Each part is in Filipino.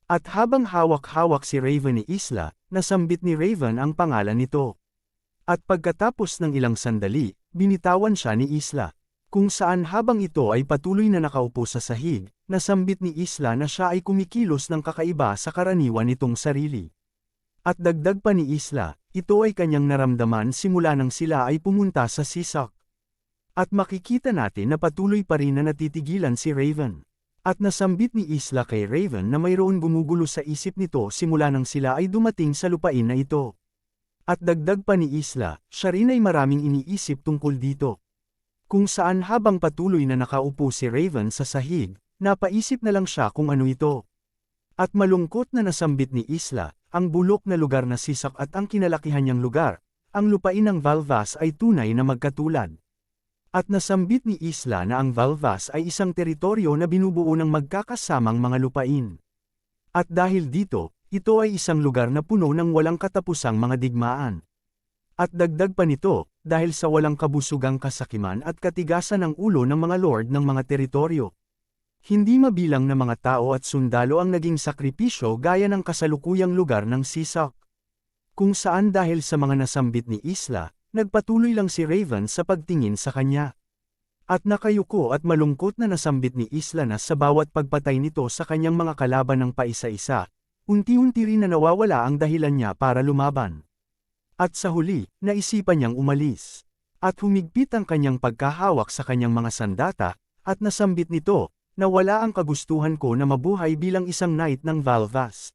At habang hawak-hawak si Raven ni Isla, nasambit ni Raven ang pangalan nito. At pagkatapos ng ilang sandali, binitawan siya ni Isla. Kung saan habang ito ay patuloy na nakaupo sa sahig, nasambit ni Isla na siya ay kumikilos ng kakaiba sa karaniwan nitong sarili. At dagdag pa ni Isla, ito ay kanyang naramdaman simula nang sila ay pumunta sa Sisak. At makikita natin na patuloy pa rin na natitigilan si Raven. At nasambit ni Isla kay Raven na mayroon gumugulo sa isip nito simula nang sila ay dumating sa lupain na ito. At dagdag pa ni Isla, siya rin ay maraming iniisip tungkol dito. Kung saan habang patuloy na nakaupo si Raven sa sahig, napaisip na lang siya kung ano ito. At malungkot na nasambit ni Isla, ang bulok na lugar na Sisak at ang kinalakihan niyang lugar, ang lupain ng Valvas ay tunay na magkatulad. At nasambit ni Isla na ang Valvas ay isang teritoryo na binubuo ng magkakasamang mga lupain. At dahil dito, ito ay isang lugar na puno ng walang katapusang mga digmaan. At dagdag pa nito, dahil sa walang kabusugang kasakiman at katigasan ng ulo ng mga lord ng mga teritoryo. Hindi mabilang na mga tao at sundalo ang naging sakripisyo gaya ng kasalukuyang lugar ng Sisak. Kung saan dahil sa mga nasambit ni Isla, nagpatuloy lang si Raven sa pagtingin sa kanya. At nakayuko at malungkot na nasambit ni Isla na sa bawat pagpatay nito sa kanyang mga kalaban ng paisa-isa, unti-unti rin na nawawala ang dahilan niya para lumaban. At sa huli, naisipan niyang umalis. At humigpit ang kanyang pagkahawak sa kanyang mga sandata, at nasambit nito, na wala ang kagustuhan ko na mabuhay bilang isang knight ng Valvas.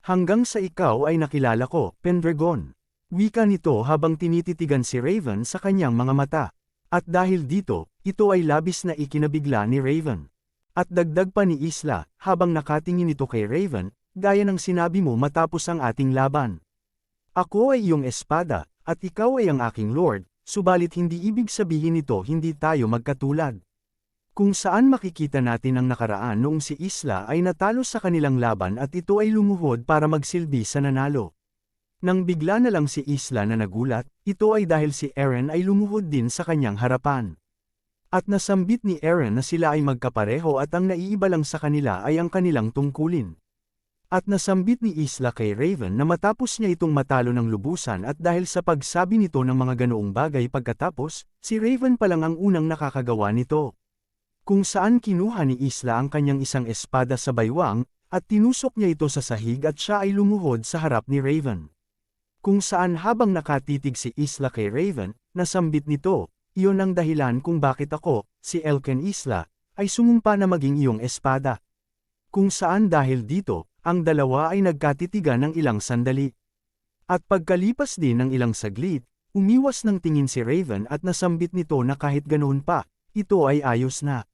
Hanggang sa ikaw ay nakilala ko, Pendragon. Wika nito habang tinititigan si Raven sa kanyang mga mata. At dahil dito, ito ay labis na ikinabigla ni Raven. At dagdag pa ni Isla, habang nakatingin ito kay Raven, gaya ng sinabi mo matapos ang ating laban. Ako ay iyong espada, at ikaw ay ang aking lord, subalit hindi ibig sabihin nito hindi tayo magkatulad. Kung saan makikita natin ang nakaraan noong si Isla ay natalo sa kanilang laban at ito ay lumuhod para magsilbi sa nanalo. Nang bigla na lang si Isla na nagulat, ito ay dahil si Eren ay lumuhod din sa kanyang harapan. At nasambit ni Eren na sila ay magkapareho at ang naiiba lang sa kanila ay ang kanilang tungkulin. At nasambit ni Isla kay Raven na matapos niya itong matalo ng lubusan at dahil sa pagsabi nito ng mga ganoong bagay pagkatapos, si Raven pa lang ang unang nakakagawa nito. Kung saan kinuha ni Isla ang kanyang isang espada sa baywang, at tinusok niya ito sa sahig at siya ay lumuhod sa harap ni Raven. Kung saan habang nakatitig si Isla kay Raven, nasambit nito, iyon ang dahilan kung bakit ako, si Elken Isla, ay sumumpa na maging iyong espada. Kung saan dahil dito, ang dalawa ay nagkatitigan ng ilang sandali. At pagkalipas din ng ilang saglit, umiwas ng tingin si Raven at nasambit nito na kahit ganoon pa, ito ay ayos na.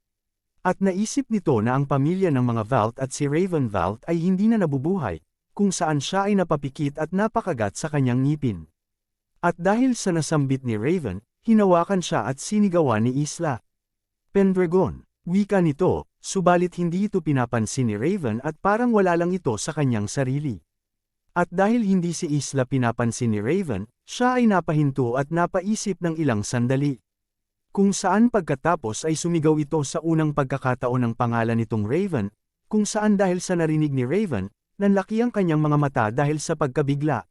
At naisip nito na ang pamilya ng mga Valt at si Raven Valt ay hindi na nabubuhay, kung saan siya ay napapikit at napakagat sa kanyang ngipin. At dahil sa nasambit ni Raven, hinawakan siya at sinigawan ni Isla. Pendragon, wika nito, subalit hindi ito pinapansin ni Raven at parang wala lang ito sa kanyang sarili. At dahil hindi si Isla pinapansin ni Raven, siya ay napahinto at napaisip ng ilang sandali. Kung saan pagkatapos ay sumigaw ito sa unang pagkakataon ng pangalan nitong Raven, kung saan dahil sa narinig ni Raven, nanlaki ang kanyang mga mata dahil sa pagkabigla.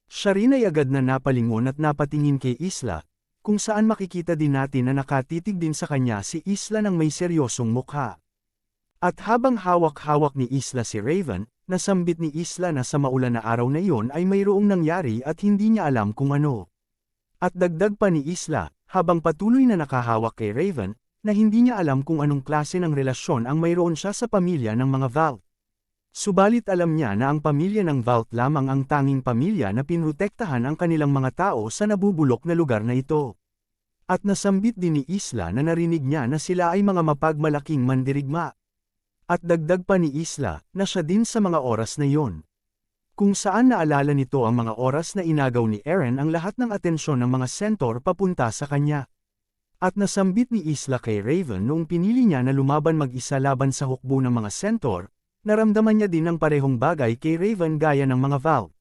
Siya rin ay agad na napalingon at napatingin kay Isla, kung saan makikita din natin na nakatitig din sa kanya si Isla ng may seryosong mukha. At habang hawak-hawak ni Isla si Raven, nasambit ni Isla na sa maulan na araw na iyon ay mayroong nangyari at hindi niya alam kung ano. At dagdag pa ni Isla, habang patuloy na nakahawak kay Raven, na hindi niya alam kung anong klase ng relasyon ang mayroon siya sa pamilya ng mga Valt. Subalit alam niya na ang pamilya ng Valt lamang ang tanging pamilya na pinrotektahan ang kanilang mga tao sa nabubulok na lugar na ito. At nasambit din ni Isla na narinig niya na sila ay mga mapagmalaking mandirigma. At dagdag pa ni Isla na siya din sa mga oras na iyon. Kung saan naalala nito ang mga oras na inagaw ni Eren ang lahat ng atensyon ng mga Centaur papunta sa kanya. At nasambit ni Isla kay Raven noong pinili niya na lumaban mag-isa laban sa hukbo ng mga Centaur, naramdaman niya din ang parehong bagay kay Raven gaya ng mga Valt.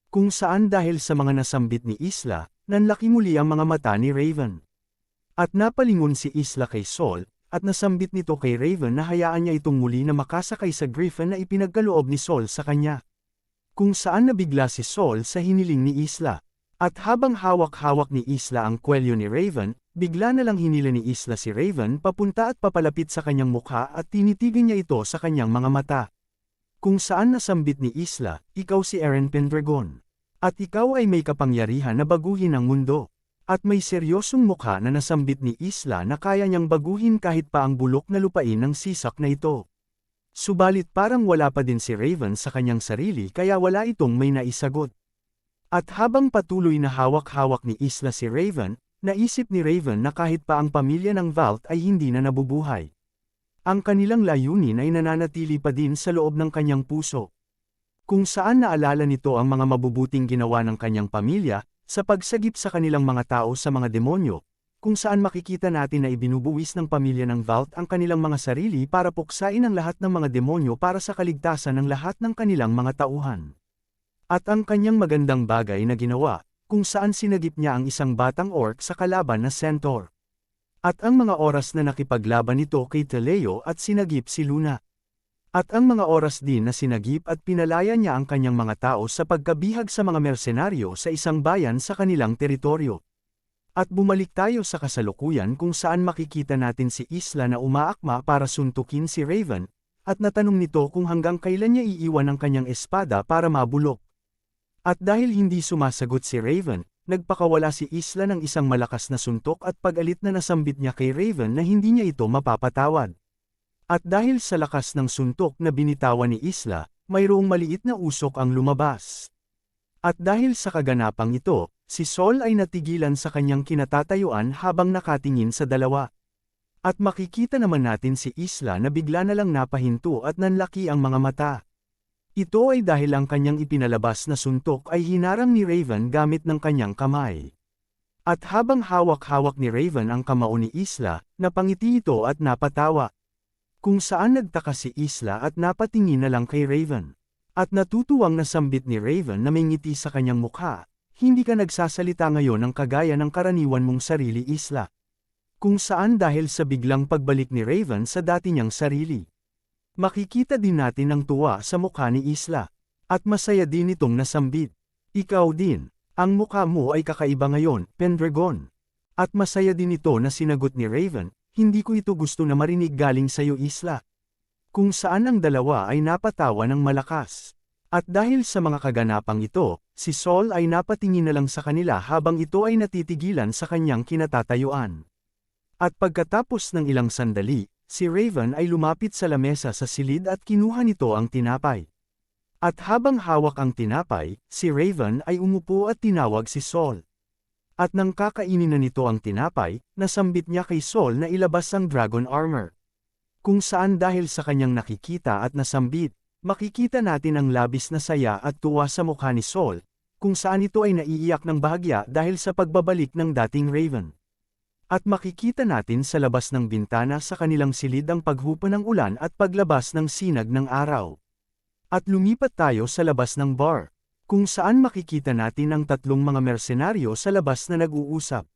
Kung saan dahil sa mga nasambit ni Isla, nanlaki muli ang mga mata ni Raven. At napalingon si Isla kay Sol, at nasambit nito kay Raven na hayaan niya itong muli na makasakay sa Griffin na ipinagkaloob ni Saul sa kanya. Kung saan nabigla si Saul sa hiniling ni Isla. At habang hawak-hawak ni Isla ang kwelyo ni Raven, bigla na lang hinila ni Isla si Raven papunta at papalapit sa kanyang mukha at tinitigan niya ito sa kanyang mga mata. Kung saan nasambit ni Isla, ikaw si Eren Pendragon. At ikaw ay may kapangyarihan na baguhin ang mundo. At may seryosong mukha na nasambit ni Isla na kaya niyang baguhin kahit pa ang bulok na lupain ng sisak na ito. Subalit parang wala pa din si Raven sa kanyang sarili kaya wala itong may naisagot. At habang patuloy na hawak-hawak ni Isla si Raven, naisip ni Raven na kahit pa ang pamilya ng Vault ay hindi na nabubuhay. Ang kanilang layunin ay nananatili pa din sa loob ng kanyang puso. Kung saan naalala nito ang mga mabubuting ginawa ng kanyang pamilya, sa pagsagip sa kanilang mga tao sa mga demonyo, kung saan makikita natin na ibinubuwis ng pamilya ng Vault ang kanilang mga sarili para puksain ang lahat ng mga demonyo para sa kaligtasan ng lahat ng kanilang mga tauhan. At ang kanyang magandang bagay na ginawa, kung saan sinagip niya ang isang batang orc sa kalaban na Centaur. At ang mga oras na nakipaglaban nito kay Teleo at sinagip si Luna. At ang mga oras din na sinagip at pinalaya niya ang kanyang mga tao sa pagkabihag sa mga mersenaryo sa isang bayan sa kanilang teritoryo. At bumalik tayo sa kasalukuyan kung saan makikita natin si Isla na umaakma para suntukin si Raven, at natanong nito kung hanggang kailan niya iiwan ang kanyang espada para mabulok. At dahil hindi sumasagot si Raven, nagpakawala si Isla ng isang malakas na suntok at pag-alit na nasambit niya kay Raven na hindi niya ito mapapatawad. At dahil sa lakas ng suntok na binitawan ni Isla, mayroong maliit na usok ang lumabas. At dahil sa kaganapang ito, si Saul ay natigilan sa kanyang kinatatayuan habang nakatingin sa dalawa. At makikita naman natin si Isla na bigla na lang napahinto at nanlaki ang mga mata. Ito ay dahil ang kanyang ipinalabas na suntok ay hinarang ni Raven gamit ng kanyang kamay. At habang hawak-hawak ni Raven ang kamao ni Isla, napangiti ito at napatawa. Kung saan nagtaka si Isla at napatingin na lang kay Raven. At natutuwang nasambit ni Raven na may ngiti sa kanyang mukha, hindi ka nagsasalita ngayon ng kagaya ng karaniwan mong sarili Isla. Kung saan dahil sa biglang pagbalik ni Raven sa dati niyang sarili. Makikita din natin ang tuwa sa mukha ni Isla. At masaya din itong nasambit. Ikaw din, ang mukha mo ay kakaiba ngayon, Pendragon. At masaya din ito na sinagot ni Raven. Hindi ko ito gusto na marinig galing sa iyo Isla. Kung saan ang dalawa ay napatawa ng malakas. At dahil sa mga kaganapang ito, si Saul ay napatingin na lang sa kanila habang ito ay natitigilan sa kanyang kinatatayuan. At pagkatapos ng ilang sandali, si Raven ay lumapit sa lamesa sa silid at kinuha nito ang tinapay. At habang hawak ang tinapay, si Raven ay umupo at tinawag si Saul. At nang kakainin na nito ang tinapay, nasambit niya kay Saul na ilabas ang dragon armor. Kung saan dahil sa kanyang nakikita at nasambit, makikita natin ang labis na saya at tuwa sa mukha ni Saul, kung saan ito ay naiiyak ng bahagya dahil sa pagbabalik ng dating Raven. At makikita natin sa labas ng bintana sa kanilang silid ang paghupa ng ulan at paglabas ng sinag ng araw. At lumipat tayo sa labas ng bar. Kung saan makikita natin ang tatlong mga mersenaryo sa labas na nag-uusap.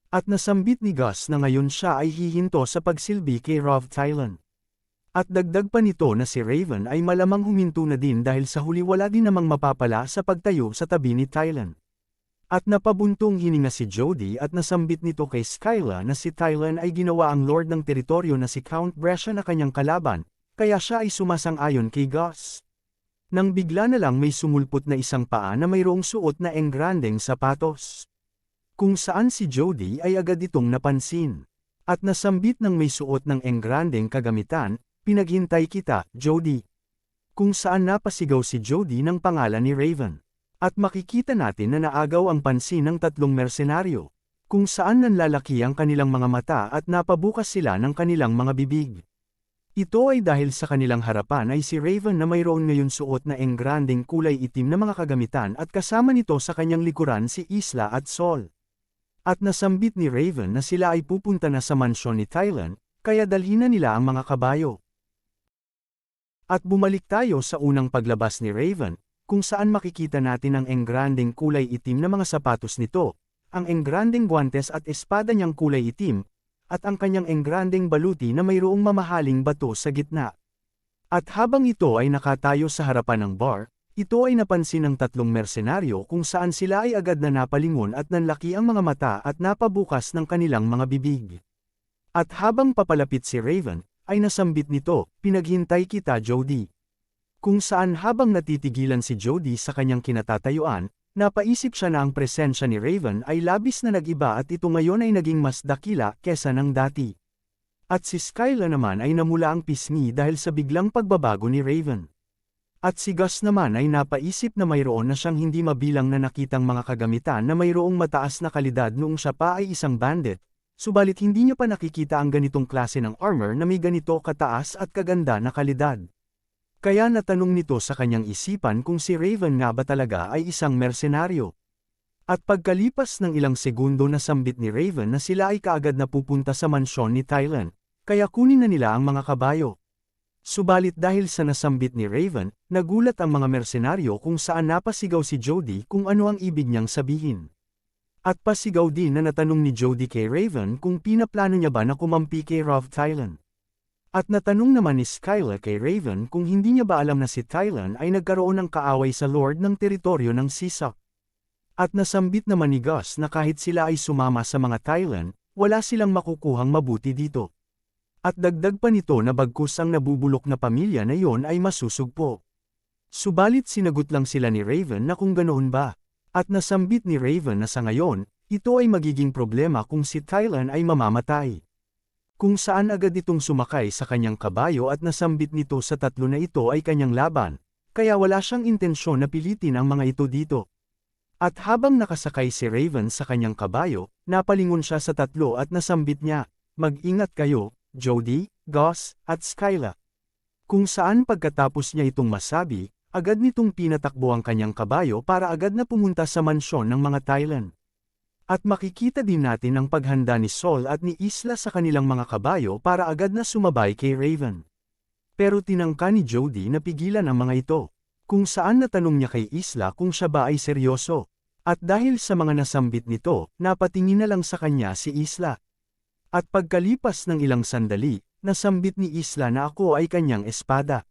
At nasambit ni Gus na ngayon siya ay hihinto sa pagsilbi kay Rov Tylan. At dagdag pa nito na si Raven ay malamang huminto na din dahil sa huli wala din namang mapapala sa pagtayo sa tabi ni Tylan. At napabuntong hininga si Jody at nasambit nito kay Skyla na si Tylan ay ginawa ang lord ng teritoryo na si Count Brescia na kanyang kalaban, kaya siya ay sumasang-ayon kay Gus. Nang bigla na lang may sumulpot na isang paa na mayroong suot na engrandeng sapatos. Kung saan si Jody ay agad itong napansin. At nasambit ng may suot ng engrandeng kagamitan, pinaghintay kita, Jody. Kung saan napasigaw si Jody ng pangalan ni Raven. At makikita natin na naagaw ang pansin ng tatlong mersenaryo. Kung saan nanlalaki ang kanilang mga mata at napabukas sila ng kanilang mga bibig. Ito ay dahil sa kanilang harapan ay si Raven na mayroon ngayon suot na engrandeng kulay itim na mga kagamitan at kasama nito sa kanyang likuran si Isla at Saul. At nasambit ni Raven na sila ay pupunta na sa mansyon ni Tylan, kaya dalhin na nila ang mga kabayo. At bumalik tayo sa unang paglabas ni Raven, kung saan makikita natin ang engrandeng kulay itim na mga sapatos nito, ang engrandeng guantes at espada niyang kulay itim, at ang kanyang engrandeng baluti na mayroong mamahaling bato sa gitna. At habang ito ay nakatayo sa harapan ng bar, ito ay napansin ng tatlong mersenaryo kung saan sila ay agad na napalingon at nanlaki ang mga mata at napabukas ng kanilang mga bibig. At habang papalapit si Raven, ay nasambit nito, "Pinaghintay kita, Jody." Kung saan habang natitigilan si Jody sa kanyang kinatatayuan, napaisip siya na ang presensya ni Raven ay labis na nag-iba at ito ngayon ay naging mas dakila kesa ng dati. At si Skyla naman ay namula ang pisngi dahil sa biglang pagbabago ni Raven. At si Gus naman ay napaisip na mayroon na siyang hindi mabilang na nakitang mga kagamitan na mayroong mataas na kalidad noong siya pa ay isang bandit, subalit hindi niya pa nakikita ang ganitong klase ng armor na may ganito kataas at kaganda na kalidad. Kaya natanong nito sa kanyang isipan kung si Raven nga ba talaga ay isang mersenaryo. At pagkalipas ng ilang segundo nasambit ni Raven na sila ay kaagad na pupunta sa mansyon ni Tylan, kaya kunin na nila ang mga kabayo. Subalit dahil sa nasambit ni Raven, nagulat ang mga mersenaryo kung saan napasigaw si Jody kung ano ang ibig niyang sabihin. At pasigaw din na natanong ni Jody kay Raven kung pinaplano niya ba na kumampi kay Rov Tylan. At natanong naman ni Skyla kay Raven kung hindi niya ba alam na si Tylan ay nagkaroon ng kaaway sa Lord ng teritoryo ng Sisak. At nasambit naman ni Gus na kahit sila ay sumama sa mga Tylan, wala silang makukuhang mabuti dito. At dagdag pa nito na bagkus ang nabubulok na pamilya na yon ay masusugpo. Subalit sinagot lang sila ni Raven na kung ganoon ba. At nasambit ni Raven na sa ngayon, ito ay magiging problema kung si Tylan ay mamamatay. Kung saan agad itong sumakay sa kanyang kabayo at nasambit nito sa tatlo na ito ay kanyang laban, kaya wala siyang intensyon na pilitin ang mga ito dito. At habang nakasakay si Raven sa kanyang kabayo, napalingon siya sa tatlo at nasambit niya, "Mag-ingat kayo, Jody, Gus, at Skyla." Kung saan pagkatapos niya itong masabi, agad nitong pinatakbo ang kanyang kabayo para agad na pumunta sa mansyon ng mga Tylan. At makikita din natin ang paghanda ni Saul at ni Isla sa kanilang mga kabayo para agad na sumabay kay Raven. Pero tinangka ni Jody na pigilan ang mga ito, kung saan natanong niya kay Isla kung siya ba ay seryoso. At dahil sa mga nasambit nito, napatingin na lang sa kanya si Isla. At pagkalipas ng ilang sandali, nasambit ni Isla na ako ay kanyang espada.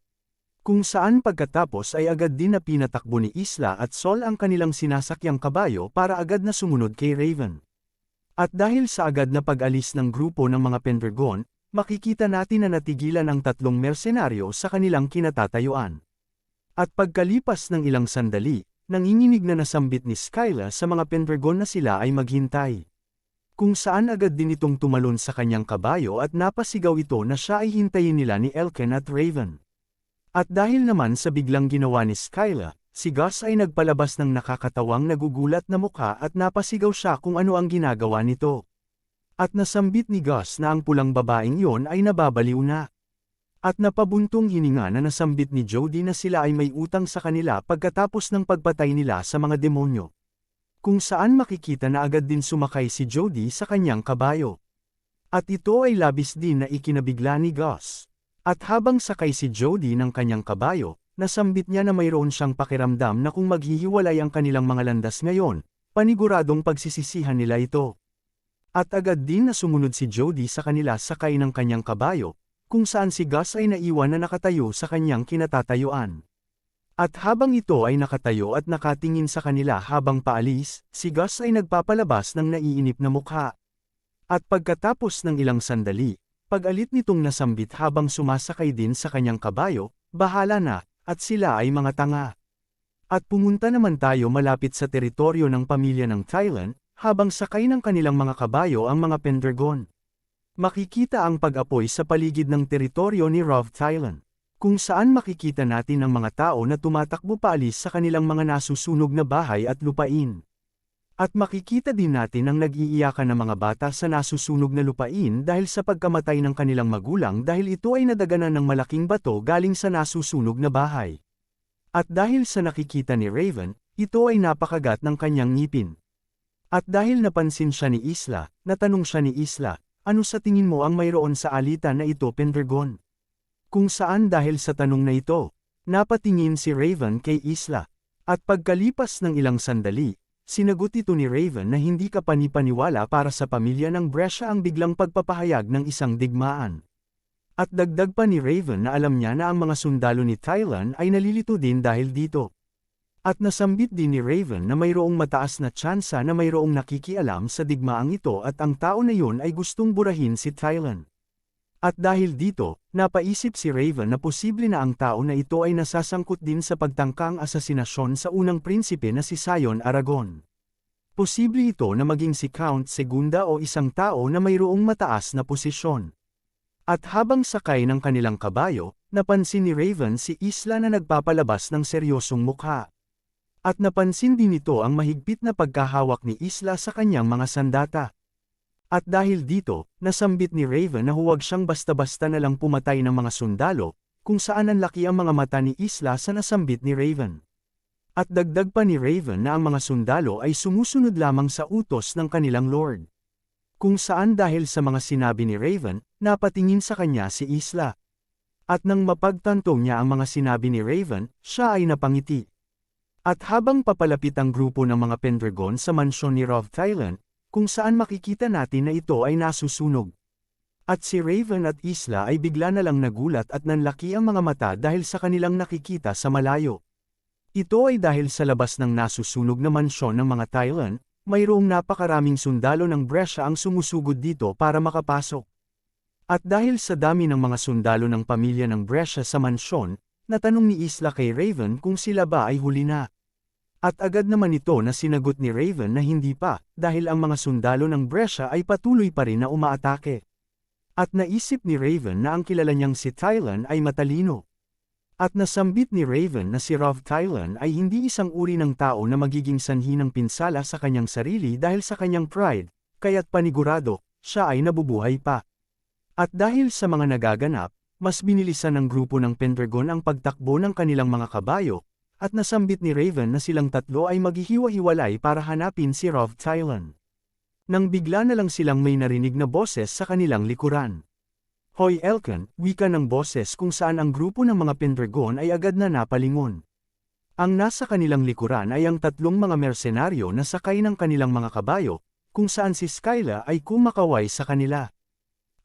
Kung saan pagkatapos ay agad din na pinatakbo ni Isla at Saul ang kanilang sinasakyang kabayo para agad na sumunod kay Raven. At dahil sa agad na pag-alis ng grupo ng mga Pendragon, makikita natin na natigilan ang tatlong mersenaryo sa kanilang kinatatayuan. At pagkalipas ng ilang sandali, nanginginig na nasambit ni Skyla sa mga Pendragon na sila ay maghintay. Kung saan agad din itong tumalon sa kanyang kabayo at napasigaw ito na siya ay hintayin nila ni Elken at Raven. At dahil naman sa biglang ginawa ni Skyla, si Gus ay nagpalabas ng nakakatawang nagugulat na mukha at napasigaw siya kung ano ang ginagawa nito. At nasambit ni Gus na ang pulang babaeng yon ay nababaliw na. At napabuntong hininga na nasambit ni Jody na sila ay may utang sa kanila pagkatapos ng pagpatay nila sa mga demonyo. Kung saan makikita na agad din sumakay si Jody sa kanyang kabayo. At ito ay labis din na ikinabigla ni Gus. At habang sakay si Jody ng kanyang kabayo, nasambit niya na mayroon siyang pakiramdam na kung maghihiwalay ang kanilang mga landas ngayon, paniguradong pagsisisihan nila ito. At agad din na sumunod si Jody sa kanila sakay ng kanyang kabayo, kung saan si Gus ay naiwan na nakatayo sa kanyang kinatatayuan. At habang ito ay nakatayo at nakatingin sa kanila habang paalis, si Gus ay nagpapalabas ng naiinip na mukha. At pagkatapos ng ilang sandali, pag-alit nitong nasambit habang sumasakay din sa kanyang kabayo, "Bahala na, at sila ay mga tanga." At pumunta naman tayo malapit sa teritoryo ng pamilya ng Tylan, habang sakay ng kanilang mga kabayo ang mga Pendragon. Makikita ang pag-apoy sa paligid ng teritoryo ni Rov Tylan, kung saan makikita natin ang mga tao na tumatakbo paalis sa kanilang mga nasusunog na bahay at lupain. At makikita din natin ang nag-iiyakan ng mga bata sa nasusunog na lupain dahil sa pagkamatay ng kanilang magulang dahil ito ay nadaganan ng malaking bato galing sa nasusunog na bahay. At dahil sa nakikita ni Raven, ito ay napakagat ng kanyang ngipin. At dahil napansin siya ni Isla, natanong siya ni Isla, "Ano sa tingin mo ang mayroon sa alitan na ito, Pendragon?" Kung saan dahil sa tanong na ito, napatingin si Raven kay Isla. At pagkalipas ng ilang sandali, Sinagot ito ni Raven na hindi kapanipaniwala para sa pamilya ng Brescia ang biglang pagpapahayag ng isang digmaan. At dagdag pa ni Raven na alam niya na ang mga sundalo ni Tylan ay nalilito din dahil dito. At nasambit din ni Raven na mayroong mataas na tsansa na mayroong nakikialam sa digmaang ito at ang tao na yun ay gustong burahin si Tylan. At dahil dito, napaisip si Raven na posible na ang tao na ito ay nasasangkot din sa pagtangkang asasinasyon sa unang prinsipe na si Sion Aragon. Posible ito na maging si Count Segunda o isang tao na mayroong mataas na posisyon. At habang sakay ng kanilang kabayo, napansin ni Raven si Isla na nagpapalabas ng seryosong mukha. At napansin din nito ang mahigpit na pagkahawak ni Isla sa kanyang mga sandata. At dahil dito, nasambit ni Raven na huwag siyang basta-basta na lang pumatay ng mga sundalo, kung saan ang laki ang mga mata ni Isla sa nasambit ni Raven. At dagdag pa ni Raven na ang mga sundalo ay sumusunod lamang sa utos ng kanilang Lord. Kung saan dahil sa mga sinabi ni Raven, napatingin sa kanya si Isla. At nang mapagtanto niya ang mga sinabi ni Raven, siya ay napangiti. At habang papalapit ang grupo ng mga Pendragon sa mansyon ni Rov Tylan, kung saan makikita natin na ito ay nasusunog. At si Raven at Isla ay bigla na lang nagulat at nanlaki ang mga mata dahil sa kanilang nakikita sa malayo. Ito ay dahil sa labas ng nasusunog na mansyon ng mga Tylan, mayroong napakaraming sundalo ng Brescia ang sumusugod dito para makapasok. At dahil sa dami ng mga sundalo ng pamilya ng Brescia sa mansyon, natanong ni Isla kay Raven kung sila ba ay huli na. At agad naman ito na sinagot ni Raven na hindi pa, dahil ang mga sundalo ng Brescia ay patuloy pa rin na umaatake. At naisip ni Raven na ang kilala niyang si Tylan ay matalino. At nasambit ni Raven na si Rov Tylan ay hindi isang uri ng tao na magiging sanhi ng pinsala sa kanyang sarili dahil sa kanyang pride, kaya't panigurado, siya ay nabubuhay pa. At dahil sa mga nagaganap, mas binilisan ng grupo ng Pendragon ang pagtakbo ng kanilang mga kabayo, at nasambit ni Raven na silang tatlo ay maghihiwa-hiwalay para hanapin si Rov Tylan. Nang bigla na lang silang may narinig na boses sa kanilang likuran. Hoy Elkan, wika ng boses kung saan ang grupo ng mga Pendragon ay agad na napalingon. Ang nasa kanilang likuran ay ang tatlong mga mersenaryo na sakay ng kanilang mga kabayo, kung saan si Skyla ay kumakaway sa kanila.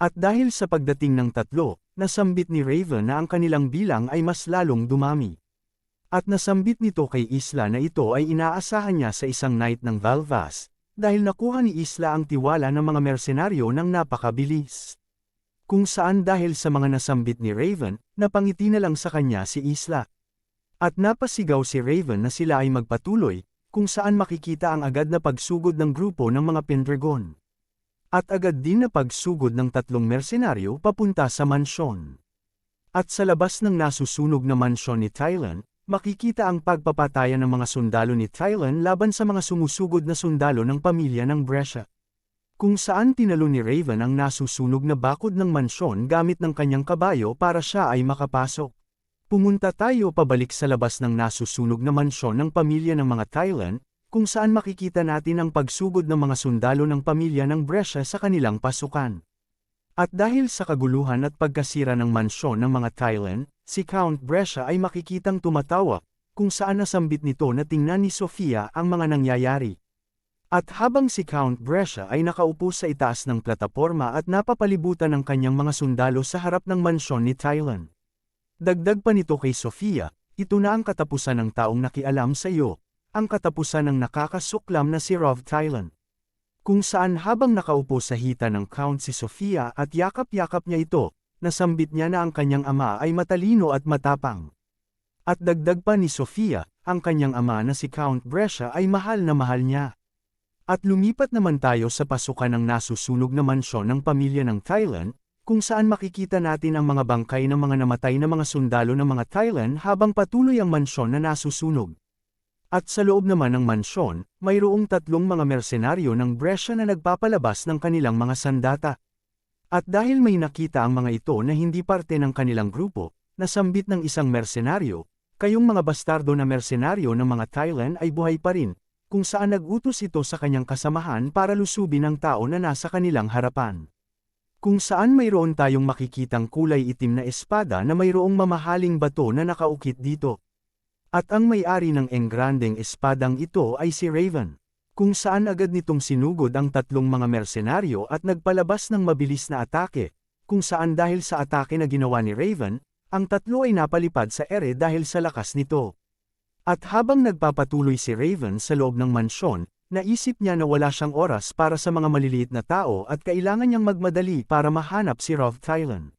At dahil sa pagdating ng tatlo, nasambit ni Raven na ang kanilang bilang ay mas lalong dumami. At nasambit nito kay Isla na ito ay inaasahan niya sa isang night ng Valvas, dahil nakuha ni Isla ang tiwala ng mga mersenaryo ng napakabilis. Kung saan dahil sa mga nasambit ni Raven, napangiti na lang sa kanya si Isla. At napasigaw si Raven na sila ay magpatuloy, kung saan makikita ang agad na pagsugod ng grupo ng mga Pendragon. At agad din na pagsugod ng tatlong mersenaryo papunta sa mansyon. At sa labas ng nasusunog na mansyon ni Tylan, makikita ang pagpapatayan ng mga sundalo ni Tylan laban sa mga sumusugod na sundalo ng pamilya ng Brescia. Kung saan tinalo ni Raven ang nasusunog na bakod ng mansyon gamit ng kanyang kabayo para siya ay makapasok. Pumunta tayo pabalik sa labas ng nasusunog na mansyon ng pamilya ng mga Tylan, kung saan makikita natin ang pagsugod ng mga sundalo ng pamilya ng Brescia sa kanilang pasukan. At dahil sa kaguluhan at pagkasira ng mansyon ng mga Tylan, si Count Brescia ay makikitang tumatawa, kung saan nasambit nito na tingnan ni Sofia ang mga nangyayari. At habang si Count Brescia ay nakaupo sa itaas ng plataporma at napapalibutan ng kanyang mga sundalo sa harap ng mansyon ni Tylan. Dagdag pa nito kay Sofia, ito na ang katapusan ng taong nakialam sa iyo, ang katapusan ng nakakasuklam na si Rov Tylan. Kung saan habang nakaupo sa hita ng Count si Sofia at yakap-yakap niya ito, nasambit niya na ang kanyang ama ay matalino at matapang. At dagdag pa ni Sofia, ang kanyang ama na si Count Brescia ay mahal na mahal niya. At lumipat naman tayo sa pasukan ng nasusunog na mansyon ng pamilya ng Tylan, kung saan makikita natin ang mga bangkay ng mga namatay na mga sundalo ng mga Tylan habang patuloy ang mansyon na nasusunog. At sa loob naman ng mansyon, mayroong tatlong mga mersenaryo ng Brescia na nagpapalabas ng kanilang mga sandata. At dahil may nakita ang mga ito na hindi parte ng kanilang grupo, nasambit ng isang mersenaryo, kayong mga bastardo na mersenaryo ng mga Tylan ay buhay pa rin, kung saan nag-utos ito sa kanyang kasamahan para lusubin ang tao na nasa kanilang harapan. Kung saan mayroon tayong makikitang kulay itim na espada na mayroong mamahaling bato na nakaukit dito. At ang may-ari ng engrandeng espadang ito ay si Raven. kung saan agad nitong sinugod ang tatlong mga mersenaryo at nagpalabas ng mabilis na atake, kung saan dahil sa atake na ginawa ni Raven, ang tatlo ay napalipad sa ere dahil sa lakas nito. At habang nagpapatuloy si Raven sa loob ng mansyon, naisip niya na wala siyang oras para sa mga maliliit na tao at kailangan niyang magmadali para mahanap si Roth Tylan.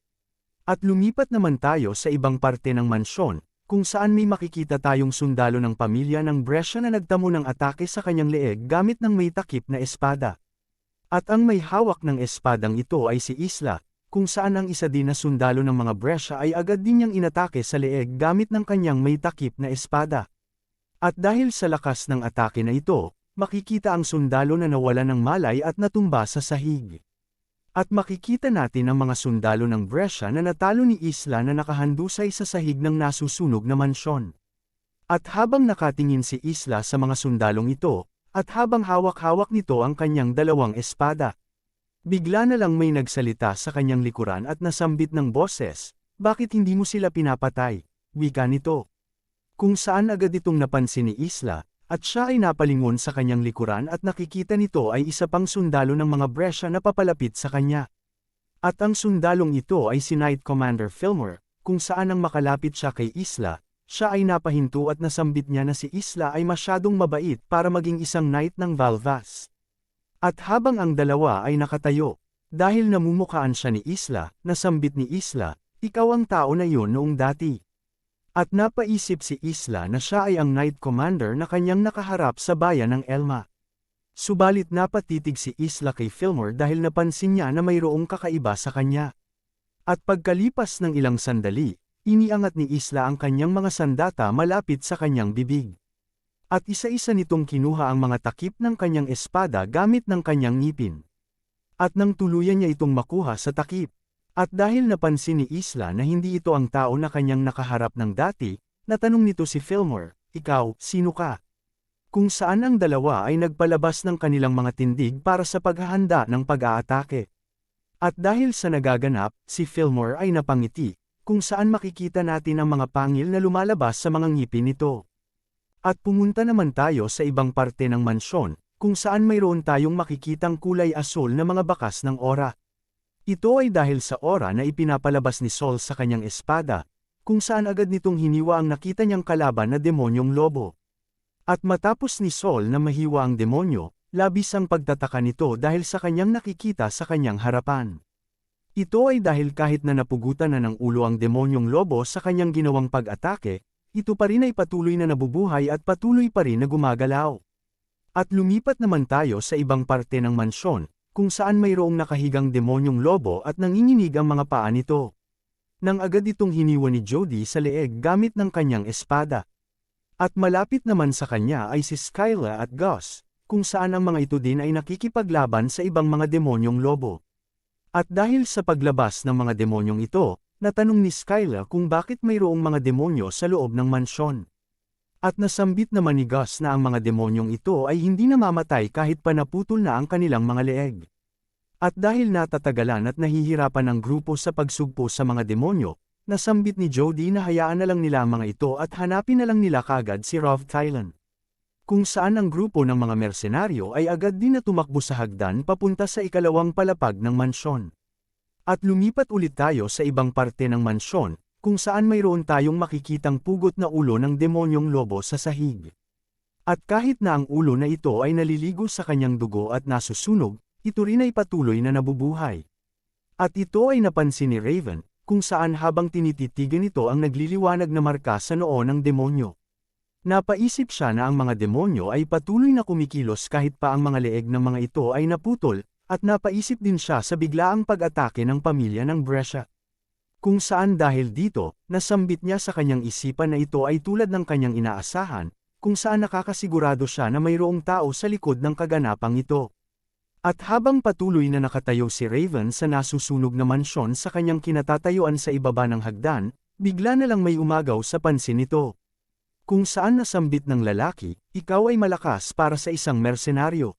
At lumipat naman tayo sa ibang parte ng mansyon, kung saan may makikita tayong sundalo ng pamilya ng Brescia na nagtamo ng atake sa kanyang leeg gamit ng may takip na espada. At ang may hawak ng espadang ito ay si Isla, kung saan ang isa din na sundalo ng mga Brescia ay agad din niyang inatake sa leeg gamit ng kanyang may takip na espada. At dahil sa lakas ng atake na ito, makikita ang sundalo na nawala ng malay at natumba sa sahig. At makikita natin ang mga sundalo ng Brescia na natalo ni Isla na nakahandusay sa sahig ng nasusunog na mansyon. At habang nakatingin si Isla sa mga sundalong ito, at habang hawak-hawak nito ang kanyang dalawang espada, bigla na lang may nagsalita sa kanyang likuran at nasambit ng boses, "Bakit hindi mo sila pinapatay?" Wika nito. Kung saan agad itong napansin ni Isla, at siya ay napalingon sa kanyang likuran at nakikita nito ay isa pang sundalo ng mga Brescia na papalapit sa kanya. At ang sundalong ito ay si Knight Commander Fillmore, kung saan ang makalapit siya kay Isla, siya ay napahinto at nasambit niya na si Isla ay masyadong mabait para maging isang knight ng Valvas. At habang ang dalawa ay nakatayo, dahil namumukhaan siya ni Isla, nasambit ni Isla, "Ikaw ang tao na iyon noong dati." At napaisip si Isla na siya ay ang Knight Commander na kanyang nakaharap sa bayan ng Elma. Subalit napatitig si Isla kay Fillmore dahil napansin niya na mayroong kakaiba sa kanya. At pagkalipas ng ilang sandali, iniangat ni Isla ang kanyang mga sandata malapit sa kanyang bibig. At isa-isa nitong kinuha ang mga takip ng kanyang espada gamit ng kanyang ngipin. At nang tuluyan niya itong makuha sa takip. At dahil napansin ni Isla na hindi ito ang tao na kanyang nakaharap ng dati, natanong nito si Fillmore, "Ikaw, sino ka?" Kung saan ang dalawa ay nagpalabas ng kanilang mga tindig para sa paghahanda ng pag-aatake. At dahil sa nagaganap, si Fillmore ay napangiti, kung saan makikita natin ang mga pangil na lumalabas sa mga ngipin nito. At pumunta naman tayo sa ibang parte ng mansyon, kung saan mayroon tayong makikitang kulay asul na mga bakas ng aura. Ito ay dahil sa aura na ipinapalabas ni Saul sa kanyang espada, kung saan agad nitong hiniwa ang nakita niyang kalaban na demonyong lobo. At matapos ni Saul na mahiwa ang demonyo, labis ang pagtataka nito dahil sa kanyang nakikita sa kanyang harapan. Ito ay dahil kahit na napugutan na ng ulo ang demonyong lobo sa kanyang ginawang pag-atake, ito pa rin ay patuloy na nabubuhay at patuloy pa rin na gumagalaw. At lumipat naman tayo sa ibang parte ng mansyon, kung saan mayroong nakahigang demonyong lobo at nanginginig ang mga paa nito. Nang agad itong hiniwa ni Jody sa leeg gamit ng kanyang espada. At malapit naman sa kanya ay si Skyla at Gus, kung saan ang mga ito din ay nakikipaglaban sa ibang mga demonyong lobo. At dahil sa paglabas ng mga demonyong ito, natanong ni Skyla kung bakit mayroong mga demonyo sa loob ng mansyon. At nasambit naman ni Gus na ang mga demonyong ito ay hindi namamatay kahit pa naputol na ang kanilang mga leeg. At dahil natatagalan at nahihirapan ang grupo sa pagsugpo sa mga demonyo, nasambit ni Jody na hayaan na lang nila ang mga ito at hanapin na lang nila kagad si Roth Tylan. Kung saan ang grupo ng mga mersenaryo ay agad din na tumakbo sa hagdan papunta sa ikalawang palapag ng mansyon. At lumipat ulit tayo sa ibang parte ng mansyon, kung saan mayroon tayong makikitang pugot na ulo ng demonyong lobo sa sahig. At kahit na ang ulo na ito ay naliligo sa kanyang dugo at nasusunog, ito rin ay patuloy na nabubuhay. At ito ay napansin ni Raven, kung saan habang tinititigan ito ang nagliliwanag na marka sa noo ng demonyo. Napaisip siya na ang mga demonyo ay patuloy na kumikilos kahit pa ang mga leeg ng mga ito ay naputol, at napaisip din siya sa biglaang pag-atake ng pamilya ng Brescia. Kung saan dahil dito, nasambit niya sa kanyang isipan na ito ay tulad ng kanyang inaasahan, kung saan nakakasigurado siya na mayroong tao sa likod ng kaganapang ito. At habang patuloy na nakatayo si Raven sa nasusunog na mansyon sa kanyang kinatatayuan sa ibaba ng hagdan, bigla na lang may umagaw sa pansin nito. Kung saan nasambit ng lalaki, "Ikaw ay malakas para sa isang mersenaryo."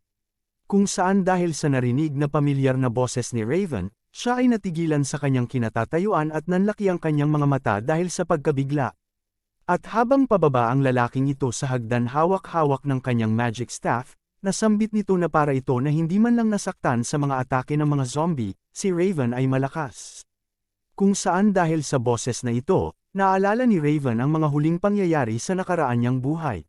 Kung saan dahil sa narinig na pamilyar na boses ni Raven, siya ay natigilan sa kanyang kinatatayuan at nanlaki ang kanyang mga mata dahil sa pagkabigla. At habang pababa ang lalaking ito sa hagdan hawak-hawak ng kanyang magic staff, Nasambit nito na para ito na hindi man lang nasaktan sa mga atake ng mga zombie, si Raven ay malakas. Kung saan dahil sa boses na ito, naalala ni Raven ang mga huling pangyayari sa nakaraan niyang buhay.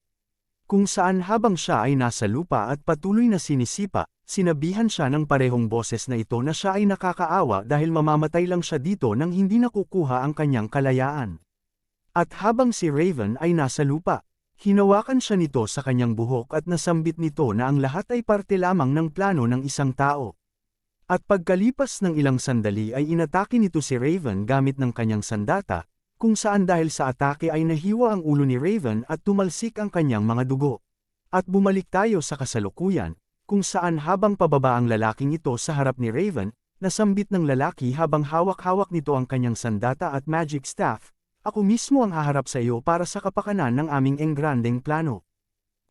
Kung saan habang siya ay nasa lupa at patuloy na sinisipa, sinabihan siya ng parehong boses na ito na siya ay nakakaawa dahil mamamatay lang siya dito nang hindi nakukuha ang kanyang kalayaan. At habang si Raven ay nasa lupa, hinawakan siya nito sa kanyang buhok at nasambit nito na ang lahat ay parte lamang ng plano ng isang tao. At pagkalipas ng ilang sandali ay inatake nito si Raven gamit ng kanyang sandata, kung saan dahil sa atake ay nahiwa ang ulo ni Raven at tumalsik ang kanyang mga dugo. At bumalik tayo sa kasalukuyan, kung saan habang pababa ang lalaking ito sa harap ni Raven, nasambit ng lalaki habang hawak-hawak nito ang kanyang sandata at magic staff, "Ako mismo ang haharap sa iyo para sa kapakanan ng aming engrandeng plano."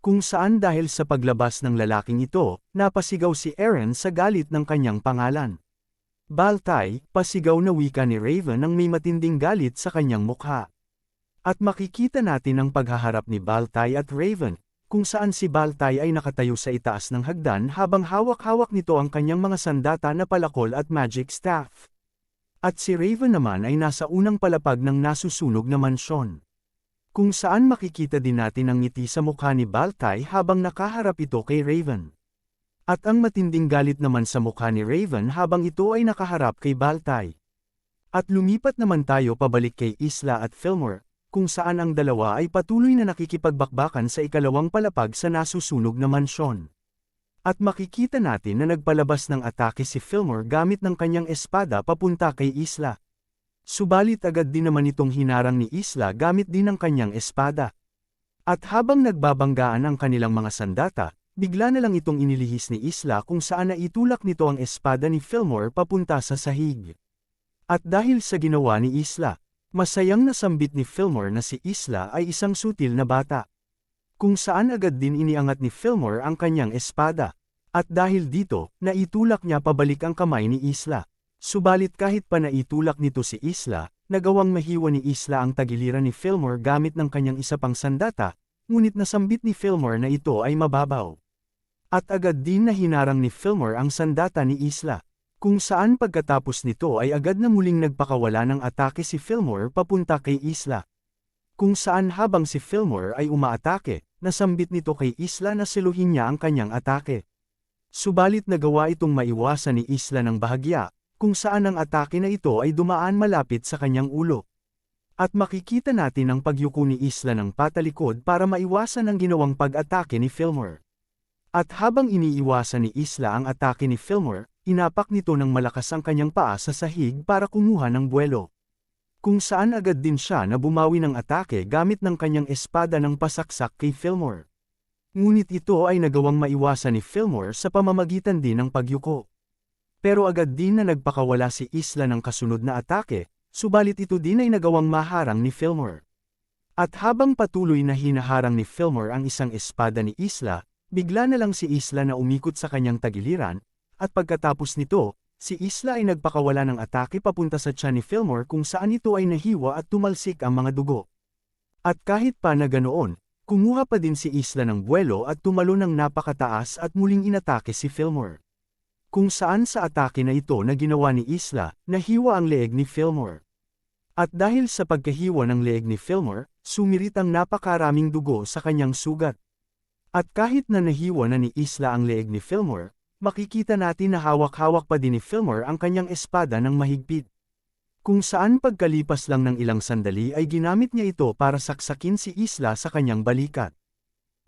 Kung saan dahil sa paglabas ng lalaking ito, napasigaw si Eren sa galit ng kanyang pangalan. Baltay, pasigaw na wika ni Raven ang may matinding galit sa kanyang mukha. At makikita natin ang paghaharap ni Baltay at Raven, kung saan si Baltay ay nakatayo sa itaas ng hagdan habang hawak-hawak nito ang kanyang mga sandata na palakol at magic staff. At si Raven naman ay nasa unang palapag ng nasusunog na mansyon. Kung saan makikita din natin ang ngiti sa mukha ni Baltay habang nakaharap ito kay Raven. At ang matinding galit naman sa mukha ni Raven habang ito ay nakaharap kay Baltay. At lumipat naman tayo pabalik kay Isla at Fillmore, kung saan ang dalawa ay patuloy na nakikipagbakbakan sa ikalawang palapag sa nasusunog na mansyon. At makikita natin na nagpalabas ng atake si Fillmore gamit ng kanyang espada papunta kay Isla. Subalit agad din naman itong hinarang ni Isla gamit din ng kanyang espada. At habang nagbabanggaan ang kanilang mga sandata, bigla na lang itong inilihis ni Isla kung saan naitulak nito ang espada ni Fillmore papunta sa sahig. At dahil sa ginawa ni Isla, masayang nasambit ni Fillmore na si Isla ay isang sutil na bata. Kung saan agad din iniangat ni Fillmore ang kanyang espada. At dahil dito, naitulak niya pabalik ang kamay ni Isla. Subalit kahit pa naitulak nito si Isla, nagawang mahiwa ni Isla ang tagiliran ni Fillmore gamit ng kanyang isa pang sandata, ngunit nasambit ni Fillmore na ito ay mababaw. At agad din na hinarang ni Fillmore ang sandata ni Isla, kung saan pagkatapos nito ay agad na muling nagpakawala ng atake si Fillmore papunta kay Isla. Kung saan habang si Fillmore ay umaatake, nasambit nito kay Isla na siluhin niya ang kanyang atake. Subalit nagawa itong maiwasan ni Isla ng bahagya, kung saan ang atake na ito ay dumaan malapit sa kanyang ulo. At makikita natin ang pagyuko ni Isla ng patalikod para maiwasan ang ginawang pag-atake ni Fillmore. At habang iniiwasan ni Isla ang atake ni Fillmore, inapak nito ng malakas ang kanyang paa sa sahig para kumuha ng buwelo. Kung saan agad din siya na bumawi ng atake gamit ng kanyang espada ng pasaksak kay Fillmore. Ngunit ito ay nagawang maiwasan ni Fillmore sa pamamagitan din ng pagyuko. Pero agad din na nagpakawala si Isla ng kasunod na atake, subalit ito din ay nagawang maharang ni Fillmore. At habang patuloy na hinaharang ni Fillmore ang isang espada ni Isla, bigla na lang si Isla na umikot sa kanyang tagiliran, at pagkatapos nito, si Isla ay nagpakawala ng atake papunta sa tiyan ni Fillmore kung saan ito ay nahiwa at tumalsik ang mga dugo. At kahit pa na ganoon, kumuha pa din si Isla ng buwelo at tumalon ng napakataas at muling inatake si Fillmore. Kung saan sa atake na ito na ginawa ni Isla, nahiwa ang leeg ni Fillmore. At dahil sa pagkahiwa ng leeg ni Fillmore, sumirit ang napakaraming dugo sa kanyang sugat. At kahit na nahiwa na ni Isla ang leeg ni Fillmore, makikita natin na hawak-hawak pa din ni Fillmore ang kanyang espada ng mahigpit. Kung saan pagkalipas lang ng ilang sandali ay ginamit niya ito para saksakin si Isla sa kanyang balikat.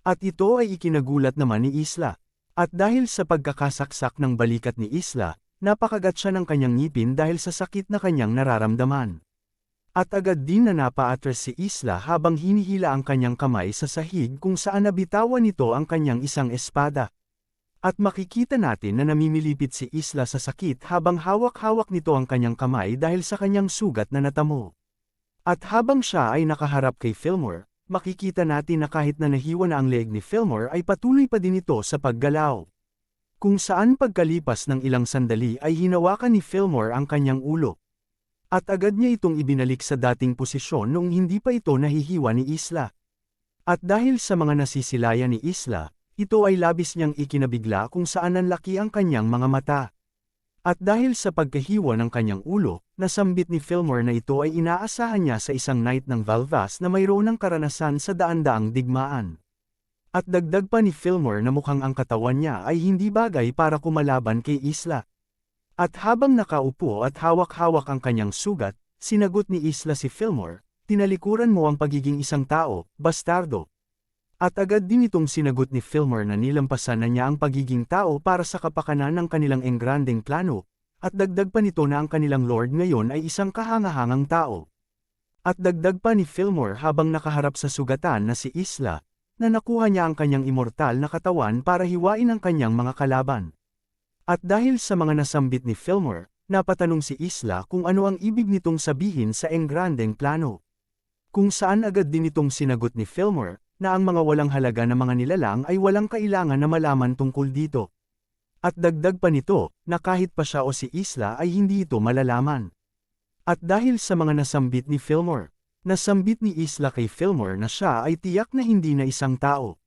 At ito ay ikinagulat naman ni Isla. At dahil sa pagkakasaksak ng balikat ni Isla, napakagat siya ng kanyang ngipin dahil sa sakit na kanyang nararamdaman. At agad din na napa-atras si Isla habang hinihila ang kanyang kamay sa sahig kung saan nabitawan nito ang kanyang isang espada. At makikita natin na namimilipit si Isla sa sakit habang hawak-hawak nito ang kanyang kamay dahil sa kanyang sugat na natamo. At habang siya ay nakaharap kay Fillmore, makikita natin na kahit na nahiwa na ang leeg ni Fillmore ay patuloy pa din ito sa paggalaw. Kung saan pagkalipas ng ilang sandali ay hinawakan ni Fillmore ang kanyang ulo. At agad niya itong ibinalik sa dating posisyon noong hindi pa ito nahihiwa ni Isla. At dahil sa mga nasisilayan ni Isla, ito ay labis niyang ikinabigla kung saan nanlaki ang kanyang mga mata. At dahil sa pagkahiwa ng kanyang ulo, nasambit ni Fillmore na ito ay inaasahan niya sa isang knight ng Valvas na mayroon ng karanasan sa daan-daang digmaan. At dagdag pa ni Fillmore na mukhang ang katawan niya ay hindi bagay para kumalaban kay Isla. At habang nakaupo at hawak-hawak ang kanyang sugat, sinagot ni Isla si Fillmore, "Tinalikuran mo ang pagiging isang tao, bastardo." At agad din itong sinagot ni Fillmore na nilampasan na niya ang pagiging tao para sa kapakanan ng kanilang engrandeng plano, at dagdag pa nito na ang kanilang lord ngayon ay isang kahangahangang tao. At dagdag pa ni Fillmore habang nakaharap sa sugatan na si Isla, na nakuha niya ang kanyang immortal na katawan para hiwain ang kanyang mga kalaban. At dahil sa mga nasambit ni Fillmore, napatanong si Isla kung ano ang ibig nitong sabihin sa engrandeng plano. Kung saan agad din itong sinagot ni Fillmore, na ang mga walang halaga na mga nilalang ay walang kailangan na malaman tungkol dito. At dagdag pa nito, na kahit pa siya o si Isla ay hindi ito malalaman. At dahil sa mga nasambit ni Fillmore, nasambit ni Isla kay Fillmore na siya ay tiyak na hindi na isang tao.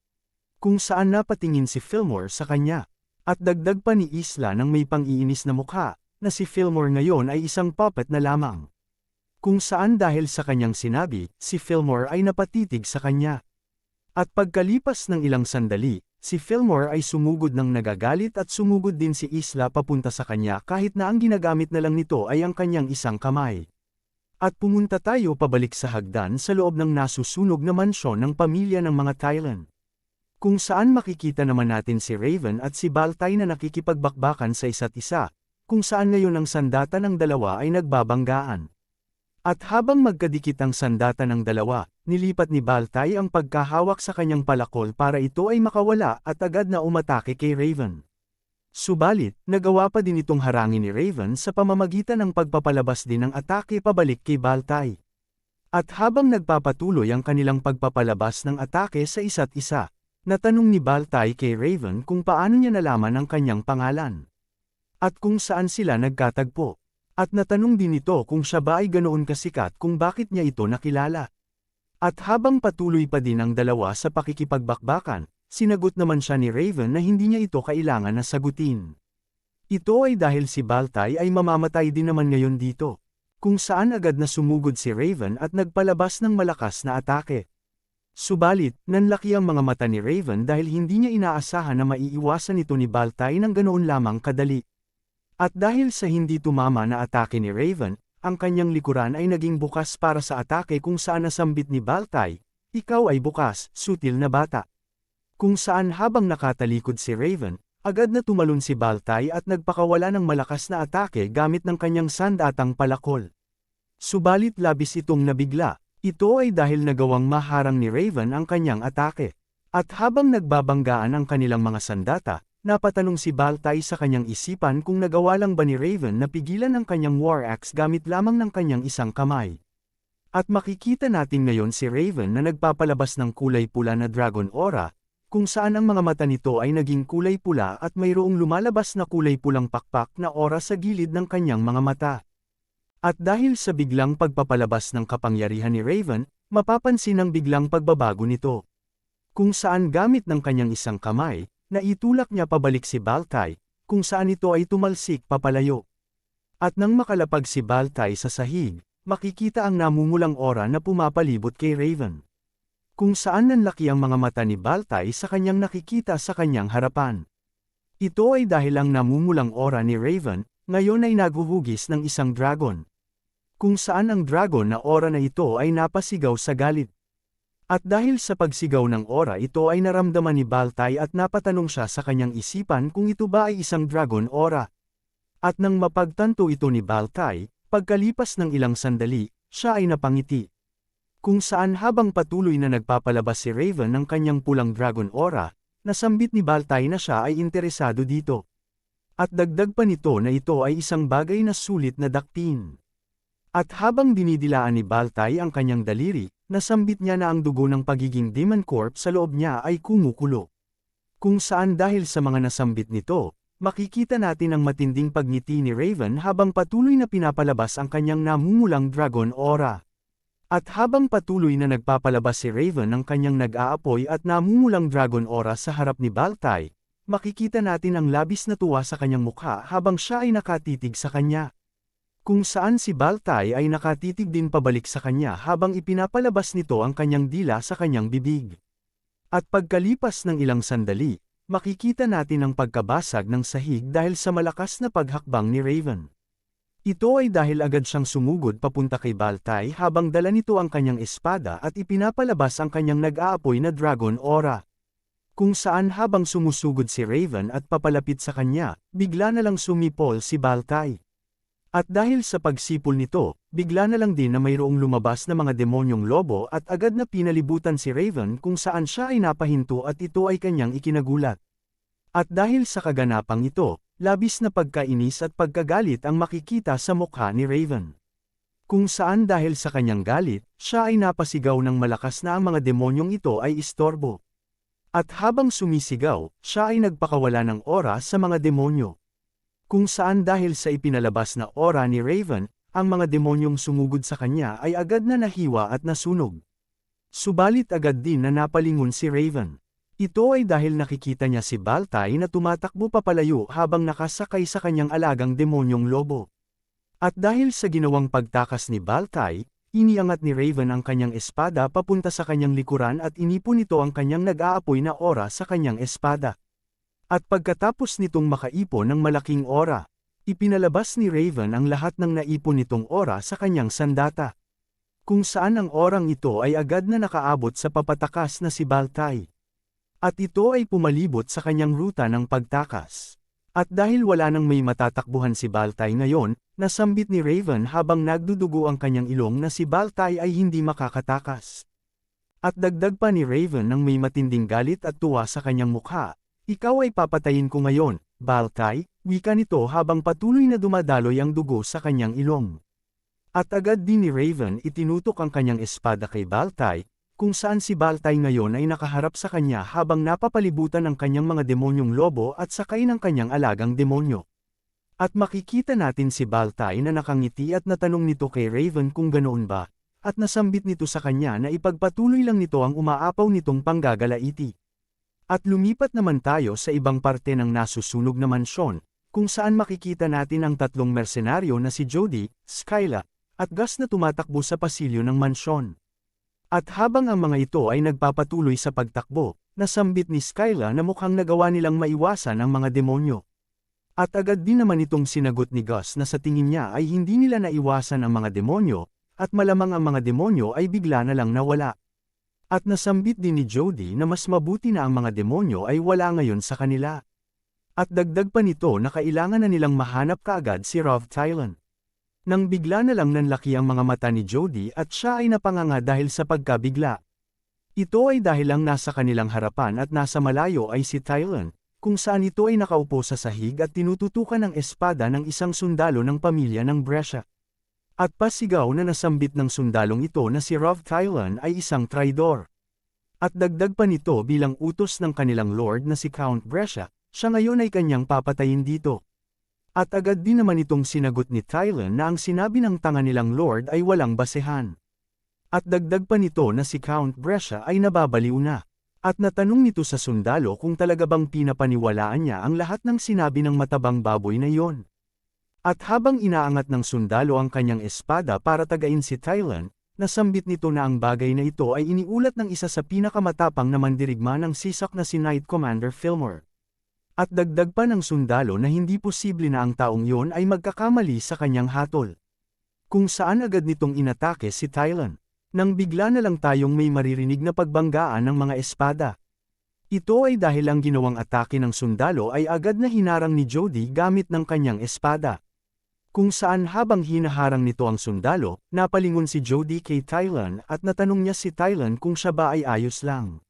Kung saan napatingin si Fillmore sa kanya. At dagdag pa ni Isla ng may pang-iinis na mukha, na si Fillmore ngayon ay isang puppet na lamang. Kung saan dahil sa kanyang sinabi, si Fillmore ay napatitig sa kanya. At pagkalipas ng ilang sandali, si Fillmore ay sumugod ng nagagalit at sumugod din si Isla papunta sa kanya kahit na ang ginagamit na lang nito ay ang kanyang isang kamay. At pumunta tayo pabalik sa hagdan sa loob ng nasusunog na mansyon ng pamilya ng mga Thailand. Kung saan makikita naman natin si Raven at si Baltay na nakikipagbakbakan sa isa't isa, kung saan ngayon ang sandata ng dalawa ay nagbabanggaan. At habang magkadikit ang sandata ng dalawa, nilipat ni Baltay ang pagkahawak sa kanyang palakol para ito ay makawala at agad na umatake kay Raven. Subalit, nagawa pa din itong harangin ni Raven sa pamamagitan ng pagpapalabas din ng atake pabalik kay Baltay. At habang nagpapatuloy ang kanilang pagpapalabas ng atake sa isa't isa, natanong ni Baltay kay Raven kung paano niya nalaman ang kanyang pangalan. At kung saan sila nagkatagpo. At natanong din ito kung siya ba ay ganoon kasikat kung bakit niya ito nakilala. At habang patuloy pa din ang dalawa sa pakikipagbakbakan, sinagot naman siya ni Raven na hindi niya ito kailangan na sagutin. Ito ay dahil si Baltay ay mamamatay din naman ngayon dito. Kung saan agad na sumugod si Raven at nagpalabas ng malakas na atake. Subalit, nanlaki ang mga mata ni Raven dahil hindi niya inaasahan na maiiwasan ito ni Baltay ng ganoon lamang kadali. At dahil sa hindi tumama na atake ni Raven, ang kanyang likuran ay naging bukas para sa atake kung saan nasambit ni Baltay, "Ikaw ay bukas, sutil na bata." Kung saan habang nakatalikod si Raven, agad na tumalon si Baltay at nagpakawala ng malakas na atake gamit ng kanyang sandatang palakol. Subalit labis itong nabigla, ito ay dahil nagawang maharang ni Raven ang kanyang atake. At habang nagbabanggaan ang kanilang mga sandata, napatanong si Baltay sa kanyang isipan kung nagawa lang ba ni Raven na pigilan ang kanyang war axe gamit lamang ng kanyang isang kamay. At makikita natin ngayon si Raven na nagpapalabas ng kulay pula na dragon aura, kung saan ang mga mata nito ay naging kulay pula at mayroong lumalabas na kulay pulang pakpak na aura sa gilid ng kanyang mga mata. At dahil sa biglang pagpapalabas ng kapangyarihan ni Raven, mapapansin ang biglang pagbabago nito. Kung saan gamit ng kanyang isang kamay, naitulak niya pabalik si Baltay, kung saan ito ay tumalsik papalayo. At nang makalapag si Baltay sa sahig, makikita ang namumulang aura na pumapalibot kay Raven. Kung saan nanlaki ang mga mata ni Baltay sa kanyang nakikita sa kanyang harapan. Ito ay dahil ang namumulang aura ni Raven, ngayon ay naguhugis ng isang dragon. Kung saan ang dragon na aura na ito ay napasigaw sa galit. At dahil sa pagsigaw ng aura ito ay naramdaman ni Baltay at napatanong siya sa kanyang isipan kung ito ba ay isang dragon aura. At nang mapagtanto ito ni Baltay, pagkalipas ng ilang sandali, siya ay napangiti. Kung saan habang patuloy na nagpapalabas si Raven ng kanyang pulang dragon aura, nasambit ni Baltay na siya ay interesado dito. At dagdag pa nito na ito ay isang bagay na sulit na daktin. At habang dinidilaan ni Baltay ang kanyang daliri, nasambit niya na ang dugo ng pagiging Demon Corp sa loob niya ay kumukulo. Kung saan dahil sa mga nasambit nito, makikita natin ang matinding pagngiti ni Raven habang patuloy na pinapalabas ang kanyang namumulang dragon aura. At habang patuloy na nagpapalabas si Raven ng kanyang nag-aapoy at namumulang dragon aura sa harap ni Baltai, makikita natin ang labis na tuwa sa kanyang mukha habang siya ay nakatitig sa kanya. Kung saan si Baltai ay nakatitig din pabalik sa kanya habang ipinapalabas nito ang kanyang dila sa kanyang bibig. At pagkalipas ng ilang sandali, makikita natin ang pagkabasag ng sahig dahil sa malakas na paghakbang ni Raven. Ito ay dahil agad siyang sumugod papunta kay Baltai habang dala nito ang kanyang espada at ipinapalabas ang kanyang nag-aapoy na dragon aura. Kung saan habang sumusugod si Raven at papalapit sa kanya, bigla na lang sumipol si Baltai. At dahil sa pagsipol nito, bigla na lang din na mayroong lumabas na mga demonyong lobo at agad na pinalibutan si Raven kung saan siya ay napahinto at ito ay kanyang ikinagulat. At dahil sa kaganapang ito, labis na pagkainis at pagkagalit ang makikita sa mukha ni Raven. Kung saan dahil sa kanyang galit, siya ay napasigaw ng malakas na ang mga demonyong ito ay istorbo. At habang sumisigaw, siya ay nagpakawala ng aura sa mga demonyo. Kung saan dahil sa ipinalabas na aura ni Raven, ang mga demonyong sumugod sa kanya ay agad na nahiwa at nasunog. Subalit agad din na napalingon si Raven. Ito ay dahil nakikita niya si Baltai na tumatakbo papalayo habang nakasakay sa kanyang alagang demonyong lobo. At dahil sa ginawang pagtakas ni Baltai, iniangat ni Raven ang kanyang espada papunta sa kanyang likuran at inipon nito ang kanyang nag-aapoy na aura sa kanyang espada. At pagkatapos nitong makaipon ng malaking aura, ipinalabas ni Raven ang lahat ng naipon nitong aura sa kanyang sandata. Kung saan ang orang ito ay agad na nakaabot sa papatakas na si Baltai. At ito ay pumalibot sa kanyang ruta ng pagtakas. At dahil wala nang may matatakbuhan si Baltai ngayon, nasambit ni Raven habang nagdudugo ang kanyang ilong na si Baltai ay hindi makakatakas. At dagdag pa ni Raven ng may matinding galit at tuwa sa kanyang mukha. Ikaw ay papatayin ko ngayon, Baltai, wika nito habang patuloy na dumadaloy ang dugo sa kanyang ilong. At agad din ni Raven itinutok ang kanyang espada kay Baltai, kung saan si Baltai ngayon ay nakaharap sa kanya habang napapalibutan ang kanyang mga demonyong lobo at sakay ng kanyang alagang demonyo. At makikita natin si Baltai na nakangiti at natanong nito kay Raven kung ganoon ba, at nasambit nito sa kanya na ipagpatuloy lang nito ang umaapaw nitong panggagalaiti. At lumipat naman tayo sa ibang parte ng nasusunog na mansyon, kung saan makikita natin ang tatlong mersenaryo na si Jody, Skyla, at Gus na tumatakbo sa pasilyo ng mansyon. At habang ang mga ito ay nagpapatuloy sa pagtakbo, nasambit ni Skyla na mukhang nagawa nilang maiwasan ang mga demonyo. At agad din naman itong sinagot ni Gus na sa tingin niya ay hindi nila naiwasan ang mga demonyo, at malamang ang mga demonyo ay bigla na lang nawala. At nasambit din ni Jody na mas mabuti na ang mga demonyo ay wala ngayon sa kanila. At dagdag pa nito na kailangan na nilang mahanap kaagad si Rov Tylan. Nang bigla na lang nanlaki ang mga mata ni Jody at siya ay napanganga dahil sa pagkabigla. Ito ay dahil ang nasa kanilang harapan at nasa malayo ay si Tylan, kung saan ito ay nakaupo sa sahig at tinututukan ng espada ng isang sundalo ng pamilya ng Brescia. At pasigaw na nasambit ng sundalong ito na si Rov Tylan ay isang traidor. At dagdag pa nito bilang utos ng kanilang lord na si Count Brescia, siya ngayon ay kanyang papatayin dito. At agad din naman itong sinagot ni Tylan na ang sinabi ng tanga nilang lord ay walang basehan. At dagdag pa nito na si Count Brescia ay nababaliw na. At natanong nito sa sundalo kung talaga bang pinapaniwalaan niya ang lahat ng sinabi ng matabang baboy na yon. At habang inaangat ng sundalo ang kanyang espada para tagain si Tylan, nasambit nito na ang bagay na ito ay iniulat ng isa sa pinakamatapang na mandirigma ng sisak na si Knight Commander Fillmore. At dagdag pa ng sundalo na hindi posible na ang taong yon ay magkakamali sa kanyang hatol. Kung saan agad nitong inatake si Tylan. Nang bigla na lang tayong may maririnig na pagbanggaan ng mga espada. Ito ay dahil ang ginawang atake ng sundalo ay agad na hinarang ni Jody gamit ng kanyang espada. Kung saan habang hinaharang nito ang sundalo, napalingon si Jody kay Tylan at natanong niya si Tylan kung siya ba ay ayos lang.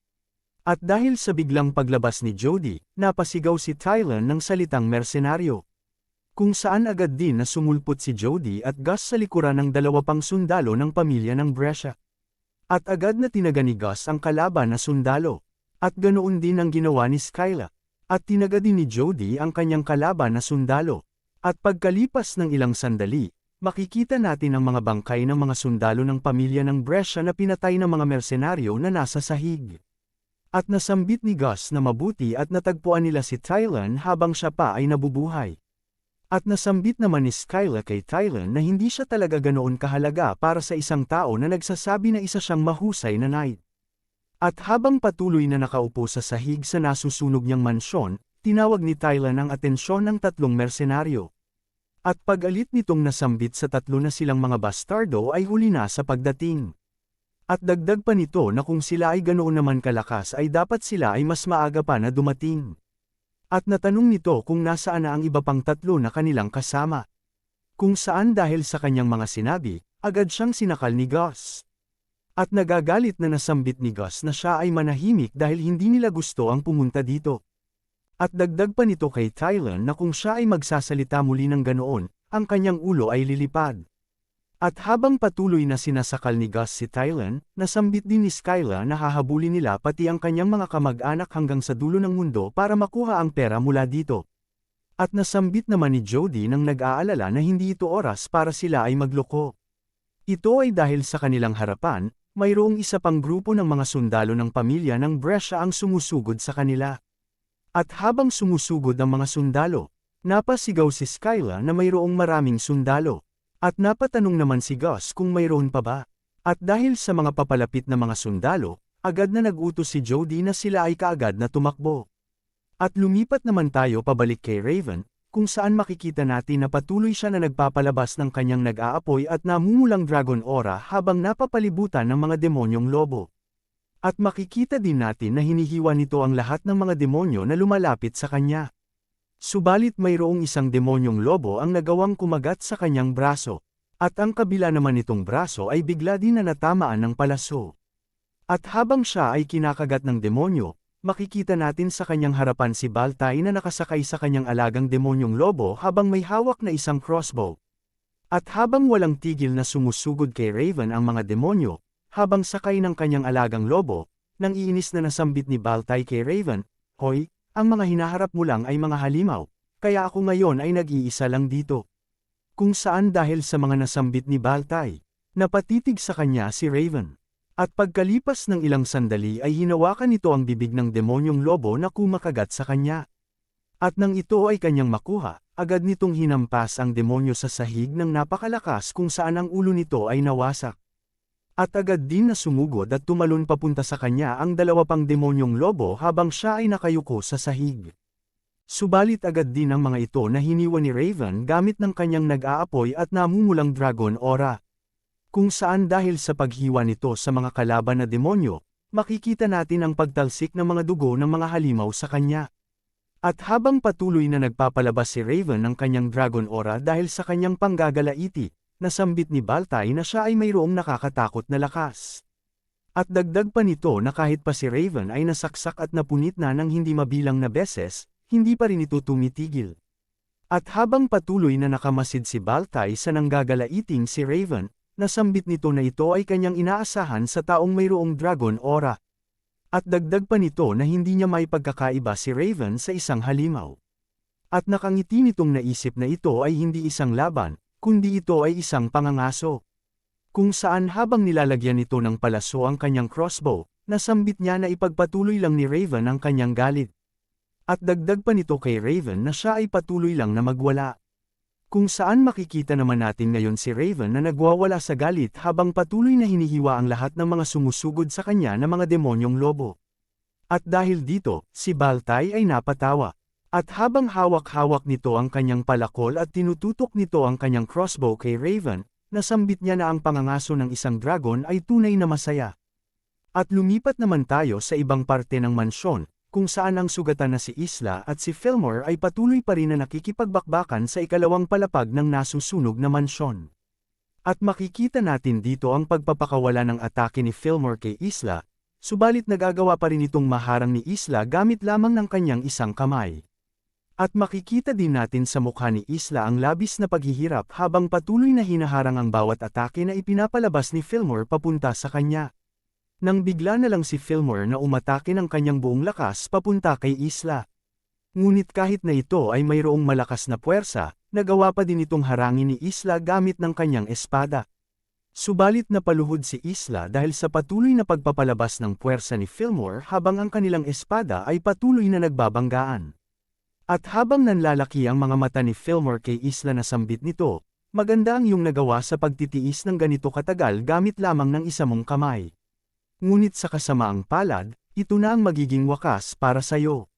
At dahil sa biglang paglabas ni Jody, napasigaw si Tylan ng salitang mersenaryo. Kung saan agad din na sumulpot si Jody at Gus sa likuran ng dalawa pang sundalo ng pamilya ng Brescia. At agad na tinaga ni Gus ang kalaban na sundalo. At ganoon din ang ginawa ni Skyla. At tinaga din ni Jody ang kanyang kalaban na sundalo. At pagkalipas ng ilang sandali, makikita natin ang mga bangkay ng mga sundalo ng pamilya ng Brescia na pinatay ng mga mersenaryo na nasa sahig. At nasambit ni Gus na mabuti at natagpuan nila si Tylan habang siya pa ay nabubuhay. At nasambit naman ni Skyla kay Tylan na hindi siya talaga ganoon kahalaga para sa isang tao na nagsasabi na isa siyang mahusay na knight. At habang patuloy na nakaupo sa sahig sa nasusunog niyang mansyon, tinawag ni Tylan ang atensyon ng tatlong mersenaryo. At pag-alit nitong nasambit sa tatlo na silang mga bastardo ay huli na sa pagdating. At dagdag pa nito na kung sila ay ganoon naman kalakas ay dapat sila ay mas maaga pa na dumating. At natanong nito kung nasaan na ang iba pang tatlo na kanilang kasama. Kung saan dahil sa kanyang mga sinabi, agad siyang sinakal ni Gus. At nagagalit na nasambit ni Gus na siya ay manahimik dahil hindi nila gusto ang pumunta dito. At dagdag pa nito kay Tylan na kung siya ay magsasalita muli ng ganoon, ang kanyang ulo ay lilipad. At habang patuloy na sinasakal ni Gus si Tylan, nasambit din ni Skyla na hahabulin nila pati ang kanyang mga kamag-anak hanggang sa dulo ng mundo para makuha ang pera mula dito. At nasambit naman ni Jody nang nag-aalala na hindi ito oras para sila ay magloko. Ito ay dahil sa kanilang harapan, mayroong isa pang grupo ng mga sundalo ng pamilya ng Brescia ang sumusugod sa kanila. At habang sumusugod ang mga sundalo, napasigaw si Skyla na mayroong maraming sundalo. At napatanong naman si Gus kung mayroon pa ba. At dahil sa mga papalapit na mga sundalo, agad na nag-utos si Jody na sila ay kaagad na tumakbo. At lumipat naman tayo pabalik kay Raven, kung saan makikita natin na patuloy siya na nagpapalabas ng kanyang nag-aapoy at namumulang dragon aura habang napapalibutan ng mga demonyong lobo. At makikita din natin na hinihiwa nito ang lahat ng mga demonyo na lumalapit sa kanya. Subalit mayroong isang demonyong lobo ang nagawang kumagat sa kanyang braso. At ang kabila naman nitong braso ay bigla din na natamaan ng palaso. At habang siya ay kinakagat ng demonyo, makikita natin sa kanyang harapan si Baltay na nakasakay sa kanyang alagang demonyong lobo habang may hawak na isang crossbow. At habang walang tigil na sumusugod kay Raven ang mga demonyo, habang sakay ng kanyang alagang lobo, nang iinis na nasambit ni Baltay kay Raven, "Hoy, ang mga hinaharap mo lang ay mga halimaw, kaya ako ngayon ay nag-iisa lang dito." Kung saan dahil sa mga nasambit ni Baltay, napatitig sa kanya si Raven. At pagkalipas ng ilang sandali ay hinawakan nito ang bibig ng demonyong lobo na kumakagat sa kanya. At nang ito ay kanyang makuha, agad nitong hinampas ang demonyo sa sahig ng napakalakas kung saan ang ulo nito ay nawasak. At agad din na sumugod at tumalon papunta sa kanya ang dalawa pang demonyong lobo habang siya ay nakayuko sa sahig. Subalit agad din ang mga ito na hiniwa ni Raven gamit ng kanyang nag-aapoy at namumulang dragon aura. Kung saan dahil sa paghiwa nito sa mga kalaban na demonyo, makikita natin ang pagtalsik ng mga dugo ng mga halimaw sa kanya. At habang patuloy na nagpapalabas si Raven ng kanyang dragon aura dahil sa kanyang panggagalaiti, nasambit ni Baltay na siya ay mayroong nakakatakot na lakas. At dagdag pa nito na kahit pa si Raven ay nasaksak at napunit na ng hindi mabilang na beses, hindi pa rin ito tumitigil. At habang patuloy na nakamasid si Baltay sa nanggagalaiting si Raven, nasambit nito na ito ay kanyang inaasahan sa taong mayroong dragon aura. At dagdag pa nito na hindi niya may pagkakaiba si Raven sa isang halimaw. At nakangiti nitong naisip na ito ay hindi isang laban, kundi ito ay isang pangangaso. Kung saan habang nilalagyan nito ng palaso ang kanyang crossbow, nasambit niya na ipagpatuloy lang ni Raven ang kanyang galit. At dagdag pa nito kay Raven na siya ay patuloy lang na magwala. Kung saan makikita naman natin ngayon si Raven na nagwawala sa galit habang patuloy na hinihiwa ang lahat ng mga sumusugod sa kanya na mga demonyong lobo. At dahil dito, si Baltay ay napatawa. At habang hawak-hawak nito ang kanyang palakol at tinututok nito ang kanyang crossbow kay Raven, nasambit niya na ang pangangaso ng isang dragon ay tunay na masaya. At lumipat naman tayo sa ibang parte ng mansyon, kung saan ang sugatan na si Isla at si Fillmore ay patuloy pa rin na nakikipagbakbakan sa ikalawang palapag ng nasusunog na mansyon. At makikita natin dito ang pagpapakawala ng atake ni Fillmore kay Isla, subalit nagagawa pa rin itong maharang ni Isla gamit lamang ng kanyang isang kamay. At makikita din natin sa mukha ni Isla ang labis na paghihirap habang patuloy na hinaharang ang bawat atake na ipinapalabas ni Fillmore papunta sa kanya. Nang bigla na lang si Fillmore na umatake ng kanyang buong lakas papunta kay Isla. Ngunit kahit na ito ay mayroong malakas na puwersa, nagawa pa din itong harangin ni Isla gamit ng kanyang espada. Subalit napaluhod si Isla dahil sa patuloy na pagpapalabas ng puwersa ni Fillmore habang ang kanilang espada ay patuloy na nagbabanggaan. At habang nanlalaki ang mga mata ni Fillmore kay Isla na sambit nito, maganda ang iyong nagawa sa pagtitiis ng ganito katagal gamit lamang ng isa mong kamay. Ngunit sa kasamaang palad, ito na ang magiging wakas para sa iyo.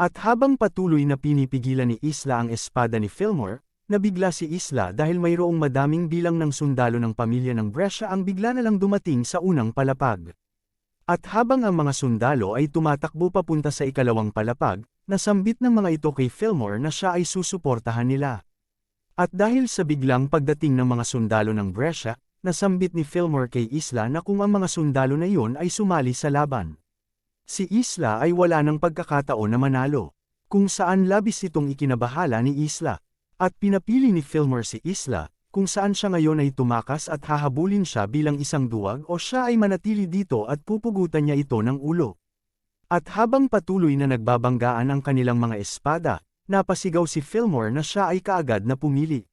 At habang patuloy na pinipigilan ni Isla ang espada ni Fillmore, nabigla si Isla dahil mayroong madaming bilang ng sundalo ng pamilya ng Brescia ang bigla na lang dumating sa unang palapag. At habang ang mga sundalo ay tumatakbo papunta sa ikalawang palapag, nasambit ng mga ito kay Fillmore na siya ay susuportahan nila. At dahil sa biglang pagdating ng mga sundalo ng Brescia, nasambit ni Fillmore kay Isla na kung ang mga sundalo na iyon ay sumali sa laban. Si Isla ay wala ng pagkakataon na manalo, kung saan labis itong ikinabahala ni Isla. At pinapili ni Fillmore si Isla, kung saan siya ngayon ay tumakas at hahabulin siya bilang isang duwag o siya ay manatili dito at pupugutan niya ito ng ulo. At habang patuloy na nagbabanggaan ang kanilang mga espada, napasigaw si Fillmore na siya ay kaagad na pumili.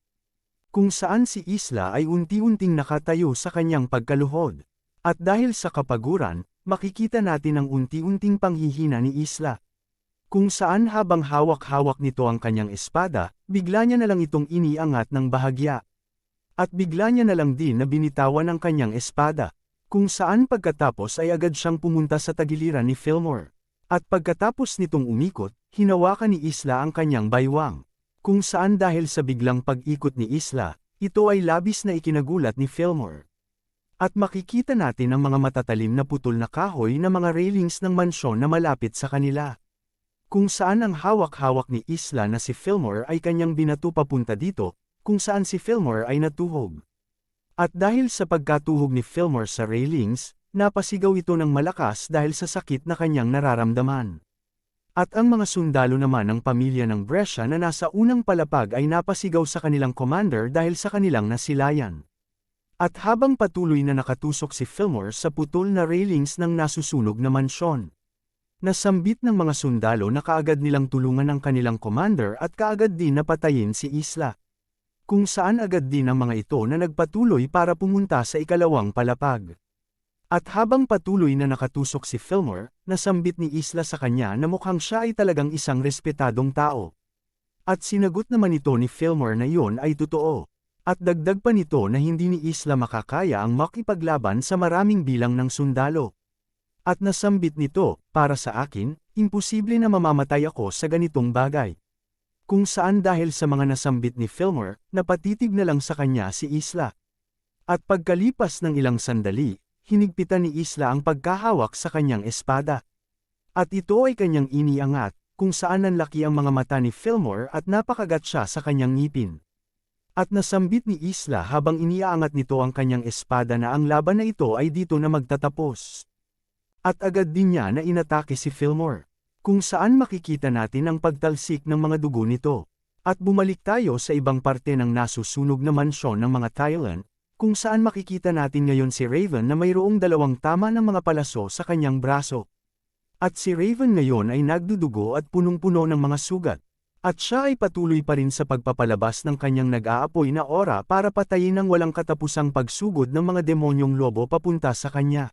Kung saan si Isla ay unti-unting nakatayo sa kanyang pagkaluhod. At dahil sa kapaguran, makikita natin ang unti-unting panghihina ni Isla. Kung saan habang hawak-hawak nito ang kanyang espada, bigla niya na lang itong iniangat ng bahagya. At bigla niya na lang din na binitawan ang kanyang espada. Kung saan pagkatapos ay agad siyang pumunta sa tagiliran ni Fillmore. At pagkatapos nitong umikot, hinawakan ni Isla ang kanyang baywang. Kung saan dahil sa biglang pag-ikot ni Isla, ito ay labis na ikinagulat ni Fillmore. At makikita natin ang mga matatalim na putol na kahoy na mga railings ng mansyon na malapit sa kanila. Kung saan ang hawak-hawak ni Isla na si Fillmore ay kanyang binato papunta dito, kung saan si Fillmore ay natuhog. At dahil sa pagkatuhog ni Fillmore sa railings, napasigaw ito ng malakas dahil sa sakit na kanyang nararamdaman. At ang mga sundalo naman ng pamilya ng Brescia na nasa unang palapag ay napasigaw sa kanilang commander dahil sa kanilang nasilayan. At habang patuloy na nakatusok si Fillmore sa putol na railings ng nasusunog na mansyon, nasambit ng mga sundalo na kaagad nilang tulungan ang kanilang commander at kaagad din napatayin si Isla. Kung saan agad din ang mga ito na nagpatuloy para pumunta sa ikalawang palapag. At habang patuloy na nakatusok si Fillmore, nasambit ni Isla sa kanya na mukhang siya ay talagang isang respetadong tao. At sinagot naman ito ni Fillmore na iyon ay totoo. At dagdag pa nito na hindi ni Isla makakaya ang makipaglaban sa maraming bilang ng sundalo. At nasambit nito, para sa akin, imposible na mamamatay ako sa ganitong bagay. Kung saan dahil sa mga nasambit ni Fillmore, napatitig na lang sa kanya si Isla. At pagkalipas ng ilang sandali, hinigpitan ni Isla ang pagkahawak sa kanyang espada. At ito ay kanyang iniangat, kung saan nanlaki ang mga mata ni Fillmore at napakagat siya sa kanyang ngipin. At nasambit ni Isla habang iniaangat nito ang kanyang espada na ang laban na ito ay dito na magtatapos. At agad din niya na inatake si Fillmore. Kung saan makikita natin ang pagtalsik ng mga dugo nito. At bumalik tayo sa ibang parte ng nasusunog na mansyon ng mga Thailand, kung saan makikita natin ngayon si Raven na mayroong dalawang tama ng mga palaso sa kanyang braso. At si Raven ngayon ay nagdudugo at punong-puno ng mga sugat. At siya ay patuloy pa rin sa pagpapalabas ng kanyang nag-aapoy na aura para patayin ang walang katapusang pagsugod ng mga demonyong lobo papunta sa kanya.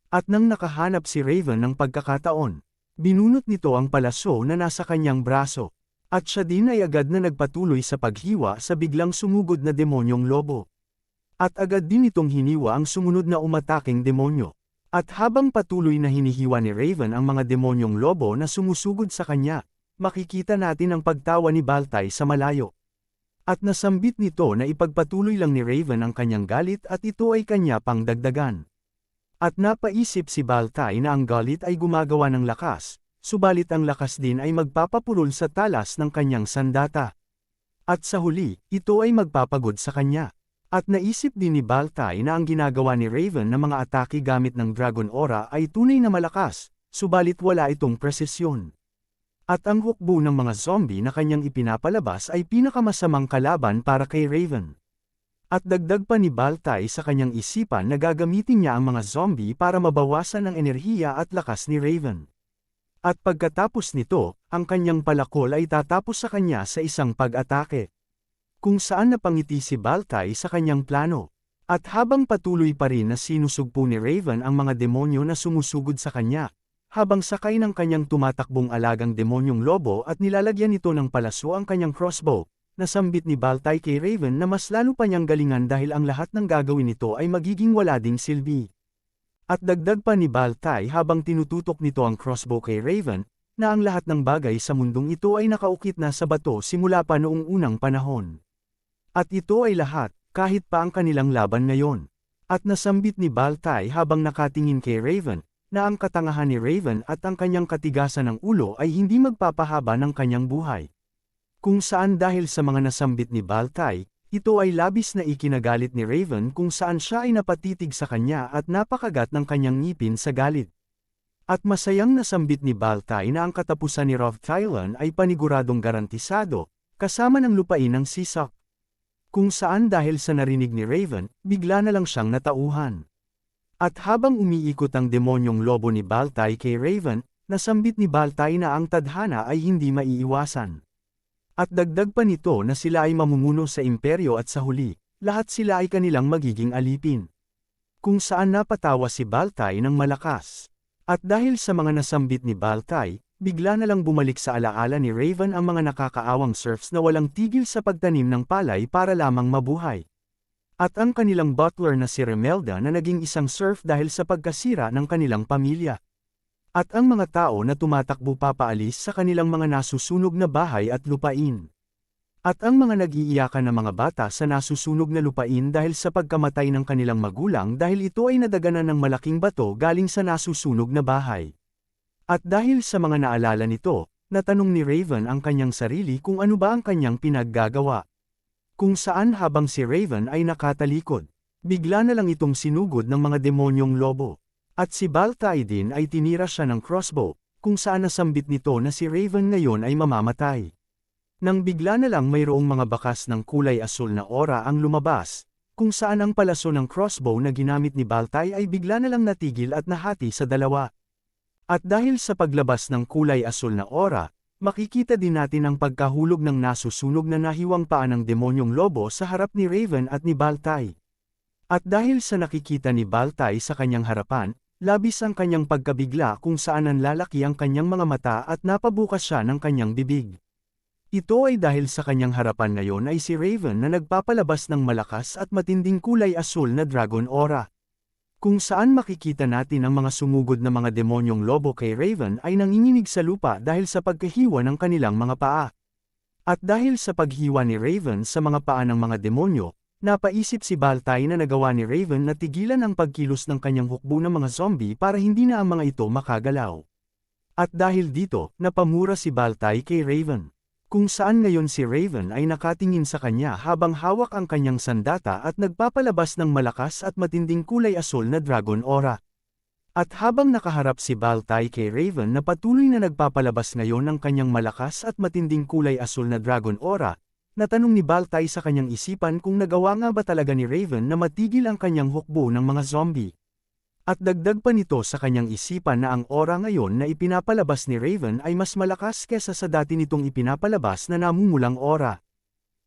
At nang nakahanap si Raven ng pagkakataon, binunot nito ang palaso na nasa kanyang braso. At siya din ay agad na nagpatuloy sa paghiwa sa biglang sumugod na demonyong lobo. At agad din itong hiniwa ang sumunod na umataking demonyo. At habang patuloy na hinihiwa ni Raven ang mga demonyong lobo na sumusugod sa kanya, makikita natin ang pagtawa ni Baltay sa malayo. At nasambit nito na ipagpatuloy lang ni Raven ang kanyang galit at ito ay kanya pang dagdagan. At napaisip si Baltay na ang galit ay gumagawa ng lakas, subalit ang lakas din ay magpapapurol sa talas ng kanyang sandata. At sa huli, ito ay magpapagod sa kanya. At naisip din ni Baltay na ang ginagawa ni Raven na mga atake gamit ng Dragon Aura ay tunay na malakas, subalit wala itong presisyon. At ang hukbo ng mga zombie na kanyang ipinapalabas ay pinakamasamang kalaban para kay Raven. At dagdag pa ni Baltay sa kanyang isipan na gagamitin niya ang mga zombie para mabawasan ang enerhiya at lakas ni Raven. At pagkatapos nito, ang kanyang palakol ay tatapos sa kanya sa isang pag-atake. kung saan napangiti si Baltay sa kanyang plano. At habang patuloy pa rin na sinusugpo ni Raven ang mga demonyo na sumusugod sa kanya, habang sakay ng kanyang tumatakbong alagang demonyong lobo at nilalagyan nito ng palaso ang kanyang crossbow, nasambit ni Baltay kay Raven na mas lalo pa niyang galingan dahil ang lahat ng gagawin nito ay magiging wala ding silbi. At dagdag pa ni Baltay habang tinututok nito ang crossbow kay Raven, na ang lahat ng bagay sa mundong ito ay nakaukit na sa bato simula pa noong unang panahon. At ito ay lahat, kahit pa ang kanilang laban ngayon. At nasambit ni Baltay habang nakatingin kay Raven, na ang katangahan ni Raven at ang kanyang katigasan ng ulo ay hindi magpapahaba ng kanyang buhay. Kung saan dahil sa mga nasambit ni Baltay, ito ay labis na ikinagalit ni Raven kung saan siya ay napatitig sa kanya at napakagat ng kanyang ngipin sa galit. At masayang nasambit ni Baltay na ang katapusan ni Roththailen ay paniguradong garantisado, kasama ng lupain ng Sisak. Kung saan dahil sa narinig ni Raven, bigla na lang siyang natauhan. At habang umiikot ang demonyong lobo ni Baltay kay Raven, nasambit ni Baltay na ang tadhana ay hindi maiiwasan. At dagdag pa nito na sila ay mamumuno sa imperyo at sa huli, lahat sila ay kanilang magiging alipin. Kung saan napatawa si Baltay ng malakas. At dahil sa mga nasambit ni Baltay, bigla na lang bumalik sa alaala ni Raven ang mga nakakaawang serfs na walang tigil sa pagtanim ng palay para lamang mabuhay. At ang kanilang butler na si Remelda na naging isang serf dahil sa pagkasira ng kanilang pamilya. At ang mga tao na tumatakbo papaalis sa kanilang mga nasusunog na bahay at lupain. At ang mga nag-iiyakan na mga bata sa nasusunog na lupain dahil sa pagkamatay ng kanilang magulang dahil ito ay nadaganan ng malaking bato galing sa nasusunog na bahay. At dahil sa mga naalala nito, natanong ni Raven ang kanyang sarili kung ano ba ang kanyang pinaggagawa. Kung saan habang si Raven ay nakatalikod, bigla na lang itong sinugod ng mga demonyong lobo. At si Baltay din ay tinira siya ng crossbow, kung saan nasambit nito na si Raven ngayon ay mamamatay. Nang bigla na lang mayroong mga bakas ng kulay asul na aura ang lumabas, kung saan ang palaso ng crossbow na ginamit ni Baltay ay bigla na lang natigil at nahati sa dalawa. At dahil sa paglabas ng kulay asul na aura, makikita din natin ang pagkahulog ng nasusunog na nahiwang paa ng demonyong lobo sa harap ni Raven at ni Baltay. At dahil sa nakikita ni Baltay sa kanyang harapan, labis ang kanyang pagkabigla kung saan nanlalaki ang kanyang mga mata at napabukas siya ng kanyang bibig. Ito ay dahil sa kanyang harapan ngayon ay si Raven na nagpapalabas ng malakas at matinding kulay asul na dragon aura. Kung saan makikita natin ang mga sumugod na mga demonyong lobo kay Raven ay nanginginig sa lupa dahil sa pagkahiwa ng kanilang mga paa. At dahil sa paghiwa ni Raven sa mga paa ng mga demonyo, napaisip si Baltay na nagawa ni Raven na tigilan ang pagkilos ng kanyang hukbo ng mga zombie para hindi na ang mga ito makagalaw. At dahil dito, napamura si Baltay kay Raven. Kung saan ngayon si Raven ay nakatingin sa kanya habang hawak ang kanyang sandata at nagpapalabas ng malakas at matinding kulay asul na dragon aura. At habang nakaharap si Baltay kay Raven na patuloy na nagpapalabas ngayon ng kanyang malakas at matinding kulay asul na dragon aura, natanong ni Baltay sa kanyang isipan kung nagawa nga ba talaga ni Raven na matigil ang kanyang hukbo ng mga zombie. At dagdag pa nito sa kanyang isipan na ang aura ngayon na ipinapalabas ni Raven ay mas malakas kesa sa dati nitong ipinapalabas na namumulang aura.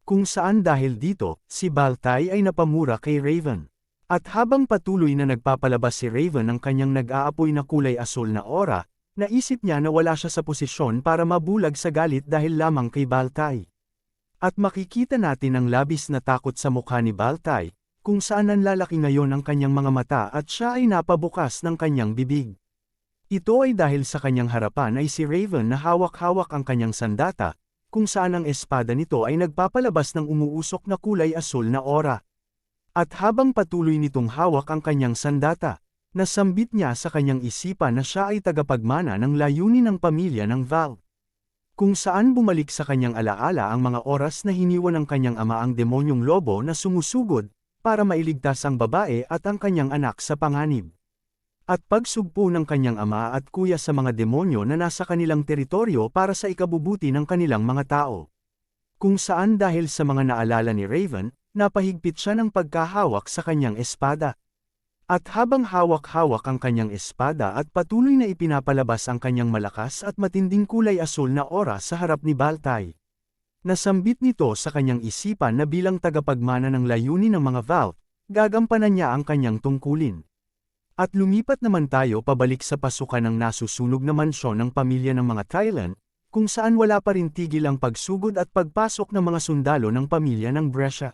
Kung saan dahil dito, si Baltay ay napamura kay Raven. At habang patuloy na nagpapalabas si Raven ng kanyang nag-aapoy na kulay asul na aura, naisip niya na wala siya sa posisyon para mabulag sa galit dahil lamang kay Baltay. At makikita natin ang labis na takot sa mukha ni Baltay, kung saan nanlalaki ngayon ang kanyang mga mata at siya ay napabukas ng kanyang bibig. Ito ay dahil sa kanyang harapan ay si Raven na hawak-hawak ang kanyang sandata, kung saan ang espada nito ay nagpapalabas ng umuusok na kulay asul na aura. At habang patuloy nitong hawak ang kanyang sandata, nasambit niya sa kanyang isipan na siya ay tagapagmana ng layunin ng pamilya ng Val. Kung saan bumalik sa kanyang alaala ang mga oras na hiniwan ng kanyang ama ang demonyong lobo na sumusugod, para mailigtas ang babae at ang kanyang anak sa panganib. At pagsugpo ng kanyang ama at kuya sa mga demonyo na nasa kanilang teritoryo para sa ikabubuti ng kanilang mga tao. Kung saan dahil sa mga naalala ni Raven, napahigpit siya ng pagkahawak sa kanyang espada. At habang hawak-hawak ang kanyang espada at patuloy na ipinapalabas ang kanyang malakas at matinding kulay asul na aura sa harap ni Baltay. Nasambit nito sa kanyang isipan na bilang tagapagmana ng layunin ng mga Vault, gagampanan niya ang kanyang tungkulin. At lumipat naman tayo pabalik sa pasukan ng nasusunog na mansyon ng pamilya ng mga Thailand, kung saan wala pa rin tigil ang pagsugod at pagpasok ng mga sundalo ng pamilya ng Brescia.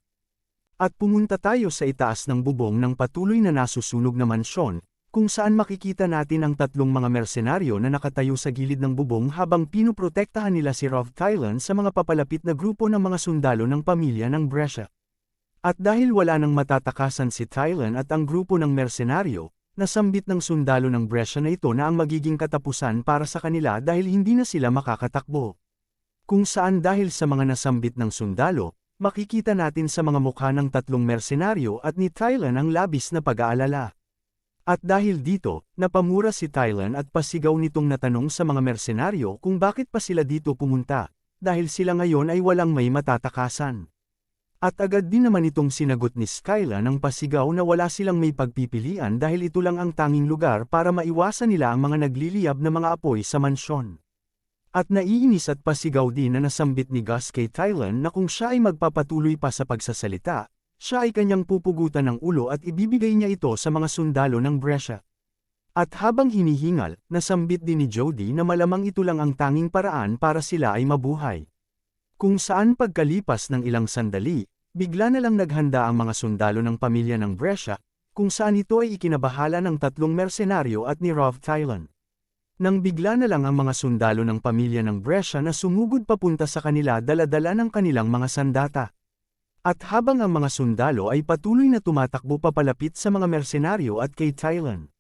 At pumunta tayo sa itaas ng bubong ng patuloy na nasusunog na mansyon, kung saan makikita natin ang tatlong mga mersenaryo na nakatayo sa gilid ng bubong habang pinoprotektahan nila si Rov Thailand sa mga papalapit na grupo ng mga sundalo ng pamilya ng Brescia. At dahil wala nang matatakasan si Thailand at ang grupo ng mersenaryo, nasambit ng sundalo ng Brescia na ito na ang magiging katapusan para sa kanila dahil hindi na sila makakatakbo. Kung saan dahil sa mga nasambit ng sundalo, makikita natin sa mga mukha ng tatlong mersenaryo at ni Thailand ang labis na pag-aalala. At dahil dito, napamura si Thailand at pasigaw nitong natanong sa mga mersenaryo kung bakit pa sila dito pumunta, dahil sila ngayon ay walang may matatakasan. At agad din naman itong sinagot ni Skyla ng pasigaw na wala silang may pagpipilian dahil ito lang ang tanging lugar para maiwasan nila ang mga nagliliyab na mga apoy sa mansyon. At naiinis at pasigaw din na nasambit ni Gus kay Thailand na kung siya ay magpapatuloy pa sa pagsasalita, siya ay kanyang pupugutan ng ulo at ibibigay niya ito sa mga sundalo ng Brescia. At habang hinihingal, nasambit din ni Jody na malamang ito lang ang tanging paraan para sila ay mabuhay. Kung saan pagkalipas ng ilang sandali, bigla na lang naghanda ang mga sundalo ng pamilya ng Brescia, kung saan ito ay ikinabahala ng tatlong mersenaryo at ni Rov Thailand. Nang bigla na lang ang mga sundalo ng pamilya ng Brescia na sumugod papunta sa kanila dala-dala ng kanilang mga sandata. At habang ang mga sundalo ay patuloy na tumatakbo papalapit sa mga mersenaryo at kay Thailand,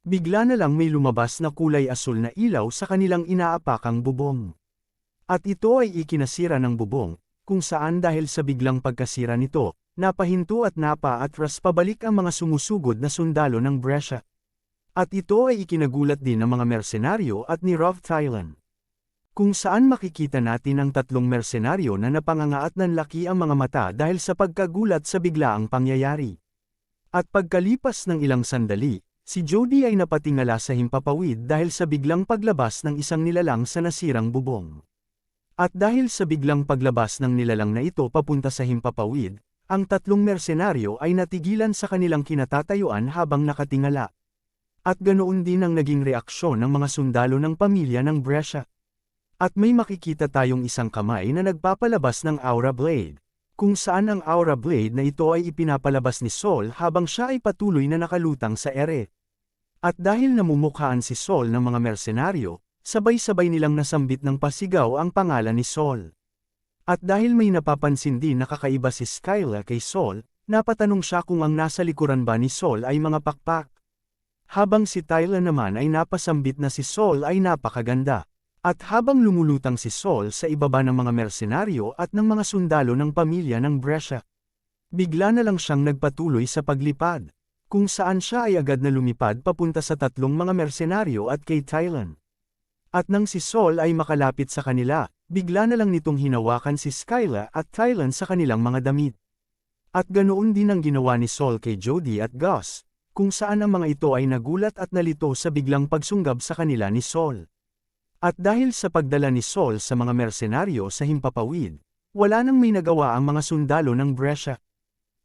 bigla na lang may lumabas na kulay asul na ilaw sa kanilang inaapakang bubong. At ito ay ikinasira ng bubong, kung saan dahil sa biglang pagkasira nito, napahinto at napaatras pabalik ang mga sumusugod na sundalo ng Brescia. At ito ay ikinagulat din ng mga mersenaryo at ni Rov Thailand. Kung saan makikita natin ang tatlong mersenaryo na napanganga at nanlaki ang mga mata dahil sa pagkagulat sa biglaang pangyayari. At pagkalipas ng ilang sandali, si Jody ay napatingala sa himpapawid dahil sa biglang paglabas ng isang nilalang sa nasirang bubong. At dahil sa biglang paglabas ng nilalang na ito papunta sa himpapawid, ang tatlong mersenaryo ay natigilan sa kanilang kinatatayuan habang nakatingala. At ganoon din ang naging reaksyon ng mga sundalo ng pamilya ng Brescia. At may makikita tayong isang kamay na nagpapalabas ng aura blade, kung saan ang aura blade na ito ay ipinapalabas ni Sol habang siya ay patuloy na nakalutang sa ere. At dahil namumukhaan si Sol ng mga mersenaryo, sabay-sabay nilang nasambit ng pasigaw ang pangalan ni Sol. At dahil may napapansin din na kakaiba si Skyla kay Sol, napatanong siya kung ang nasa likuran ba ni Sol ay mga pakpak. Habang si Tyler naman ay napasambit na si Sol ay napakaganda. At habang lumulutang si Sol sa ibaba ng mga mersenaryo at ng mga sundalo ng pamilya ng Brescia, bigla na lang siyang nagpatuloy sa paglipad, kung saan siya ay agad na lumipad papunta sa tatlong mga mersenaryo at kay Thailand. At nang si Sol ay makalapit sa kanila, bigla na lang nitong hinawakan si Skyla at Thailand sa kanilang mga damit. At ganoon din ang ginawa ni Sol kay Jody at Gus, kung saan ang mga ito ay nagulat at nalito sa biglang pagsunggab sa kanila ni Sol. At dahil sa pagdala ni Sol sa mga mersenaryo sa himpapawid, wala nang may nagawa ang mga sundalo ng Brescia.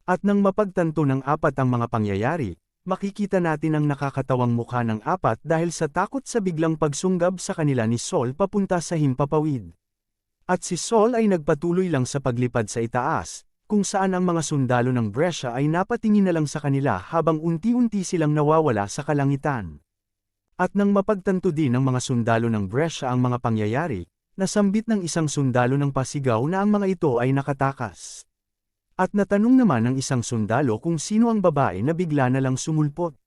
At nang mapagtanto ng apat ang mga pangyayari, makikita natin ang nakakatawang mukha ng apat dahil sa takot sa biglang pagsunggab sa kanila ni Sol papunta sa himpapawid. At si Sol ay nagpatuloy lang sa paglipad sa itaas, kung saan ang mga sundalo ng Brescia ay napatingin na lang sa kanila habang unti-unti silang nawawala sa kalangitan. At nang mapagtanto din ng mga sundalo ng Brescia ang mga pangyayari, nasambit ng isang sundalo ng pasigaw na ang mga ito ay nakatakas. At natanong naman ng isang sundalo kung sino ang babae na bigla na lang sumulpot.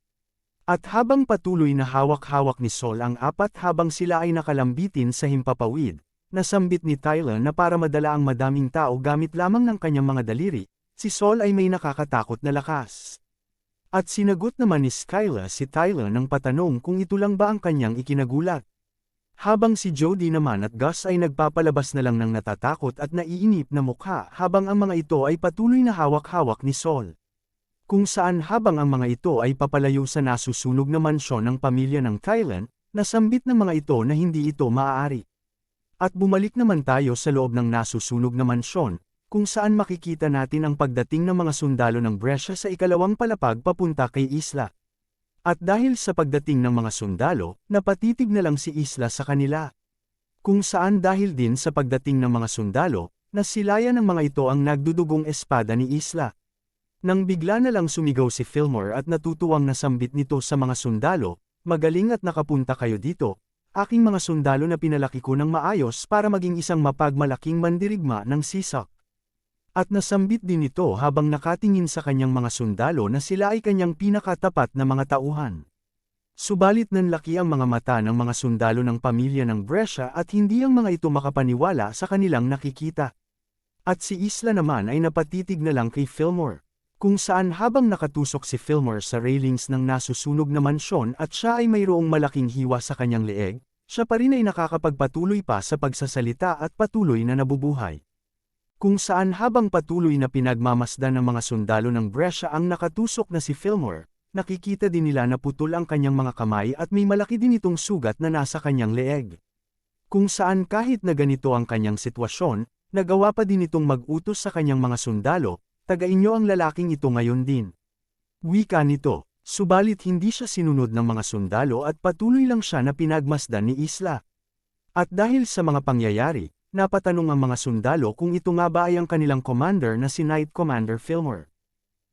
At habang patuloy na hawak-hawak ni Sol ang apat habang sila ay nakalambitin sa himpapawid, nasambit ni Tyler na para madala ang madaming tao gamit lamang ng kanyang mga daliri, si Sol ay may nakakatakot na lakas. At sinagot naman ni Skyla si Tyler ng patanong kung ito lang ba ang kanyang ikinagulat. Habang si Jody naman at Gus ay nagpapalabas na lang ng natatakot at naiinip na mukha habang ang mga ito ay patuloy na hawak-hawak ni Sol. Kung saan habang ang mga ito ay papalayo sa nasusunog na mansyon ng pamilya ng Thailand, nasambit ng mga ito na hindi ito maaari. At bumalik naman tayo sa loob ng nasusunog na mansyon, kung saan makikita natin ang pagdating ng mga sundalo ng Brescia sa ikalawang palapag papunta kay Isla. At dahil sa pagdating ng mga sundalo, napatitig na lang si Isla sa kanila. Kung saan dahil din sa pagdating ng mga sundalo, nasilayan ng mga ito ang nagdudugong espada ni Isla. Nang bigla na lang sumigaw si Fillmore at natutuwang nasambit nito sa mga sundalo, "Magaling at nakapunta kayo dito. Aking mga sundalo na pinalaki ko ng maayos para maging isang mapagmalaking mandirigma ng sisak." At nasambit din ito habang nakatingin sa kanyang mga sundalo na sila ay kanyang pinakatapat na mga tauhan. Subalit nanlaki ang mga mata ng mga sundalo ng pamilya ng Brescia at hindi ang mga ito makapaniwala sa kanilang nakikita. At si Isla naman ay napatitig na lang kay Fillmore. Kung saan habang nakatusok si Fillmore sa railings ng nasusunog na mansyon at siya ay mayroong malaking hiwa sa kanyang leeg, siya pa rin ay nakakapagpatuloy pa sa pagsasalita at patuloy na nabubuhay. Kung saan habang patuloy na pinagmamasdan ng mga sundalo ng Brescia ang nakatusok na si Fillmore, nakikita din nila na putol ang kanyang mga kamay at may malaki din itong sugat na nasa kanyang leeg. Kung saan kahit na ganito ang kanyang sitwasyon, nagawa pa din itong mag-utos sa kanyang mga sundalo, "Tagain niyo ang lalaking ito ngayon din." Wika nito, subalit hindi siya sinunod ng mga sundalo at patuloy lang siya na pinagmasdan ni Isla. At dahil sa mga pangyayari, napatanong ang mga sundalo kung ito nga ba ay ang kanilang commander na si Knight Commander Fillmore.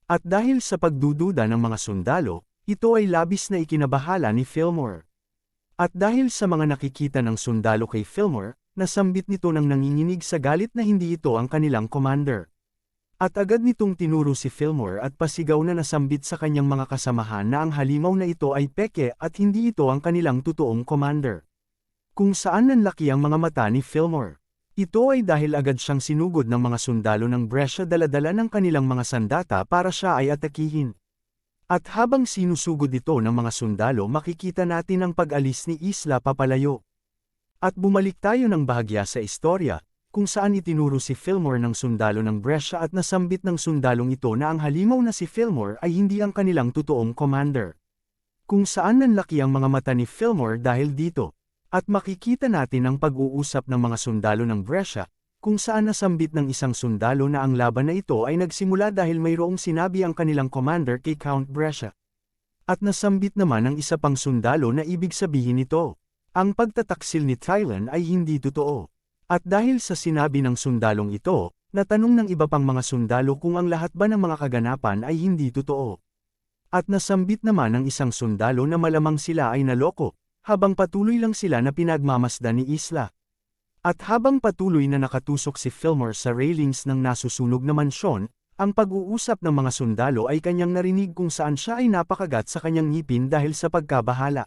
At dahil sa pagdududa ng mga sundalo, ito ay labis na ikinabahala ni Fillmore. At dahil sa mga nakikita ng sundalo kay Fillmore, nasambit nito ng nanginginig sa galit na hindi ito ang kanilang commander. At agad nitong tinuro si Fillmore at pasigaw na nasambit sa kanyang mga kasamahan na ang halimaw na ito ay peke at hindi ito ang kanilang totoong commander. Kung saan nanlaki ang mga mata ni Fillmore. Ito ay dahil agad siyang sinugod ng mga sundalo ng Brescia dala-dala ng kanilang mga sandata para siya ay atakihin. At habang sinusugod ito ng mga sundalo makikita natin ang pag-alis ni Isla papalayo. At bumalik tayo ng bahagya sa istorya, kung saan itinuro si Fillmore ng sundalo ng Brescia at nasambit ng sundalong ito na ang halimaw na si Fillmore ay hindi ang kanilang totoong commander. Kung saan nanlaki ang mga mata ni Fillmore dahil dito. At makikita natin ang pag-uusap ng mga sundalo ng Brescia, kung saan nasambit ng isang sundalo na ang laban na ito ay nagsimula dahil mayroong sinabi ang kanilang commander kay Count Brescia. At nasambit naman ng isa pang sundalo na ibig sabihin nito, ang pagtataksil ni Tylan ay hindi totoo. At dahil sa sinabi ng sundalong ito, natanong ng iba pang mga sundalo kung ang lahat ba ng mga kaganapan ay hindi totoo. At nasambit naman ng isang sundalo na malamang sila ay naloko, habang patuloy lang sila na pinagmamasdan ni Isla. At habang patuloy na nakatusok si Fillmore sa railings ng nasusunog na mansyon, ang pag-uusap ng mga sundalo ay kanyang narinig kung saan siya ay napakagat sa kanyang ngipin dahil sa pagkabahala.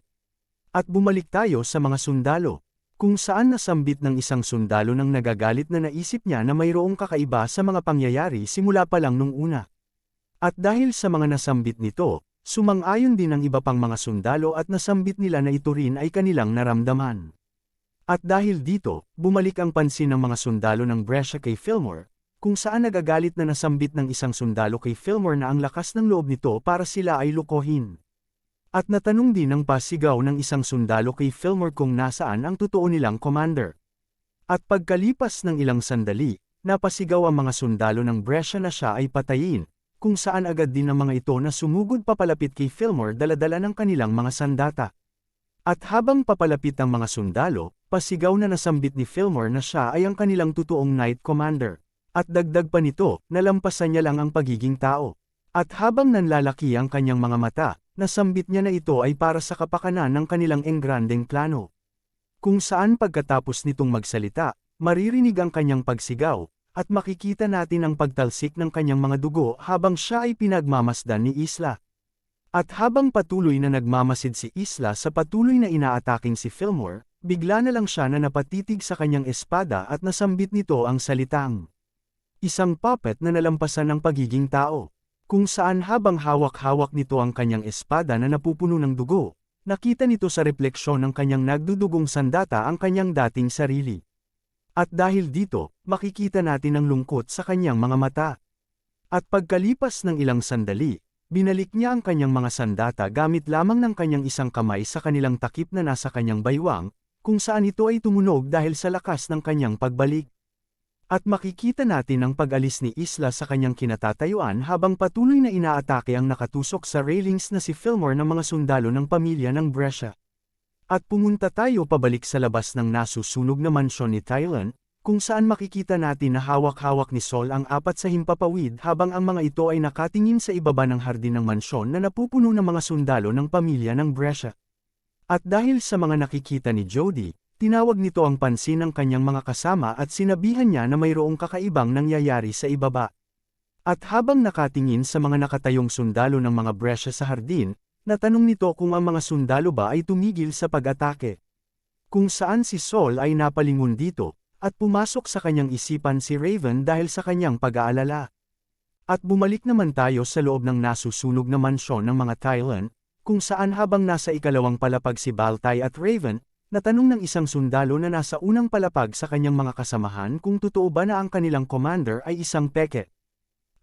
At bumalik tayo sa mga sundalo, kung saan nasambit ng isang sundalo nang nagagalit na naisip niya na mayroong kakaiba sa mga pangyayari simula pa lang nung una. At dahil sa mga nasambit nito, sumang-ayon din ang iba pang mga sundalo at nasambit nila na ito rin ay kanilang naramdaman. At dahil dito, bumalik ang pansin ng mga sundalo ng Brescia kay Fillmore, kung saan nagagalit na nasambit ng isang sundalo kay Fillmore na ang lakas ng loob nito para sila ay lukohin. At natanong din ang pasigaw ng isang sundalo kay Fillmore kung nasaan ang totoo nilang commander. At pagkalipas ng ilang sandali, napasigaw ang mga sundalo ng Brescia na siya ay patayin, kung saan agad din ang mga ito na sumugod papalapit kay Fillmore dala-dala ng kanilang mga sandata. At habang papalapit ang mga sundalo, pasigaw na nasambit ni Fillmore na siya ay ang kanilang totoong Knight Commander. At dagdag pa nito, nalampasan niya lang ang pagiging tao. At habang nanlalaki ang kanyang mga mata, nasambit niya na ito ay para sa kapakanan ng kanilang engrandeng plano. Kung saan pagkatapos nitong magsalita, maririnig ang kanyang pagsigaw, at makikita natin ang pagtalsik ng kanyang mga dugo habang siya ay pinagmamasdan ni Isla. At habang patuloy na nagmamasid si Isla sa patuloy na inaataking si Fillmore, bigla na lang siya na napatitig sa kanyang espada at nasambit nito ang salitang isang puppet na nalampasan ng pagiging tao. Kung saan habang hawak-hawak nito ang kanyang espada na napupuno ng dugo, nakita nito sa refleksyon ng kanyang nagdudugong sandata ang kanyang dating sarili. At dahil dito, makikita natin ang lungkot sa kanyang mga mata. At pagkalipas ng ilang sandali, binalik niya ang kanyang mga sandata gamit lamang ng kanyang isang kamay sa kanilang takip na nasa kanyang baywang, kung saan ito ay tumunog dahil sa lakas ng kanyang pagbalik. At makikita natin ang pag-alis ni Isla sa kanyang kinatatayuan habang patuloy na inaatake ang nakatusok sa railings na si Fillmore ng mga sundalo ng pamilya ng Brescia. At pumunta tayo pabalik sa labas ng nasusunog na mansyon ni Tylan, kung saan makikita natin na hawak-hawak ni Sol ang 4 sa himpapawid habang ang mga ito ay nakatingin sa ibaba ng hardin ng mansyon na napupuno ng mga sundalo ng pamilya ng Brescia. At dahil sa mga nakikita ni Jody, tinawag nito ang pansin ng kanyang mga kasama at sinabihan niya na mayroong kakaibang nangyayari sa ibaba. At habang nakatingin sa mga nakatayong sundalo ng mga Brescia sa hardin, natanong nito kung ang mga sundalo ba ay tumigil sa pag-atake. Kung saan si Sol ay napalingon dito, at pumasok sa kanyang isipan si Raven dahil sa kanyang pag-aalala. At bumalik naman tayo sa loob ng nasusunog na mansyon ng mga Tylan, kung saan habang nasa ikalawang palapag si Baltay at Raven, natanong ng isang sundalo na nasa unang palapag sa kanyang mga kasamahan kung totoo ba na ang kanilang commander ay isang peke.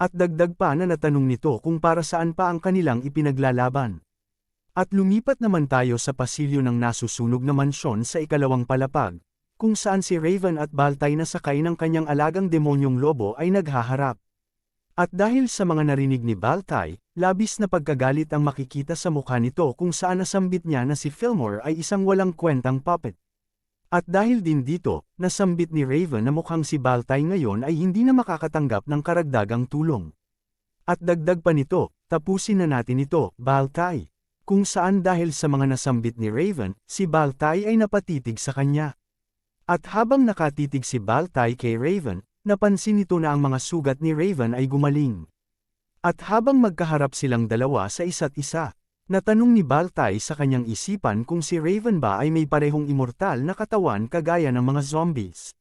At dagdag pa na natanong nito kung para saan pa ang kanilang ipinaglalaban. At lumipat naman tayo sa pasilyo ng nasusunog na mansyon sa ikalawang palapag, kung saan si Raven at Baltay na sakay ng kanyang alagang demonyong lobo ay naghaharap. At dahil sa mga narinig ni Baltay, labis na pagkagalit ang makikita sa mukha nito kung saan nasambit niya na si Fillmore ay isang walang kwentang puppet. At dahil din dito, nasambit ni Raven na mukhang si Baltay ngayon ay hindi na makakatanggap ng karagdagang tulong. At dagdag pa nito, tapusin na natin ito, Baltay. Kung saan dahil sa mga nasambit ni Raven, si Baltay ay napatitig sa kanya. At habang nakatitig si Baltay kay Raven, napansin nito na ang mga sugat ni Raven ay gumaling. At habang magkaharap silang dalawa sa isa't isa, natanong ni Baltay sa kanyang isipan kung si Raven ba ay may parehong immortal na katawan kagaya ng mga zombies.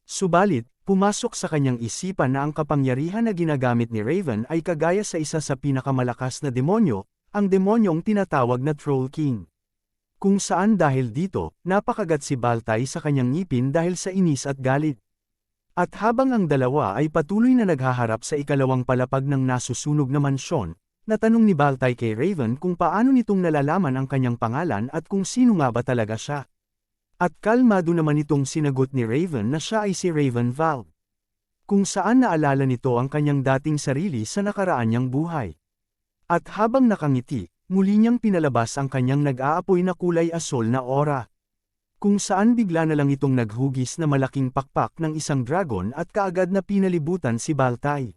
Subalit, pumasok sa kanyang isipan na ang kapangyarihan na ginagamit ni Raven ay kagaya sa isa sa pinakamalakas na demonyo, ang demonyong tinatawag na Troll King. Kung saan dahil dito, napakagat si Baltay sa kanyang ngipin dahil sa inis at galit. At habang ang dalawa ay patuloy na naghaharap sa ikalawang palapag ng nasusunog na mansyon, natanong ni Baltay kay Raven kung paano nitong nalalaman ang kanyang pangalan at kung sino nga ba talaga siya. At kalmado naman itong sinagot ni Raven na siya ay si Raven Valve. Kung saan naalala nito ang kanyang dating sarili sa nakaraan niyang buhay. At habang nakangiti, muli niyang pinalabas ang kanyang nag-aapoy na kulay asol na aura. Kung saan bigla na lang itong naghugis na malaking pakpak ng isang dragon at kaagad na pinalibutan si Baltay.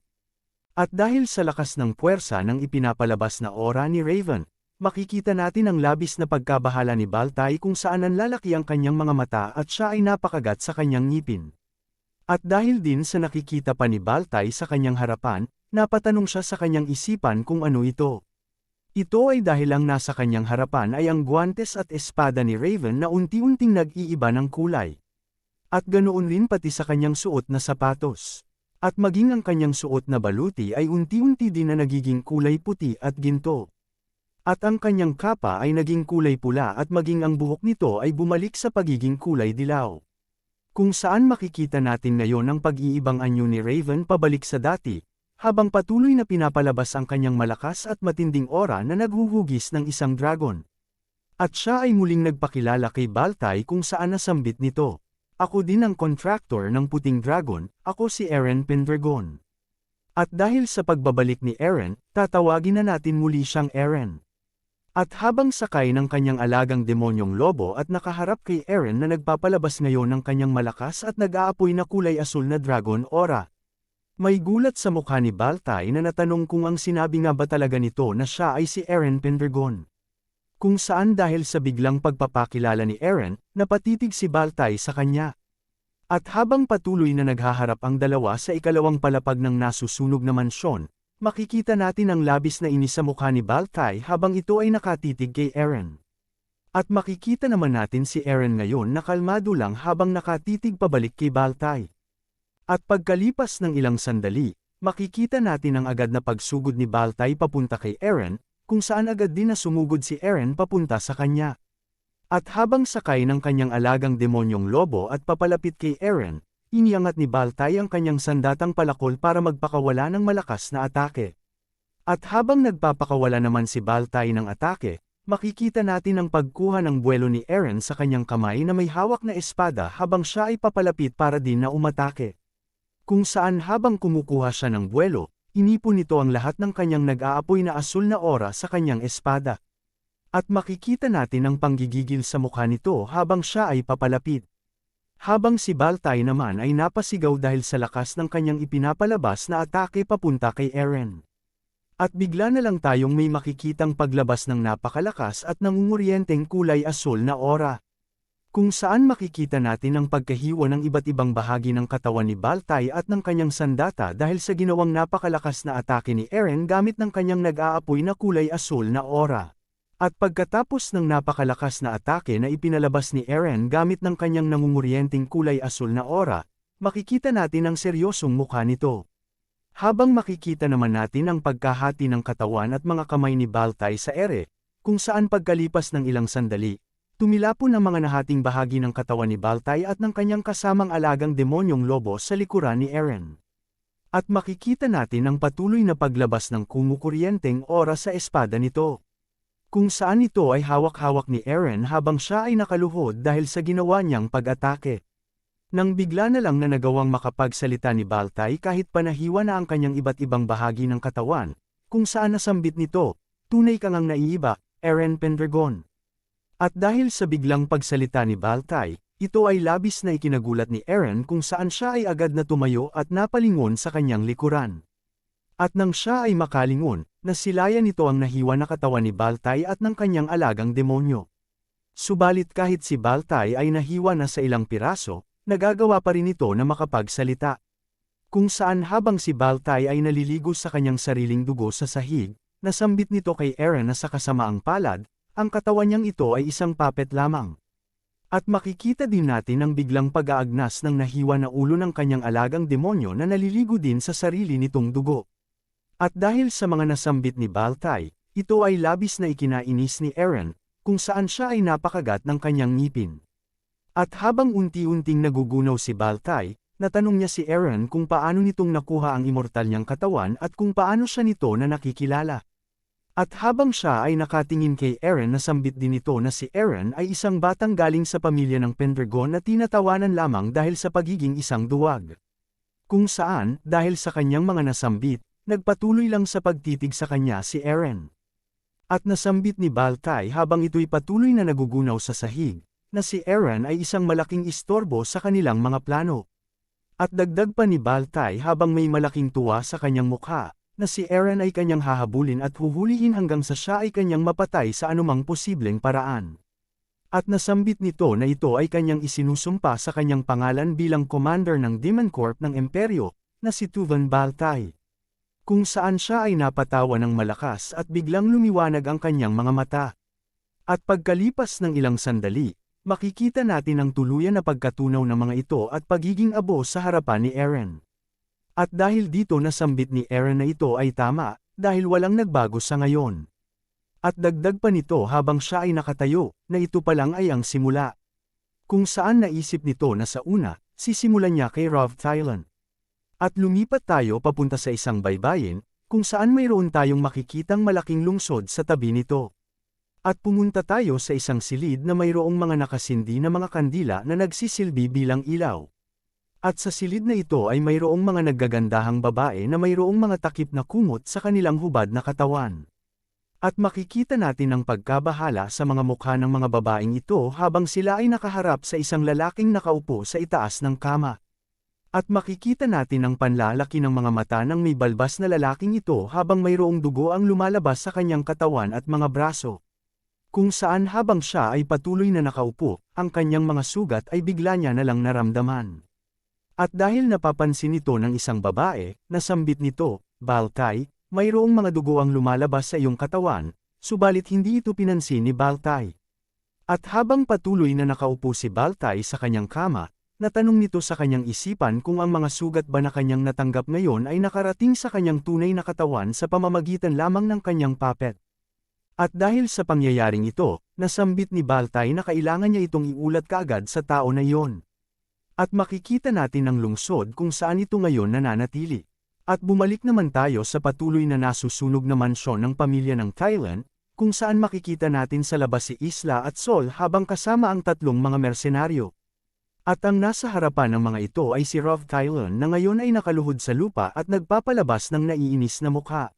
At dahil sa lakas ng puwersa ng ipinapalabas na aura ni Raven, makikita natin ang labis na pagkabahala ni Baltay kung saan nanlalaki ang kanyang mga mata at siya ay napakagat sa kanyang ngipin. At dahil din sa nakikita pa ni Baltay sa kanyang harapan, napatanong siya sa kanyang isipan kung ano ito. Ito ay dahil ang nasa kanyang harapan ay ang guwantes at espada ni Raven na unti-unting nag-iiba ng kulay. At ganoon rin pati sa kanyang suot na sapatos. At maging ang kanyang suot na baluti ay unti-unti din na nagiging kulay puti at ginto. At ang kanyang kapa ay naging kulay pula at maging ang buhok nito ay bumalik sa pagiging kulay dilaw. Kung saan makikita natin ngayon ang pag-iibang anyo ni Raven pabalik sa dati, habang patuloy na pinapalabas ang kanyang malakas at matinding aura na naghuhugis ng isang dragon. At siya ay muling nagpakilala kay Baltay kung saan nasambit nito. Ako din ang contractor ng puting dragon, ako si Eren Pendragon. At dahil sa pagbabalik ni Eren, tatawagin na natin muli siyang Eren. At habang sakay ng kanyang alagang demonyong lobo at nakaharap kay Eren na nagpapalabas ngayon ng kanyang malakas at nag-aapoy na kulay asul na dragon aura. May gulat sa mukha ni Baltay na natanong kung ang sinabi nga ba talaga nito na siya ay si Eren Pendragon. Kung saan dahil sa biglang pagpapakilala ni Eren, napatitig si Baltay sa kanya. At habang patuloy na naghaharap ang dalawa sa ikalawang palapag ng nasusunog na mansyon, makikita natin ang labis na inis sa mukha ni Baltay habang ito ay nakatitig kay Eren. At makikita naman natin si Eren ngayon na kalmado lang habang nakatitig pabalik kay Baltay. At pagkalipas ng ilang sandali, makikita natin ang agad na pagsugod ni Baltay papunta kay Eren, kung saan agad din na sumugod si Eren papunta sa kanya. At habang sakay ng kanyang alagang demonyong lobo at papalapit kay Eren, iniangat ni Baltay ang kanyang sandatang palakol para magpakawala ng malakas na atake. At habang nagpapakawala naman si Baltay ng atake, makikita natin ang pagkuha ng buwelo ni Eren sa kanyang kamay na may hawak na espada habang siya ay papalapit para din na umatake. Kung saan habang kumukuha siya ng buwelo, inipon nito ang lahat ng kanyang nag-aapoy na asul na aura sa kanyang espada. At makikita natin ang panggigigil sa mukha nito habang siya ay papalapit. Habang si Baltay naman ay napasigaw dahil sa lakas ng kanyang ipinapalabas na atake papunta kay Eren. At bigla na lang tayong may makikitang paglabas ng napakalakas at nangunguryenteng kulay asul na aura. Kung saan makikita natin ang pagkahiwa ng iba't ibang bahagi ng katawan ni Baltay at ng kanyang sandata dahil sa ginawang napakalakas na atake ni Eren gamit ng kanyang nag-aapoy na kulay asul na aura. At pagkatapos ng napakalakas na atake na ipinalabas ni Eren gamit ng kanyang nangunguryenteng kulay asul na aura, makikita natin ang seryosong mukha nito. Habang makikita naman natin ang pagkahati ng katawan at mga kamay ni Baltay sa ere, kung saan pagkalipas ng ilang sandali, tumilapon ang mga nahating bahagi ng katawan ni Baltay at ng kanyang kasamang alagang demonyong lobo sa likuran ni Eren. At makikita natin ang patuloy na paglabas ng kumukuryenteng aura sa espada nito. Kung saan ito ay hawak-hawak ni Eren habang siya ay nakaluhod dahil sa ginawa niyang pag-atake. Nang bigla na lang na nagawang makapagsalita ni Baltay kahit panahiwa na ang kanyang iba't ibang bahagi ng katawan, kung saan nasambit nito, tunay kang ang naiiba, Eren Pendragon. At dahil sa biglang pagsalita ni Baltay, ito ay labis na ikinagulat ni Eren kung saan siya ay agad na tumayo at napalingon sa kanyang likuran. At nang siya ay makalingon, nasilayan nito ang nahiwa na katawan ni Baltay at ng kanyang alagang demonyo. Subalit kahit si Baltay ay nahiwa na sa ilang piraso, nagagawa pa rin ito na makapagsalita. Kung saan habang si Baltay ay naliligo sa kanyang sariling dugo sa sahig, nasambit nito kay Eren na sa kasamaang palad, ang katawan niyang ito ay isang puppet lamang. At makikita din natin ang biglang pag-aagnas ng nahiwa na ulo ng kanyang alagang demonyo na naliligo din sa sarili nitong dugo. At dahil sa mga nasambit ni Baltay, ito ay labis na ikinainis ni Eren, kung saan siya ay napakagat ng kanyang ngipin. At habang unti-unting nagugunaw si Baltay, natanong niya si Eren kung paano nitong nakuha ang immortal niyang katawan at kung paano siya nito na nakikilala. At habang siya ay nakatingin kay Eren nasambit din nito na si Eren ay isang batang galing sa pamilya ng Pendragon na tinatawanan lamang dahil sa pagiging isang duwag. Kung saan, dahil sa kanyang mga nasambit, nagpatuloy lang sa pagtitig sa kanya si Eren. At nasambit ni Baltay habang ito'y patuloy na nagugunaw sa sahig, na si Eren ay isang malaking istorbo sa kanilang mga plano. At dagdag pa ni Baltay habang may malaking tuwa sa kanyang mukha, na si Eren ay kanyang hahabulin at huhulihin hanggang sa siya ay kanyang mapatay sa anumang posibleng paraan. At nasambit nito na ito ay kanyang isinusumpa sa kanyang pangalan bilang commander ng Demon Corp ng Imperyo, na si Tuvan Baltay. Kung saan siya ay napatawa ng malakas at biglang lumiwanag ang kanyang mga mata. At pagkalipas ng ilang sandali, makikita natin ang tuluyan na pagkatunaw ng mga ito at pagiging abo sa harapan ni Eren. At dahil dito nasambit ni Eren na ito ay tama, dahil walang nagbago sa ngayon. At dagdag pa nito habang siya ay nakatayo, na ito pa lang ay ang simula. Kung saan naisip nito na sa una, sisimulan niya kay Rov Thailand. At lumipat tayo papunta sa isang baybayin, kung saan mayroon tayong makikitang malaking lungsod sa tabi nito. At pumunta tayo sa isang silid na mayroong mga nakasindi na mga kandila na nagsisilbi bilang ilaw. At sa silid na ito ay mayroong mga naggagandahang babae na mayroong mga takip na kumot sa kanilang hubad na katawan. At makikita natin ang pagkabahala sa mga mukha ng mga babaeng ito habang sila ay nakaharap sa isang lalaking nakaupo sa itaas ng kama. At makikita natin ang panlalaki ng mga mata ng may balbas na lalaking ito habang mayroong dugo ang lumalabas sa kanyang katawan at mga braso. Kung saan habang siya ay patuloy na nakaupo, ang kanyang mga sugat ay bigla niya na lang naramdaman. At dahil napapansin ito ng isang babae, nasambit nito, Baltay, mayroong mga dugo ang lumalabas sa iyong katawan, subalit hindi ito pinansin ni Baltay. At habang patuloy na nakaupo si Baltay sa kanyang kama, natanong nito sa kanyang isipan kung ang mga sugat ba na kanyang natanggap ngayon ay nakarating sa kanyang tunay na katawan sa pamamagitan lamang ng kanyang puppet. At dahil sa pangyayaring ito, nasambit ni Baltay na kailangan niya itong iulat kaagad sa tao na iyon. At makikita natin ang lungsod kung saan ito ngayon nananatili. At bumalik naman tayo sa patuloy na nasusunog na mansyon ng pamilya ng Thailand, kung saan makikita natin sa labas si Isla at Sol habang kasama ang tatlong mga mersenaryo. At ang nasa harapan ng mga ito ay si Rov Tylon na ngayon ay nakaluhod sa lupa at nagpapalabas ng naiinis na mukha.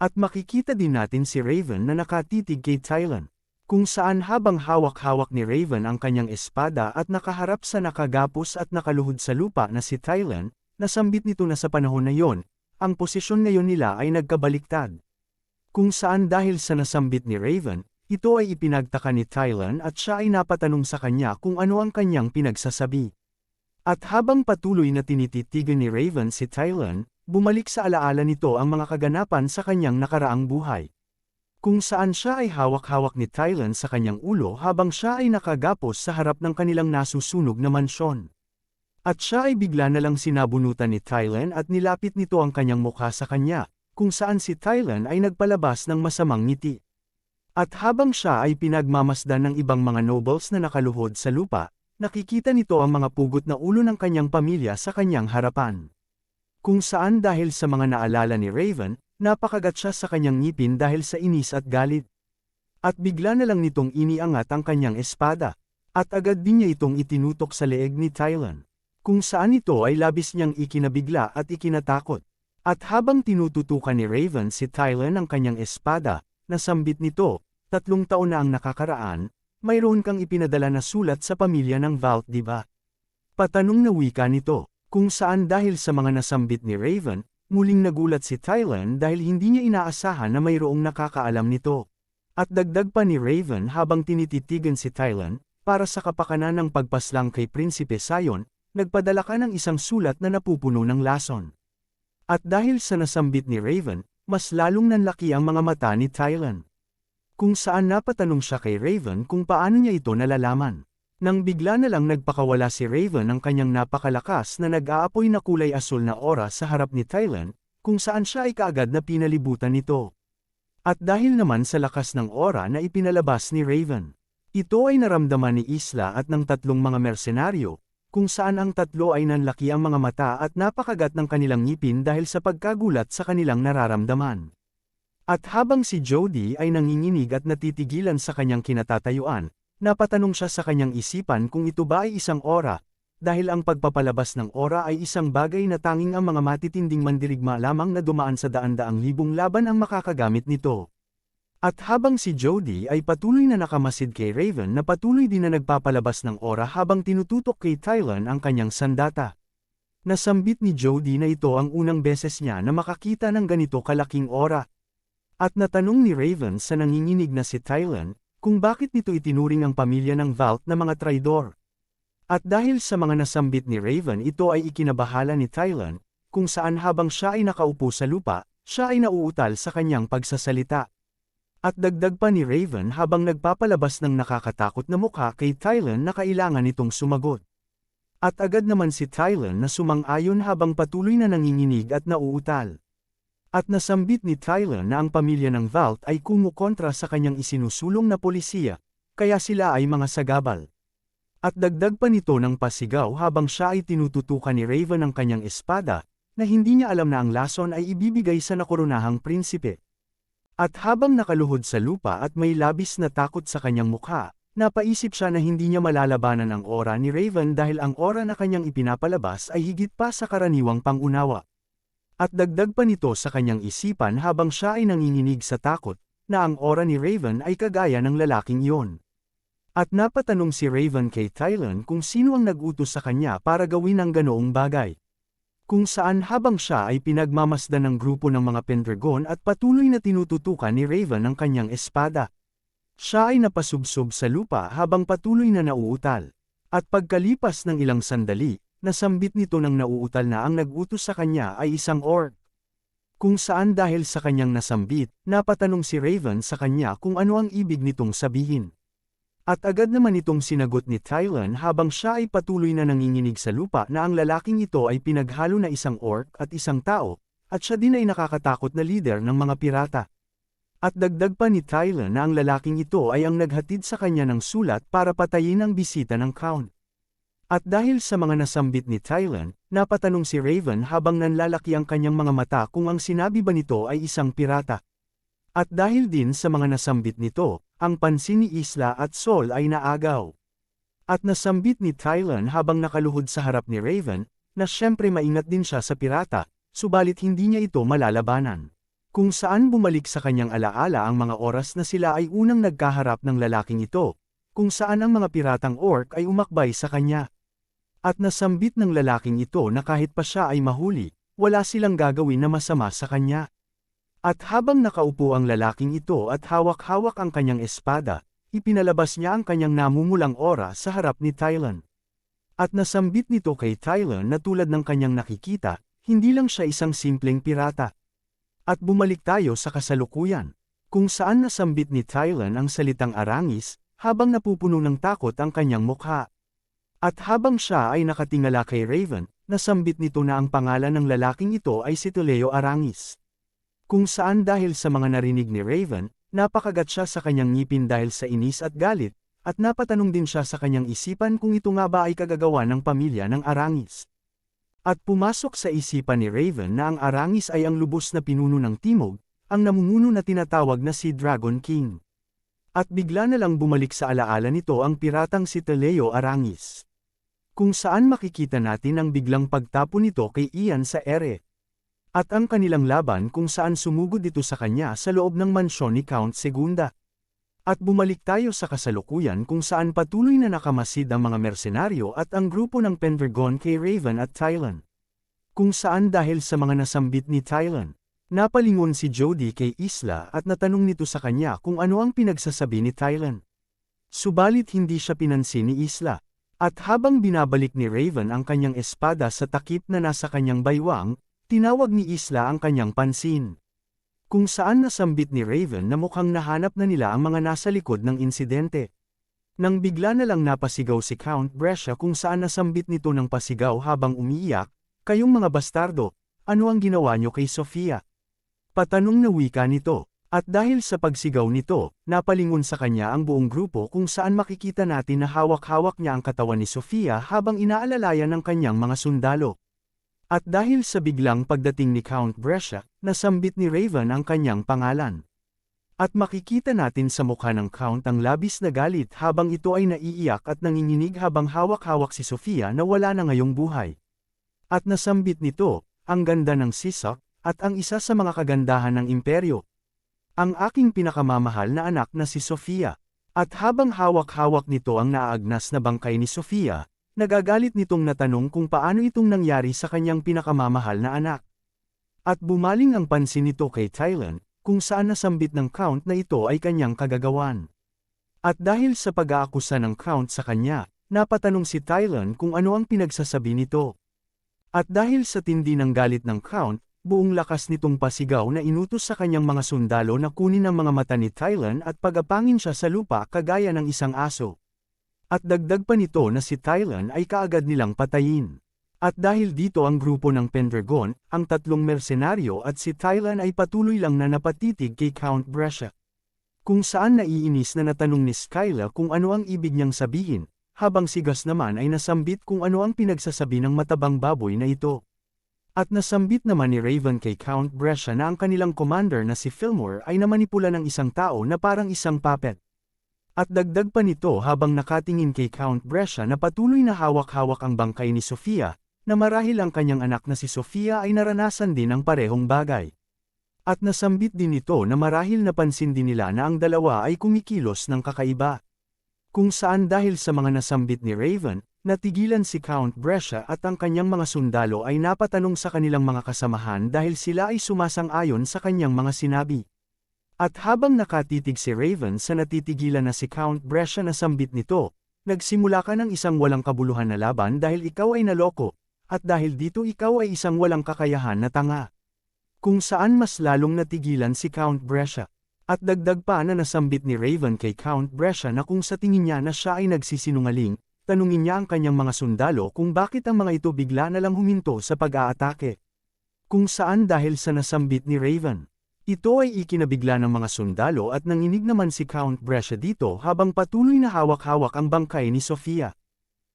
At makikita din natin si Raven na nakatitig kay Tylon, kung saan habang hawak-hawak ni Raven ang kanyang espada at nakaharap sa nakagapos at nakaluhod sa lupa na si Tylon, nasambit nito na sa panahon na yon, ang posisyon ngayon nila ay nagkabaliktad. Kung saan dahil sa nasambit ni Raven, ito ay ipinagtaka ni Tylon at siya ay napatanong sa kanya kung ano ang kanyang pinagsasabi. At habang patuloy na tinititigan ni Raven si Tylon, bumalik sa alaala nito ang mga kaganapan sa kanyang nakaraang buhay. Kung saan siya ay hawak-hawak ni Tylon sa kanyang ulo habang siya ay nakagapos sa harap ng kanilang nasusunog na mansyon. At siya ay bigla na lang sinabunutan ni Tylon at nilapit nito ang kanyang mukha sa kanya, kung saan si Tylon ay nagpalabas ng masamang ngiti. At habang siya ay pinagmamasdan ng ibang mga nobles na nakaluhod sa lupa, nakikita nito ang mga pugot na ulo ng kanyang pamilya sa kanyang harapan. Kung saan dahil sa mga naalala ni Raven, napakagat siya sa kanyang ngipin dahil sa inis at galit. At bigla na lang nitong iniangat ang kanyang espada, at agad din niya itong itinutok sa leeg ni Tylon, kung saan ito ay labis niyang ikinabigla at ikinatakot. At habang tinututukan ni Raven si Tylon ang kanyang espada, nasambit nito, 3 taon na ang nakakaraan, mayroon kang ipinadala na sulat sa pamilya ng Vault, di ba? Patanong na wika nito, kung saan dahil sa mga nasambit ni Raven, muling nagulat si Tylon dahil hindi niya inaasahan na mayroong nakakaalam nito. At dagdag pa ni Raven habang tinititigan si Tylon, para sa kapakanan ng pagpaslang kay Prinsipe Sion, nagpadala ka ng isang sulat na napupuno ng lason. At dahil sa nasambit ni Raven, mas lalong nanlaki ang mga mata ni Tylon. Kung saan napatanong siya kay Raven kung paano niya ito nalalaman. Nang bigla na lang nagpakawala si Raven ng kanyang napakalakas na nag-aapoy na kulay asul na aura sa harap ni Tylon, kung saan siya ay kaagad na pinalibutan nito. At dahil naman sa lakas ng aura na ipinalabas ni Raven, ito ay naramdaman ni Isla at ng tatlong mga mersenaryo, kung saan ang tatlo ay nanlaki ang mga mata at napakagat ng kanilang ngipin dahil sa pagkagulat sa kanilang nararamdaman. At habang si Jody ay nanginginig at natitigilan sa kanyang kinatatayuan, napatanong siya sa kanyang isipan kung ito ba ay isang aura, dahil ang pagpapalabas ng aura ay isang bagay na tanging ang mga matitinding mandirigma lamang na dumaan sa daan-daang libong laban ang makakagamit nito. At habang si Jody ay patuloy na nakamasid kay Raven na patuloy din na nagpapalabas ng aura habang tinututok kay Tylon ang kanyang sandata. Nasambit ni Jody na ito ang unang beses niya na makakita ng ganito kalaking aura. At natanong ni Raven sa nanginginig na si Tylon, kung bakit nito itinuring ang pamilya ng Vault na mga traidor. At dahil sa mga nasambit ni Raven ito ay ikinabahala ni Tylon, kung saan habang siya ay nakaupo sa lupa, siya ay nauutal sa kanyang pagsasalita. At dagdag pa ni Raven habang nagpapalabas ng nakakatakot na mukha kay Tylon na kailangan itong sumagot. At agad naman si Tylon na sumang-ayon habang patuloy na nanginginig at nauutal. At nasambit ni Tylon na ang pamilya ng Vault ay kumukontra sa kanyang isinusulong na polisiya, kaya sila ay mga sagabal. At dagdag pa nito ng pasigaw habang siya ay tinututukan ni Raven ang kanyang espada, na hindi niya alam na ang lason ay ibibigay sa nakoronahang prinsipe. At habang nakaluhod sa lupa at may labis na takot sa kanyang mukha, napaisip siya na hindi niya malalabanan ang aura ni Raven dahil ang aura na kanyang ipinapalabas ay higit pa sa karaniwang pangunawa. At dagdag pa nito sa kanyang isipan habang siya ay nanginginig sa takot, na ang aura ni Raven ay kagaya ng lalaking iyon. At napatanong si Raven kay Tylon kung sino ang nag-utos sa kanya para gawin ang ganoong bagay. Kung saan habang siya ay pinagmamasdan ng grupo ng mga Pendragon at patuloy na tinututukan ni Raven ang kanyang espada. Siya ay napasubsob sa lupa habang patuloy na nauutal. At pagkalipas ng ilang sandali, nasambit nito ng nauutal na ang nag-utos sa kanya ay isang orc. Kung saan dahil sa kanyang nasambit, napatanong si Raven sa kanya kung ano ang ibig nitong sabihin. At agad naman itong sinagot ni Tylon habang siya ay patuloy na nanginginig sa lupa na ang lalaking ito ay pinaghalo na isang orc at isang tao, at siya din ay nakakatakot na leader ng mga pirata. At dagdag pa ni Tylon na ang lalaking ito ay ang naghatid sa kanya ng sulat para patayin ang bisita ng Count. At dahil sa mga nasambit ni Tylon, napatanong si Raven habang nanlalaki ang kanyang mga mata kung ang sinabi ba nito ay isang pirata. At dahil din sa mga nasambit nito, ang pansin ni Isla at Sol ay naagaw. At nasambit ni Tylan habang nakaluhod sa harap ni Raven, na siyempre maingat din siya sa pirata, subalit hindi niya ito malalabanan. Kung saan bumalik sa kanyang alaala ang mga oras na sila ay unang nagkaharap ng lalaking ito, kung saan ang mga piratang orc ay umakbay sa kanya. At nasambit ng lalaking ito na kahit pa siya ay mahuli, wala silang gagawin na masama sa kanya. At habang nakaupo ang lalaking ito at hawak-hawak ang kanyang espada, ipinalabas niya ang kanyang namumulang aura sa harap ni Tylan. At nasambit nito kay Tylan na tulad ng kanyang nakikita, hindi lang siya isang simpleng pirata. At bumalik tayo sa kasalukuyan, kung saan nasambit ni Tylan ang salitang Arangis, habang napupuno ng takot ang kanyang mukha. At habang siya ay nakatingala kay Raven, nasambit nito na ang pangalan ng lalaking ito ay si Tuleo Arangis. Kung saan dahil sa mga narinig ni Raven, napakagat siya sa kanyang ngipin dahil sa inis at galit, at napatanong din siya sa kanyang isipan kung ito nga ba ay kagagawa ng pamilya ng Arangis. At pumasok sa isipan ni Raven na ang Arangis ay ang lubos na pinuno ng Timog, ang namumuno na tinatawag na si Dragon King. At bigla na lang bumalik sa alaala nito ang piratang si Tuleo Arangis. Kung saan makikita natin ang biglang pagtapon nito kay Ian sa ere. At ang kanilang laban kung saan sumugod ito sa kanya sa loob ng mansyon ni Count Segunda. At bumalik tayo sa kasalukuyan kung saan patuloy na nakamasid ang mga mersenaryo at ang grupo ng Pendragon kay Raven at Tylan. Kung saan dahil sa mga nasambit ni Tylan, napalingon si Jody kay Isla at natanong nito sa kanya kung ano ang pinagsasabi ni Tylan. Subalit hindi siya pinansin ni Isla. At habang binabalik ni Raven ang kanyang espada sa takip na nasa kanyang baywang, tinawag ni Isla ang kanyang pansin. Kung saan nasambit ni Raven na mukhang nahanap na nila ang mga nasa likod ng insidente. Nang bigla na lang napasigaw si Count Brescia kung saan nasambit nito ng pasigaw habang umiiyak, "Kayong mga bastardo, ano ang ginawa niyo kay Sofia?" Patanong na wika nito. At dahil sa pagsigaw nito, napalingon sa kanya ang buong grupo kung saan makikita natin na hawak-hawak niya ang katawan ni Sofia habang inaalalayan ng kanyang mga sundalo. At dahil sa biglang pagdating ni Count Brescia, nasambit ni Raven ang kanyang pangalan. At makikita natin sa mukha ng Count ang labis na galit habang ito ay naiiyak at nanginginig habang hawak-hawak si Sofia na wala na ngayong buhay. At nasambit nito, ang ganda ng Sisak, at ang isa sa mga kagandahan ng imperyo. Ang aking pinakamamahal na anak na si Sofia. At habang hawak-hawak nito ang naaagnas na bangkay ni Sofia, nagagalit nitong natanong kung paano itong nangyari sa kanyang pinakamamahal na anak. At bumaling ang pansin nito kay Tylan, kung saan nasambit ng Count na ito ay kanyang kagagawan. At dahil sa pag-aakusa ng Count sa kanya, napatanong si Tylan kung ano ang pinagsasabi nito. At dahil sa tindi ng galit ng Count, buong lakas nitong pasigaw na inutos sa kanyang mga sundalo na kunin ang mga mata ni Tylan at pagapangin siya sa lupa kagaya ng isang aso. At dagdag pa nito na si Tylan ay kaagad nilang patayin. At dahil dito ang grupo ng Pendragon, ang tatlong mersenaryo at si Tylan ay patuloy lang na napatitig kay Count Brescia. Kung saan naiinis na natanong ni Skyla kung ano ang ibig niyang sabihin, habang si Gus naman ay nasambit kung ano ang pinagsasabi ng matabang baboy na ito. At nasambit naman ni Raven kay Count Brescia na ang kanilang commander na si Fillmore ay namanipula ng isang tao na parang isang puppet. At dagdag pa nito habang nakatingin kay Count Brescia na patuloy na hawak-hawak ang bangkay ni Sofia, na marahil ang kanyang anak na si Sofia ay naranasan din ang parehong bagay. At nasambit din nito na marahil napansin din nila na ang dalawa ay kumikilos ng kakaiba. Kung saan dahil sa mga nasambit ni Raven, natigilan si Count Brescia at ang kanyang mga sundalo ay napatanong sa kanilang mga kasamahan dahil sila ay sumasang-ayon sa kanyang mga sinabi. At habang nakatitig si Raven sa natitigilan na si Count Brescia na sambit nito, nagsimula ka ng isang walang kabuluhan na laban dahil ikaw ay naloko, at dahil dito ikaw ay isang walang kakayahan na tanga. Kung saan mas lalong natigilan si Count Brescia. At dagdag pa na nasambit ni Raven kay Count Brescia na kung sa tingin niya na siya ay nagsisinungaling, tanungin niya ang kanyang mga sundalo kung bakit ang mga ito bigla na lang huminto sa pag-aatake. Kung saan dahil sa nasambit ni Raven. Ito ay ikinabigla ng mga sundalo at nanginig naman si Count Brescia dito habang patuloy na hawak-hawak ang bangkay ni Sofia.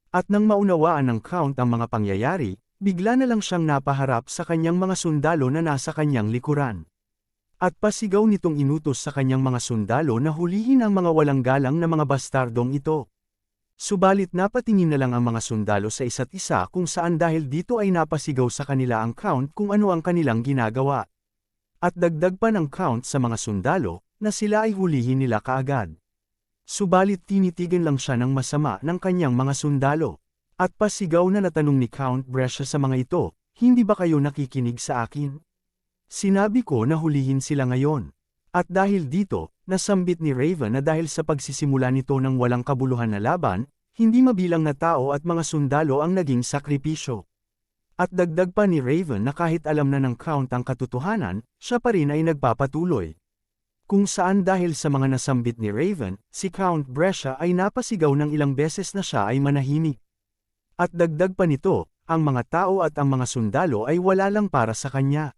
At nang maunawaan ng Count ang mga pangyayari, bigla na lang siyang napaharap sa kanyang mga sundalo na nasa kanyang likuran. At pasigaw nitong inutos sa kanyang mga sundalo na hulihin ang mga walang galang na mga bastardong ito. Subalit napatingin na lang ang mga sundalo sa isa't isa kung saan dahil dito ay napasigaw sa kanila ang Count kung ano ang kanilang ginagawa. At dagdag pa ng Count sa mga sundalo, na sila ay hulihin nila kaagad. Subalit tinitigan lang siya ng masama ng kanyang mga sundalo. At pasigaw na natanong ni Count Brescia sa mga ito, "Hindi ba kayo nakikinig sa akin? Sinabi ko na hulihin sila ngayon." At dahil dito, nasambit ni Raven na dahil sa pagsisimula nito ng walang kabuluhan na laban, hindi mabilang na tao at mga sundalo ang naging sakripisyo. At dagdag pa ni Raven na kahit alam na ng Count ang katotohanan, siya pa rin ay nagpapatuloy. Kung saan dahil sa mga nasambit ni Raven, si Count Brescia ay napasigaw ng ilang beses na siya ay manahimik. At dagdag pa nito, ang mga tao at ang mga sundalo ay wala lang para sa kanya.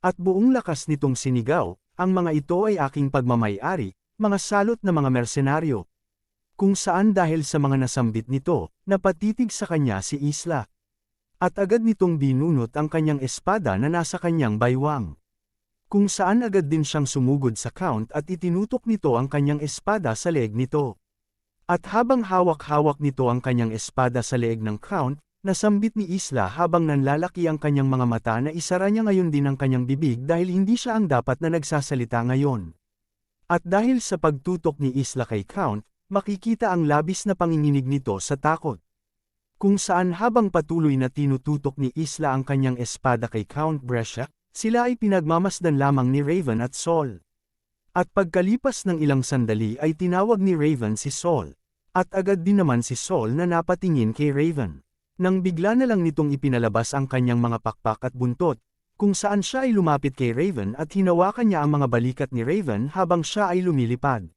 At buong lakas nitong sinigaw, "Ang mga ito ay aking pagmamay-ari, mga salot na mga mersenaryo." Kung saan dahil sa mga nasambit nito, napatitig sa kanya si Isla. At agad nitong binunot ang kanyang espada na nasa kanyang baywang. Kung saan agad din siyang sumugod sa Count at itinutok nito ang kanyang espada sa leeg nito. At habang hawak-hawak nito ang kanyang espada sa leeg ng Count, nasambit ni Isla habang nanlalaki ang kanyang mga mata na isara niya ngayon din ang kanyang bibig dahil hindi siya ang dapat na nagsasalita ngayon. At dahil sa pagtutok ni Isla kay Count, makikita ang labis na panginginig nito sa takot. Kung saan habang patuloy na tinututok ni Isla ang kanyang espada kay Count Brescia, sila ay pinagmamasdan lamang ni Raven at Saul. At pagkalipas ng ilang sandali ay tinawag ni Raven si Saul. At agad din naman si Saul na napatingin kay Raven. Nang bigla na lang nitong ipinalabas ang kanyang mga pakpak at buntot, kung saan siya ay lumapit kay Raven at hinawakan niya ang mga balikat ni Raven habang siya ay lumilipad.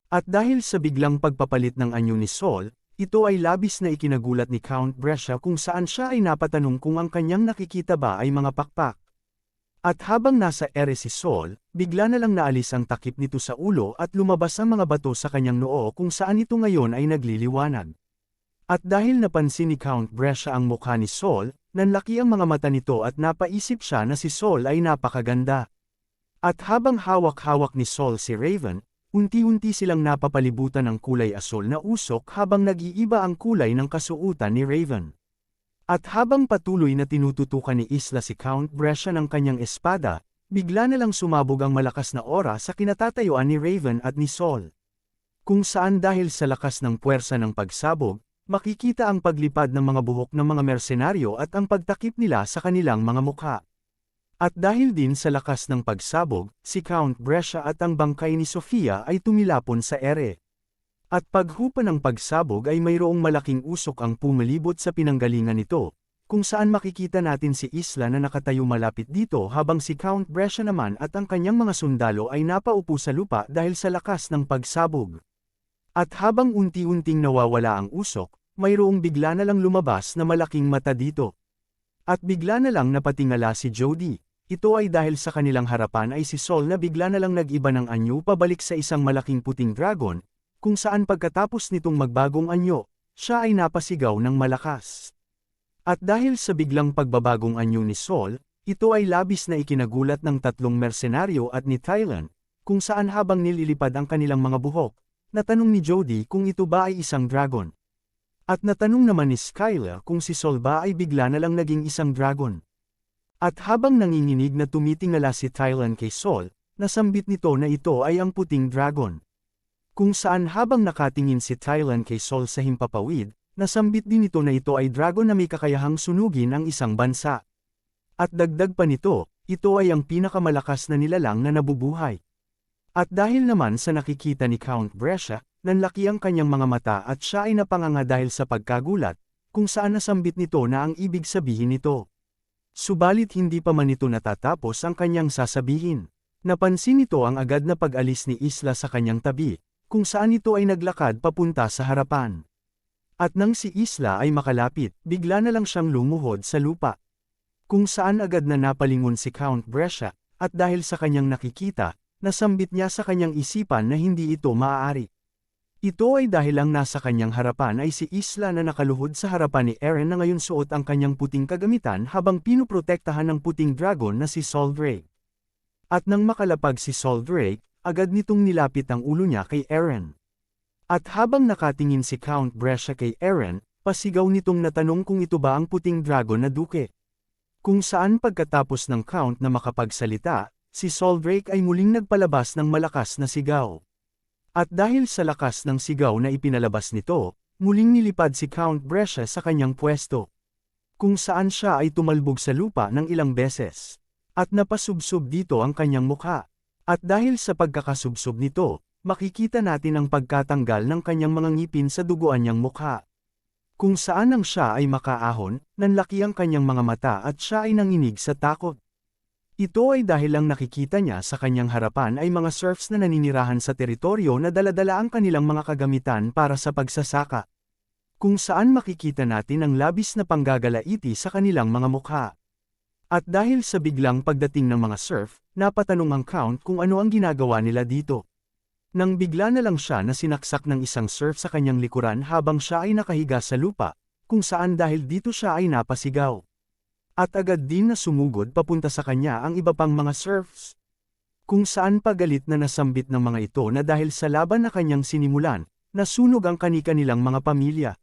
At dahil sa biglang pagpapalit ng anyo ni Saul, ito ay labis na ikinagulat ni Count Brescia kung saan siya ay napatanong kung ang kanyang nakikita ba ay mga pakpak. At habang nasa ere si Saul, bigla na lang naalis ang takip nito sa ulo at lumabas ang mga bato sa kanyang noo kung saan ito ngayon ay nagliliwanag. At dahil napansin ni Count Brescia ang mukha ni Saul, nanlaki ang mga mata nito at napaisip siya na si Saul ay napakaganda. At habang hawak-hawak ni Saul si Raven, unti-unti silang napapalibutan ng kulay asul na usok habang nag-iiba ang kulay ng kasuotan ni Raven. At habang patuloy na tinututukan ni Isla si Count Brescia ng kanyang espada, bigla na lang sumabog ang malakas na aura sa kinatatayuan ni Raven at ni Saul. Kung saan dahil sa lakas ng puwersa ng pagsabog, makikita ang paglipad ng mga buhok ng mga mersenaryo at ang pagtakip nila sa kanilang mga mukha. At dahil din sa lakas ng pagsabog, si Count Brescia at ang bangkay ni Sofia ay tumilapon sa ere. At paghupa ng pagsabog ay mayroong malaking usok ang pumalibot sa pinanggalingan nito, kung saan makikita natin si Isla na nakatayo malapit dito habang si Count Brescia naman at ang kanyang mga sundalo ay napaupo sa lupa dahil sa lakas ng pagsabog. At habang unti-unting nawawala ang usok, mayroong bigla na lang lumabas na malaking mata dito. At bigla na lang napatingala si Jody. Ito ay dahil sa kanilang harapan ay si Saul na bigla na lang nag-iba ng anyo pabalik sa isang malaking puting dragon, kung saan pagkatapos nitong magbagong anyo, siya ay napasigaw ng malakas. At dahil sa biglang pagbabagong anyo ni Saul, ito ay labis na ikinagulat ng tatlong mersenaryo at ni Tylan, kung saan habang nililipad ang kanilang mga buhok, natanong ni Jody kung ito ba ay isang dragon. At natanong naman ni Skyla kung si Saul ba ay bigla na lang naging isang dragon. At habang nanginginig na tumitingala si Tylan kay Saul, nasambit nito na ito ay ang puting dragon. Kung saan habang nakatingin si Tylan kay Saul sa himpapawid, nasambit din ito na ito ay dragon na may kakayahang sunugin ang isang bansa. At dagdag pa nito, ito ay ang pinakamalakas na nilalang na nabubuhay. At dahil naman sa nakikita ni Count Brescia, nanlaki ang kanyang mga mata at siya ay napanganga dahil sa pagkagulat, kung saan nasambit nito na ang ibig sabihin nito. Subalit hindi pa man ito natatapos ang kanyang sasabihin. Napansin nito ang agad na pag-alis ni Isla sa kanyang tabi, kung saan ito ay naglakad papunta sa harapan. At nang si Isla ay makalapit, bigla na lang siyang lumuhod sa lupa. Kung saan agad na napalingon si Count Brescia, at dahil sa kanyang nakikita, nasambit niya sa kanyang isipan na hindi ito maaari. Ito ay dahil ang nasa kanyang harapan ay si Isla na nakaluhod sa harapan ni Eren na ngayon suot ang kanyang puting kagamitan habang pinoprotektahan ng puting dragon na si Saul Drake. At nang makalapag si Sol Drake, agad nitong nilapit ang ulo niya kay Eren. At habang nakatingin si Count Brescia kay Eren, pasigaw nitong natanong kung ito ba ang puting dragon na duke. Kung saan pagkatapos ng Count na makapagsalita, si Sol Drake ay muling nagpalabas ng malakas na sigaw. At dahil sa lakas ng sigaw na ipinalabas nito, muling nilipad si Count Brescia sa kanyang pwesto. Kung saan siya ay tumalbog sa lupa ng ilang beses. At napasubsob dito ang kanyang mukha. At dahil sa pagkakasubsob nito, makikita natin ang pagkatanggal ng kanyang mga ngipin sa duguan niyang mukha. Kung saan nang siya ay makaahon, nanlaki ang kanyang mga mata at siya ay nanginig sa takot. Ito ay dahil ang nakikita niya sa kanyang harapan ay mga serfs na naninirahan sa teritoryo na daladala ang kanilang mga kagamitan para sa pagsasaka. Kung saan makikita natin ang labis na panggagalaiti sa kanilang mga mukha. At dahil sa biglang pagdating ng mga serf, napatanong ang Count kung ano ang ginagawa nila dito. Nang bigla na lang siya na sinaksak ng isang serf sa kanyang likuran habang siya ay nakahiga sa lupa, kung saan dahil dito siya ay napasigaw. At agad din na sumugod papunta sa kanya ang iba pang mga serfs. Kung saan pagalit na nasambit ng mga ito na dahil sa laban na kanyang sinimulan, nasunog ang kani-kanilang mga pamilya.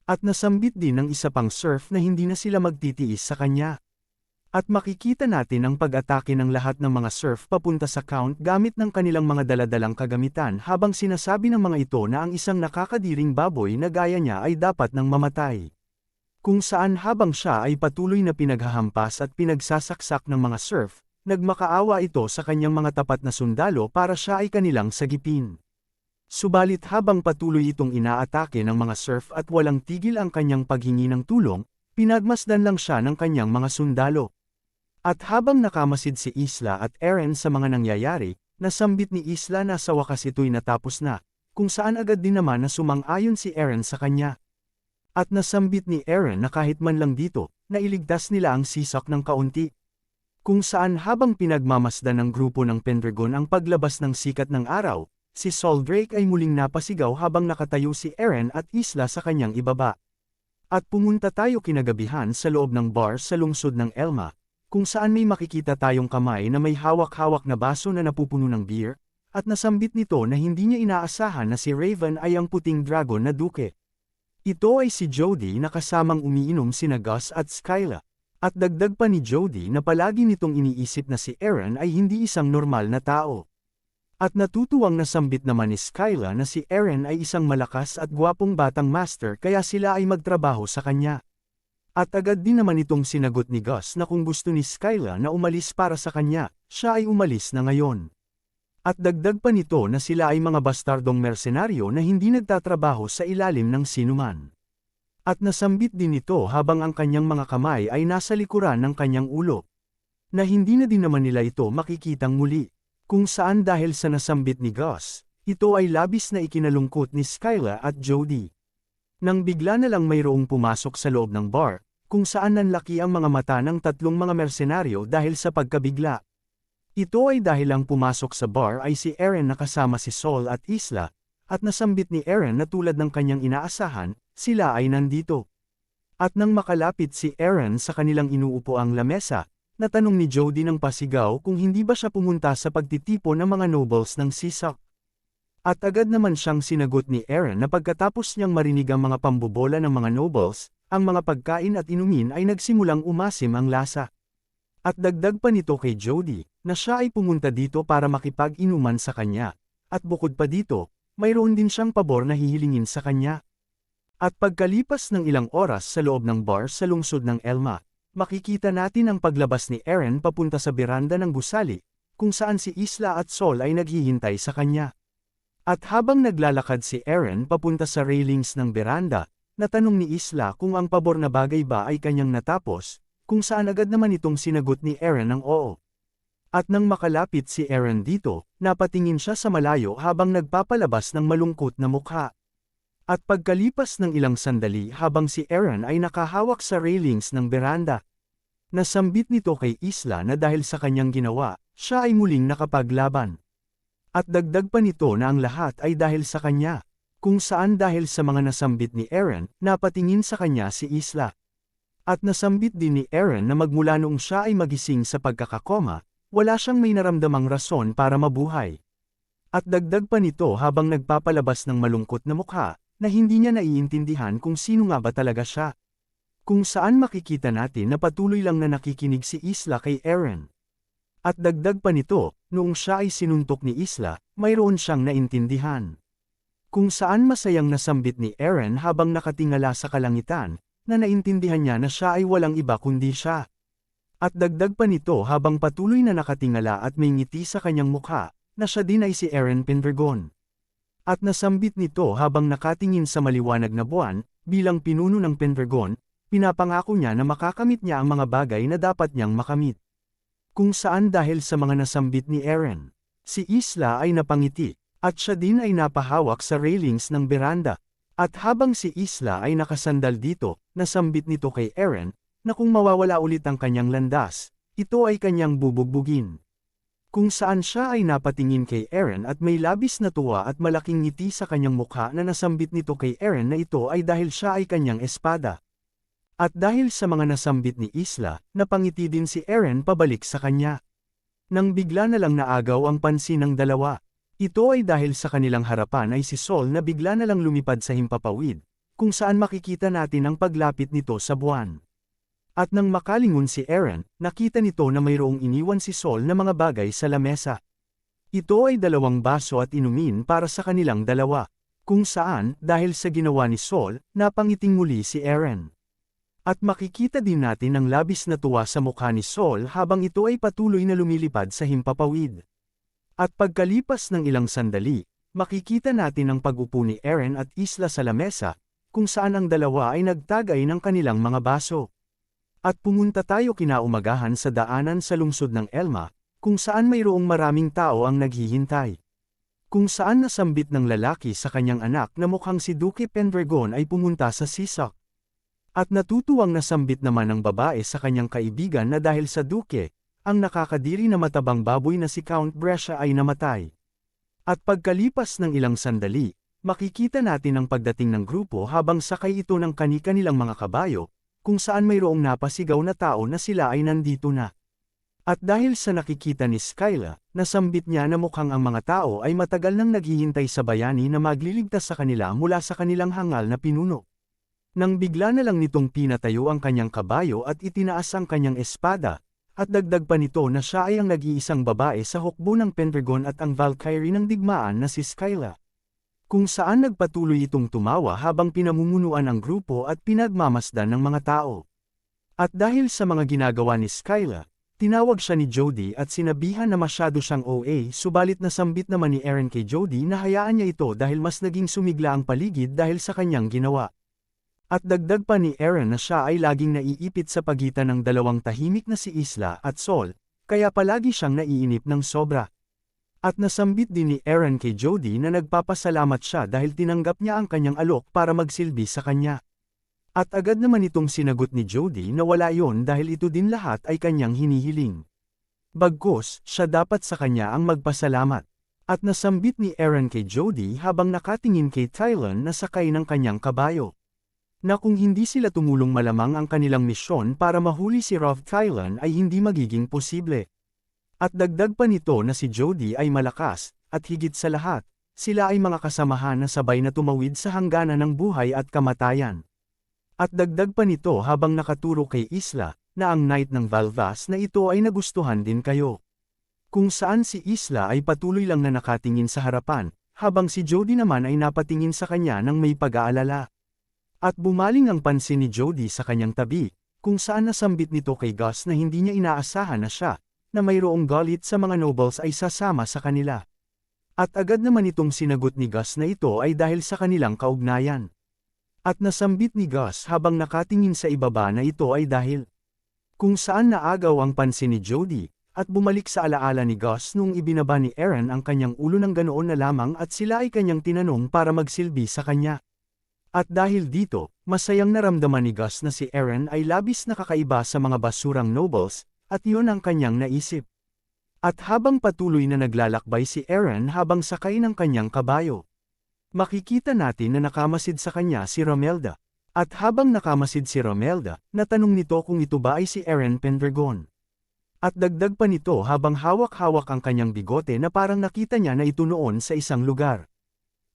At nasambit din ng isa pang serf na hindi na sila magtitiis sa kanya. At makikita natin ang pag-atake ng lahat ng mga serf papunta sa Count gamit ng kanilang mga daladalang kagamitan habang sinasabi ng mga ito na ang isang nakakadiring baboy na gaya niya ay dapat nang mamatay. Kung saan habang siya ay patuloy na pinaghahampas at pinagsasaksak ng mga serf, nagmakaawa ito sa kanyang mga tapat na sundalo para siya ay kanilang sagipin. Subalit habang patuloy itong inaatake ng mga serf at walang tigil ang kanyang paghingi ng tulong, pinagmasdan lang siya ng kanyang mga sundalo. At habang nakamasid si Isla at Eren sa mga nangyayari, nasambit ni Isla na sa wakas ito'y natapos na, kung saan agad din naman na sumang-ayon si Eren sa kanya. At nasambit ni Eren na kahit man lang dito, nailigtas nila ang sisak ng kaunti. Kung saan habang pinagmamasdan ng grupo ng Pendragon ang paglabas ng sikat ng araw, si Sol Drake ay muling napasigaw habang nakatayo si Eren at Isla sa kanyang ibaba. At pumunta tayo kinagabihan sa loob ng bar sa lungsod ng Elma, kung saan may makikita tayong kamay na may hawak-hawak na baso na napupuno ng beer, at nasambit nito na hindi niya inaasahan na si Raven ay ang puting dragon na duke. Ito ay si Jody na kasamang umiinom sina Gus at Skyla, at dagdag pa ni Jody na palagi nitong iniisip na si Eren ay hindi isang normal na tao. At natutuwang nasambit naman ni Skyla na si Eren ay isang malakas at gwapong batang master kaya sila ay magtrabaho sa kanya. At agad din naman itong sinagot ni Gus na kung gusto ni Skyla na umalis para sa kanya, siya ay umalis na ngayon. At dagdag pa nito na sila ay mga bastardong mersenaryo na hindi nagtatrabaho sa ilalim ng sinuman. At nasambit din ito habang ang kanyang mga kamay ay nasa likuran ng kanyang ulo. Na hindi na din naman nila ito makikitang muli. Kung saan dahil sa nasambit ni Gus, ito ay labis na ikinalungkot ni Skyla at Jody. Nang bigla na lang mayroong pumasok sa loob ng bar, kung saan nanlaki ang mga mata ng tatlong mga mersenaryo dahil sa pagkabigla. Ito ay dahil ang pumasok sa bar ay si Eren na kasama si Sol at Isla, at nasambit ni Eren na tulad ng kanyang inaasahan, sila ay nandito. At nang makalapit si Eren sa kanilang inuupo ang lamesa, natanong ni Jody ng pasigaw kung hindi ba siya pumunta sa pagtitipon ng mga nobles ng Sisak. At agad naman siyang sinagot ni Eren na pagkatapos niyang marinig ang mga pambobola ng mga nobles, ang mga pagkain at inumin ay nagsimulang umasim ang lasa. At dagdag pa nito kay Jody, na siya ay pumunta dito para makipag-inuman sa kanya, at bukod pa dito, mayroon din siyang pabor na hihilingin sa kanya. At pagkalipas ng ilang oras sa loob ng bar sa lungsod ng Elma, makikita natin ang paglabas ni Eren papunta sa beranda ng gusali, kung saan si Isla at Sol ay naghihintay sa kanya. At habang naglalakad si Eren papunta sa railings ng beranda, natanong ni Isla kung ang pabor na bagay ba ay kanyang natapos, kung saan agad naman itong sinagot ni Eren ng oo. At nang makalapit si Eren dito, napatingin siya sa malayo habang nagpapalabas ng malungkot na mukha. At pagkalipas ng ilang sandali habang si Eren ay nakahawak sa railings ng beranda, nasambit nito kay Isla na dahil sa kanyang ginawa, siya ay muling nakapaglaban. At dagdag pa nito na ang lahat ay dahil sa kanya, kung saan dahil sa mga nasambit ni Eren, napatingin sa kanya si Isla. At nasambit din ni Eren na magmula noong siya ay magising sa pagkakakoma, wala siyang may naramdamang rason para mabuhay. At dagdag pa nito habang nagpapalabas ng malungkot na mukha, na hindi niya naiintindihan kung sino nga ba talaga siya. Kung saan makikita natin na patuloy lang na nakikinig si Isla kay Eren. At dagdag pa nito, noong siya ay sinuntok ni Isla, mayroon siyang naintindihan. Kung saan masayang nasambit ni Eren habang nakatingala sa kalangitan, na naintindihan niya na siya ay walang iba kundi siya. At dagdag pa nito habang patuloy na nakatingala at may ngiti sa kanyang mukha, na siya din ay si Eren Pendragon. At nasambit nito habang nakatingin sa maliwanag na buwan, bilang pinuno ng Pendragon, pinapangako niya na makakamit niya ang mga bagay na dapat niyang makamit. Kung saan dahil sa mga nasambit ni Eren, si Isla ay napangiti, at siya din ay napahawak sa railings ng beranda. At habang si Isla ay nakasandal dito, nasambit nito kay Eren, na kung mawawala ulit ang kanyang landas, ito ay kanyang bubugbugin. Kung saan siya ay napatingin kay Eren at may labis na tuwa at malaking ngiti sa kanyang mukha na nasambit nito kay Eren na ito ay dahil siya ay kanyang espada. At dahil sa mga nasambit ni Isla, napangiti din si Eren pabalik sa kanya. Nang bigla na lang naagaw ang pansin ng dalawa. Ito ay dahil sa kanilang harapan ay si Sol na bigla na lang lumipad sa himpapawid, kung saan makikita natin ang paglapit nito sa buwan. At nang makalingon si Eren, nakita nito na mayroong iniwan si Sol na mga bagay sa lamesa. Ito ay 2 baso at inumin para sa kanilang dalawa, kung saan, dahil sa ginawa ni Sol, napangiting muli si Eren. At makikita din natin ang labis na tuwa sa mukha ni Sol habang ito ay patuloy na lumilipad sa himpapawid. At pagkalipas ng ilang sandali, makikita natin ang pag-upo ni Eren at Isla sa lamesa, kung saan ang dalawa ay nagtagay ng kanilang mga baso. At pumunta tayo kinaumagahan sa daanan sa lungsod ng Elma, kung saan mayroong maraming tao ang naghihintay. Kung saan nasambit ng lalaki sa kanyang anak na mukhang si Duque Pendragon ay pumunta sa Sisak. At natutuwang nasambit naman ng babae sa kanyang kaibigan na dahil sa Duque, ang nakakadiri na matabang baboy na si Count Brescia ay namatay. At pagkalipas ng ilang sandali, makikita natin ang pagdating ng grupo habang sakay ito ng kani-kanilang mga kabayo, kung saan mayroong napasigaw na tao na sila ay nandito na. At dahil sa nakikita ni Skyla, nasambit niya na mukhang ang mga tao ay matagal nang naghihintay sa bayani na magliligtas sa kanila mula sa kanilang hangal na pinuno. Nang bigla na lang nitong pinatayo ang kanyang kabayo at itinaas ang kanyang espada, at dagdag pa nito na siya ay ang nag-iisang babae sa hukbo ng Pendragon at ang Valkyrie ng digmaan na si Skyla. Kung saan nagpatuloy itong tumawa habang pinamumunuan ang grupo at pinagmamasdan ng mga tao. At dahil sa mga ginagawa ni Skyla, tinawag siya ni Jody at sinabihan na masyado siyang OA subalit nasambit naman ni Eren kay Jody na hayaan niya ito dahil mas naging sumigla ang paligid dahil sa kanyang ginawa. At dagdag pa ni Eren na siya ay laging naiipit sa pagitan ng dalawang tahimik na si Isla at Sol, kaya palagi siyang naiinip ng sobra. At nasambit din ni Eren kay Jody na nagpapasalamat siya dahil tinanggap niya ang kanyang alok para magsilbi sa kanya. At agad naman itong sinagot ni Jody na wala yon dahil ito din lahat ay kanyang hinihiling. Bagkus, siya dapat sa kanya ang magpasalamat. At nasambit ni Eren kay Jody habang nakatingin kay Tylon na sakay ng kanyang kabayo. Na kung hindi sila tumulong malamang ang kanilang misyon para mahuli si Roth Tylon ay hindi magiging posible. At dagdag pa nito na si Jody ay malakas, at higit sa lahat, sila ay mga kasamahan na sabay na tumawid sa hangganan ng buhay at kamatayan. At dagdag pa nito habang nakaturo kay Isla, na ang Knight ng Valvas na ito ay nagustuhan din kayo. Kung saan si Isla ay patuloy lang na nakatingin sa harapan, habang si Jody naman ay napatingin sa kanya ng may pag-aalala. At bumaling ang pansin ni Jody sa kanyang tabi, kung saan nasambit nito kay Gus na hindi niya inaasahan na siya, na mayroong galit sa mga nobles ay sasama sa kanila. At agad naman itong sinagot ni Gus na ito ay dahil sa kanilang kaugnayan. At nasambit ni Gus habang nakatingin sa ibaba na ito ay dahil kung saan naagaw ang pansin ni Jody, at bumalik sa alaala ni Gus nung ibinaba ni Eren ang kanyang ulo ng ganoon na lamang at sila ay kanyang tinanong para magsilbi sa kanya. At dahil dito, masayang naramdaman ni Gus na si Eren ay labis na kakaiba sa mga basurang nobles, at iyon ang kanyang naisip. At habang patuloy na naglalakbay si Eren habang sakay ng kanyang kabayo, makikita natin na nakamasid sa kanya si Romelda. At habang nakamasid si Romelda, natanong nito kung ito ba ay si Eren Pendragon. At dagdag pa nito habang hawak-hawak ang kanyang bigote na parang nakita niya na ito noon sa isang lugar.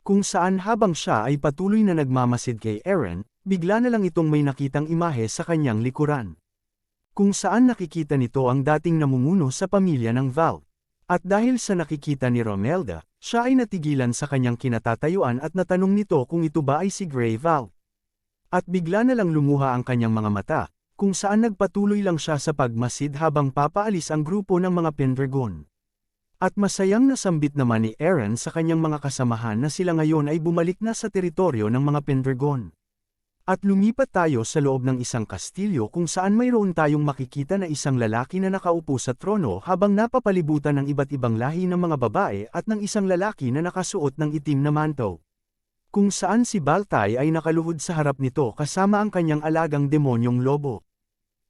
Kung saan habang siya ay patuloy na nagmamasid kay Eren, bigla na lang itong may nakitang imahe sa kanyang likuran. Kung saan nakikita nito ang dating namumuno sa pamilya ng Val. At dahil sa nakikita ni Romelda, siya ay natigilan sa kanyang kinatatayuan at natanong nito kung ito ba ay si Grey Val. At bigla na lang lumuha ang kanyang mga mata, kung saan nagpatuloy lang siya sa pagmasid habang papaalis ang grupo ng mga Pendragon. At masayang nasambit naman ni Eren sa kanyang mga kasamahan na sila ngayon ay bumalik na sa teritoryo ng mga Pendragon. At lumipat tayo sa loob ng isang kastilyo kung saan mayroon tayong makikita na isang lalaki na nakaupo sa trono habang napapalibutan ng iba't ibang lahi ng mga babae at ng isang lalaki na nakasuot ng itim na manto. Kung saan si Baltay ay nakaluhod sa harap nito kasama ang kanyang alagang demonyong lobo.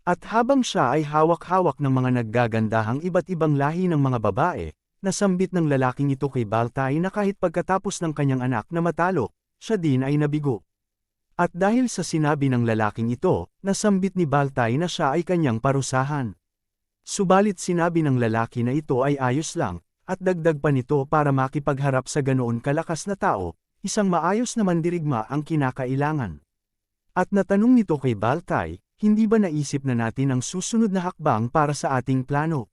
At habang siya ay hawak-hawak ng mga naggagandahang iba't ibang lahi ng mga babae, nasambit ng lalaking ito kay Baltay na kahit pagkatapos ng kanyang anak na matalo, siya din ay nabigo. At dahil sa sinabi ng lalaking ito, nasambit ni Baltay na siya ay kanyang parusahan. Subalit sinabi ng lalaki na ito ay ayos lang, at dagdag pa nito para makipagharap sa ganoon kalakas na tao, isang maayos na mandirigma ang kinakailangan. At natanong nito kay Baltay, hindi ba naisip na natin ang susunod na hakbang para sa ating plano?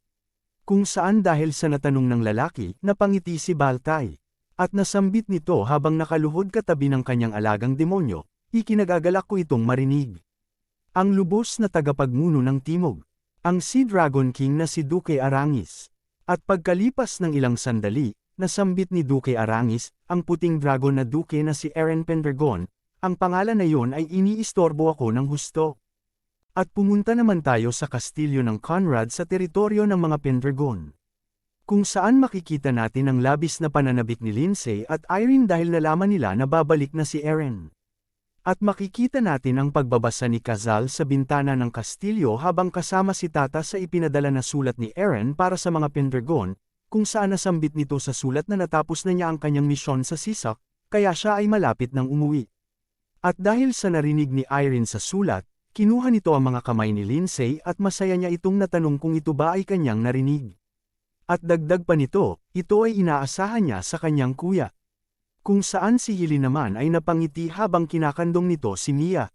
Kung saan dahil sa natanong ng lalaki, napangiti si Baltay. At nasambit nito habang nakaluhod katabi ng kanyang alagang demonyo, ikinagagalak ko itong marinig. Ang lubos na tagapagmuno ng Timog. Ang Sea Dragon King na si Duque Arangis. At pagkalipas ng ilang sandali, nasambit ni Duque Arangis, ang puting dragon na Duque na si Eren Pendragon, ang pangalan na yon ay iniistorbo ako ng husto. At pumunta naman tayo sa kastilyo ng Conrad sa teritoryo ng mga Pendragon. Kung saan makikita natin ang labis na pananabik ni Lindsay at Irene dahil nalaman nila na babalik na si Eren. At makikita natin ang pagbabasa ni Kazal sa bintana ng kastilyo habang kasama si Tata sa ipinadala na sulat ni Eren para sa mga Pendragon, kung saan nasambit nito sa sulat na natapos na niya ang kanyang misyon sa Sisak, kaya siya ay malapit ng umuwi. At dahil sa narinig ni Irene sa sulat, kinuha nito ang mga kamay ni Lindsay at masaya niya itong natanong kung ito ba ay kanyang narinig. At dagdag pa nito, ito ay inaasahan niya sa kanyang kuya. Kung saan si Hili naman ay napangiti habang kinakandong nito si Mia.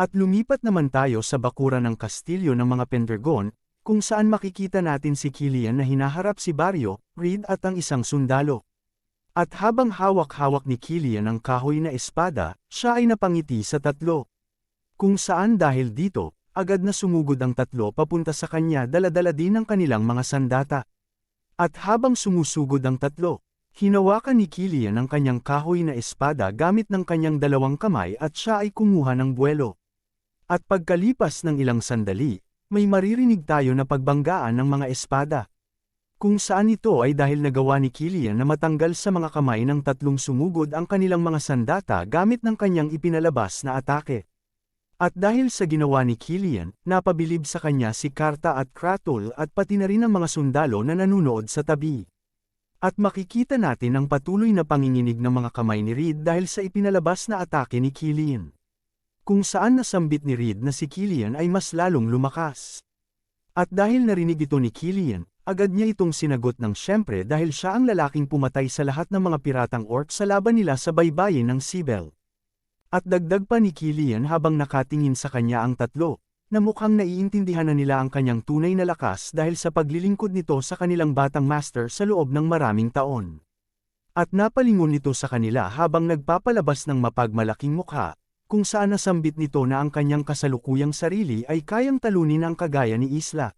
At lumipat naman tayo sa bakuran ng kastilyo ng mga Pendragon, kung saan makikita natin si Killian na hinaharap si Barrio, Reed at ang isang sundalo. At habang hawak-hawak ni Killian ang kahoy na espada, siya ay napangiti sa tatlo. Kung saan dahil dito, agad na sumugod ang tatlo papunta sa kanya dala-dala din ang kanilang mga sandata. At habang sumusugod ang tatlo, hinawakan ni Killian ang kanyang kahoy na espada gamit ng kanyang dalawang kamay at siya ay kumuha ng buwelo. At pagkalipas ng ilang sandali, may maririnig tayo na pagbanggaan ng mga espada. Kung saan ito ay dahil nagawa ni Killian na matanggal sa mga kamay ng tatlong sumugod ang kanilang mga sandata gamit ng kanyang ipinalabas na atake. At dahil sa ginawa ni Killian, napabilib sa kanya si Karta at Kratul at pati na rin ang mga sundalo na nanunood sa tabi. At makikita natin ang patuloy na panginginig ng mga kamay ni Reed dahil sa ipinalabas na atake ni Killian. Kung saan nasambit ni Reed na si Killian ay mas lalong lumakas. At dahil narinig ito ni Killian, agad niya itong sinagot ng syempre dahil siya ang lalaking pumatay sa lahat ng mga piratang orc sa laban nila sa baybayin ng Sibel. At dagdag pa ni Killian habang nakatingin sa kanya ang tatlo, na mukhang naiintindihan na nila ang kanyang tunay na lakas dahil sa paglilingkod nito sa kanilang batang master sa loob ng maraming taon. At napalingon nito sa kanila habang nagpapalabas ng mapagmalaking mukha, kung saan nasambit nito na ang kanyang kasalukuyang sarili ay kayang talunin ang kagaya ni Isla.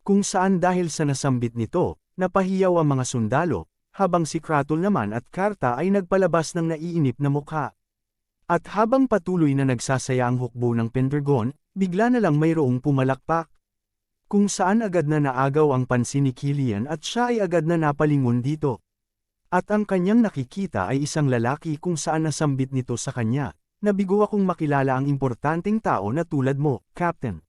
Kung saan dahil sa nasambit nito, napahiyaw ang mga sundalo, habang si Kratul naman at Karta ay nagpalabas ng naiinip na mukha. At habang patuloy na nagsasaya ang hukbo ng Pendragon, bigla na lang mayroong pumalakpak. Kung saan agad na naagaw ang pansin ni Killian at siya ay agad na napalingon dito. At ang kanyang nakikita ay isang lalaki kung saan nasambit nito sa kanya, nabigo akong makilala ang importanteng tao na tulad mo, Captain.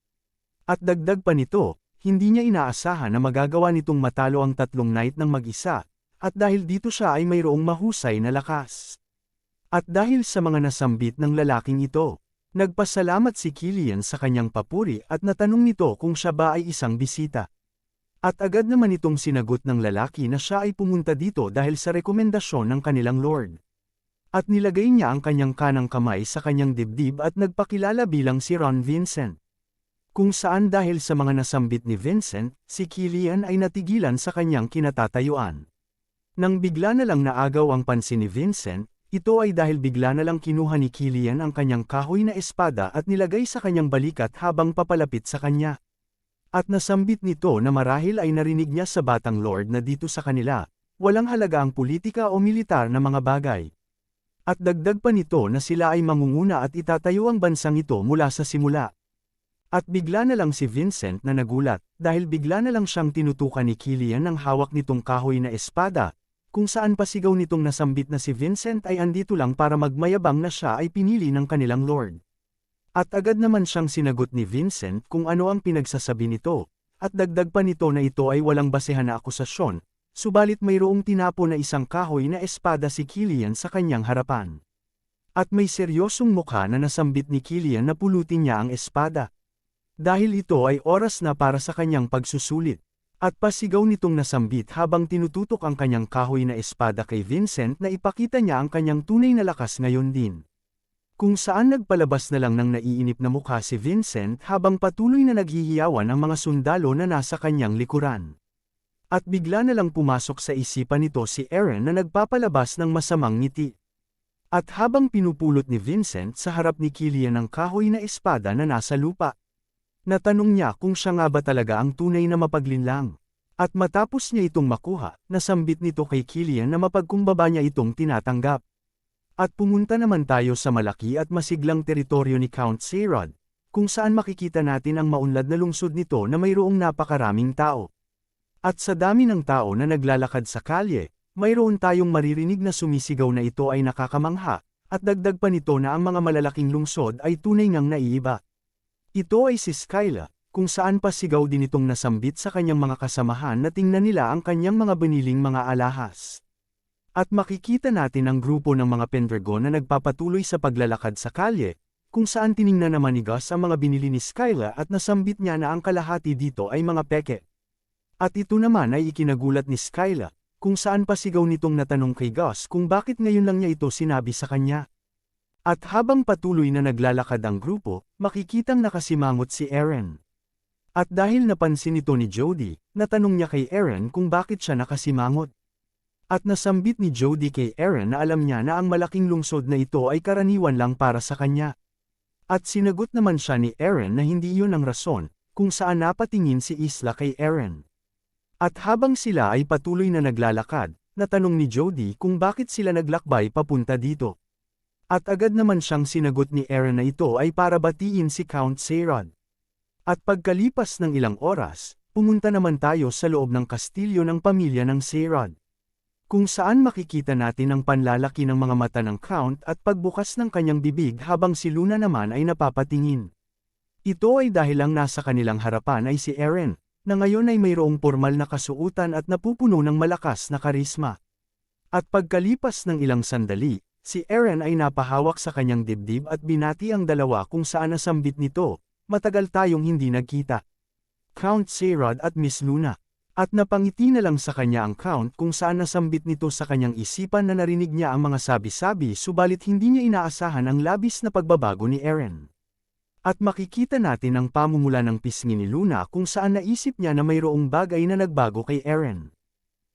At dagdag pa nito, hindi niya inaasahan na magagawa nitong matalo ang tatlong knight ng mag-isa, at dahil dito siya ay mayroong mahusay na lakas. At dahil sa mga nasambit ng lalaking ito, nagpasalamat si Killian sa kanyang papuri at natanong nito kung siya ba ay isang bisita. At agad naman itong sinagot ng lalaki na siya ay pumunta dito dahil sa rekomendasyon ng kanilang Lord. At nilagay niya ang kanyang kanang kamay sa kanyang dibdib at nagpakilala bilang si Ron Vincent. Kung saan dahil sa mga nasambit ni Vincent, si Killian ay natigilan sa kanyang kinatatayuan. Nang bigla na lang naagaw ang pansin ni Vincent, ito ay dahil bigla na lang kinuha ni Killian ang kanyang kahoy na espada at nilagay sa kanyang balikat habang papalapit sa kanya. At nasambit nito na marahil ay narinig niya sa Batang Lord na dito sa kanila, walang halaga ang politika o militar na mga bagay. At dagdag pa nito na sila ay mangunguna at itatayo ang bansang ito mula sa simula. At bigla na lang si Vincent na nagulat, dahil bigla na lang siyang tinutukan ni Killian ng hawak nitong kahoy na espada, kung saan pasigaw nitong nasambit na si Vincent ay andito lang para magmayabang na siya ay pinili ng kanilang Lord. At agad naman siyang sinagot ni Vincent kung ano ang pinagsasabi nito, at dagdag pa nito na ito ay walang basehan na akusasyon, subalit mayroong tinapo na isang kahoy na espada si Killian sa kanyang harapan. At may seryosong mukha na nasambit ni Killian na pulutin niya ang espada. Dahil ito ay oras na para sa kanyang pagsusulit. At pasigaw nitong nasambit habang tinututok ang kanyang kahoy na espada kay Vincent na ipakita niya ang kanyang tunay na lakas ngayon din. Kung saan nagpalabas na lang ng naiinip na mukha si Vincent habang patuloy na naghihiyawan ang mga sundalo na nasa kanyang likuran. At bigla na lang pumasok sa isipan nito si Aaron na nagpapalabas ng masamang ngiti. At habang pinupulot ni Vincent sa harap ni Killian ang kahoy na espada na nasa lupa, natanong niya kung siya nga ba talaga ang tunay na mapaglinlang. At matapos niya itong makuha, nasambit nito kay Killian na mapagkumbaba niya itong tinatanggap. At pumunta naman tayo sa malaki at masiglang teritoryo ni Count Sayrod, kung saan makikita natin ang maunlad na lungsod nito na mayroong napakaraming tao. At sa dami ng tao na naglalakad sa kalye, mayroon tayong maririnig na sumisigaw na ito ay nakakamangha, at dagdag pa nito na ang mga malalaking lungsod ay tunay ngang naiiba. Ito ay si Skyla, kung saan pasigaw din itong nasambit sa kanyang mga kasamahan na tingnan nila ang kanyang mga biniling mga alahas. At makikita natin ang grupo ng mga Pendragon na nagpapatuloy sa paglalakad sa kalye, kung saan tiningnan naman ni Gus ang mga binili ni Skyla at nasambit niya na ang kalahati dito ay mga peke. At ito naman ay ikinagulat ni Skyla, kung saan pasigaw nitong natanong kay Gus kung bakit ngayon lang niya ito sinabi sa kanya. At habang patuloy na naglalakad ang grupo, makikitang nakasimangot si Aaron. At dahil napansin ito ni Jody, natanong niya kay Aaron kung bakit siya nakasimangot. At nasambit ni Jody kay Aaron na alam niya na ang malaking lungsod na ito ay karaniwan lang para sa kanya. At sinagot naman siya ni Aaron na hindi iyon ang rason, kung saan napatingin si Isla kay Aaron. At habang sila ay patuloy na naglalakad, natanong ni Jody kung bakit sila naglakbay papunta dito. At agad naman siyang sinagot ni Aaron na ito ay para batiin si Count Sayrod. At pagkalipas ng ilang oras, pumunta naman tayo sa loob ng kastilyo ng pamilya ng Sayrod, kung saan makikita natin ang panlalaki ng mga mata ng Count at pagbukas ng kanyang bibig habang si Luna naman ay napapatingin. Ito ay dahil ang nasa kanilang harapan ay si Aaron, na ngayon ay mayroong formal na kasuutan at napupuno ng malakas na karisma. At pagkalipas ng ilang sandali, si Aaron ay napahawak sa kanyang dibdib at binati ang dalawa kung saan nasambit nito, matagal tayong hindi nagkita. Count Sayrod at Miss Luna. At napangiti na lang sa kanya ang Count kung saan nasambit nito sa kanyang isipan na narinig niya ang mga sabi-sabi subalit hindi niya inaasahan ang labis na pagbabago ni Aaron. At makikita natin ang pamumula ng pisngi ni Luna kung saan naisip niya na mayroong bagay na nagbago kay Aaron.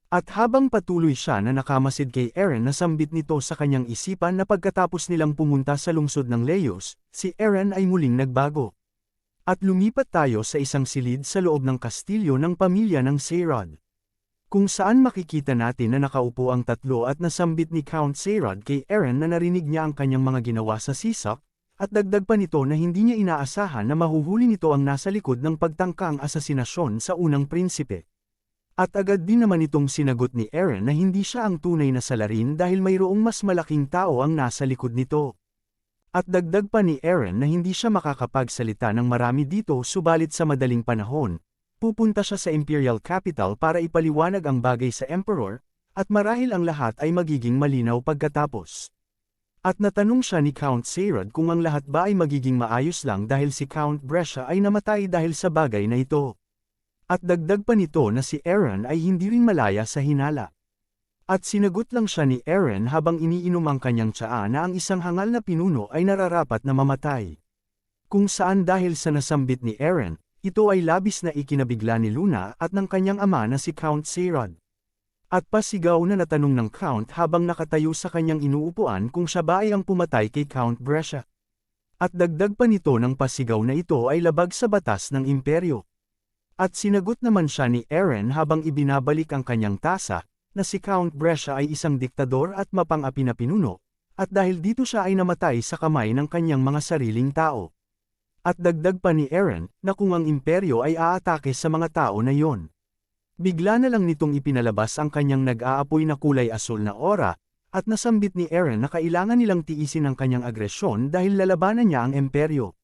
At habang patuloy siya na nakamasid kay Aaron nasambit nito sa kanyang isipan na pagkatapos nilang pumunta sa lungsod ng Leos, si Aaron ay muling nagbago. At lumipat tayo sa isang silid sa loob ng kastilyo ng pamilya ng Sayrod, kung saan makikita natin na nakaupo ang tatlo at nasambit ni Count Sayrod kay Aaron na narinig niya ang kanyang mga ginawa sa sisak, at dagdag pa nito na hindi niya inaasahan na mahuhuli nito ang nasa likod ng pagtangkang asasinasyon sa unang prinsipe. At agad din naman itong sinagot ni Aaron na hindi siya ang tunay na salarin dahil mayroong mas malaking tao ang nasa likod nito. At dagdag pa ni Aaron na hindi siya makakapagsalita ng marami dito subalit sa madaling panahon, pupunta siya sa Imperial Capital para ipaliwanag ang bagay sa Emperor, at marahil ang lahat ay magiging malinaw pagkatapos. At natanong siya ni Count Sayrod kung ang lahat ba ay magiging maayos lang dahil si Count Brescia ay namatay dahil sa bagay na ito. At dagdag pa nito na si Aaron ay hindi rin malaya sa hinala. At sinagot lang siya ni Aaron habang iniinom ang kanyang tsaa na ang isang hangal na pinuno ay nararapat na mamatay. Kung saan dahil sa nasambit ni Aaron, ito ay labis na ikinabigla ni Luna at ng kanyang ama na si Count Sirod. At pasigaw na natanong ng Count habang nakatayo sa kanyang inuupuan kung siya ba ay ang pumatay kay Count Brescia. At dagdag pa nito ng pasigaw na ito ay labag sa batas ng imperyo. At sinagot naman siya ni Aaron habang ibinabalik ang kanyang tasa, na si Count Brescia ay isang diktador at mapang-api na pinuno, at dahil dito siya ay namatay sa kamay ng kanyang mga sariling tao. At dagdag pa ni Aaron, na kung ang imperyo ay aatake sa mga tao na yon. Bigla na lang nitong ipinalabas ang kanyang nag-aapoy na kulay asul na aura, at nasambit ni Aaron na kailangan nilang tiisin ang kanyang agresyon dahil lalabanan niya ang imperyo.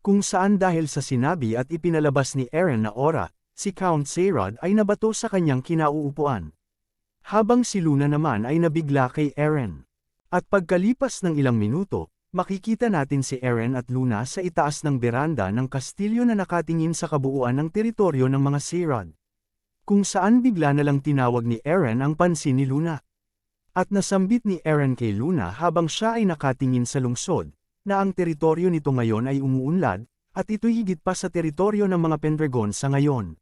Kung saan dahil sa sinabi at ipinalabas ni Aaron na aura, si Count Sirod ay nabato sa kanyang kinauupuan. Habang si Luna naman ay nabigla kay Aaron. At pagkalipas ng ilang minuto, makikita natin si Aaron at Luna sa itaas ng beranda ng kastilyo na nakatingin sa kabuuan ng teritoryo ng mga Sirod. Kung saan bigla na lang tinawag ni Aaron ang pansin ni Luna. At nasambit ni Aaron kay Luna habang siya ay nakatingin sa lungsod, na ang teritoryo nito ngayon ay umuunlad, at ito'y higit pa sa teritoryo ng mga Pendragon sa ngayon.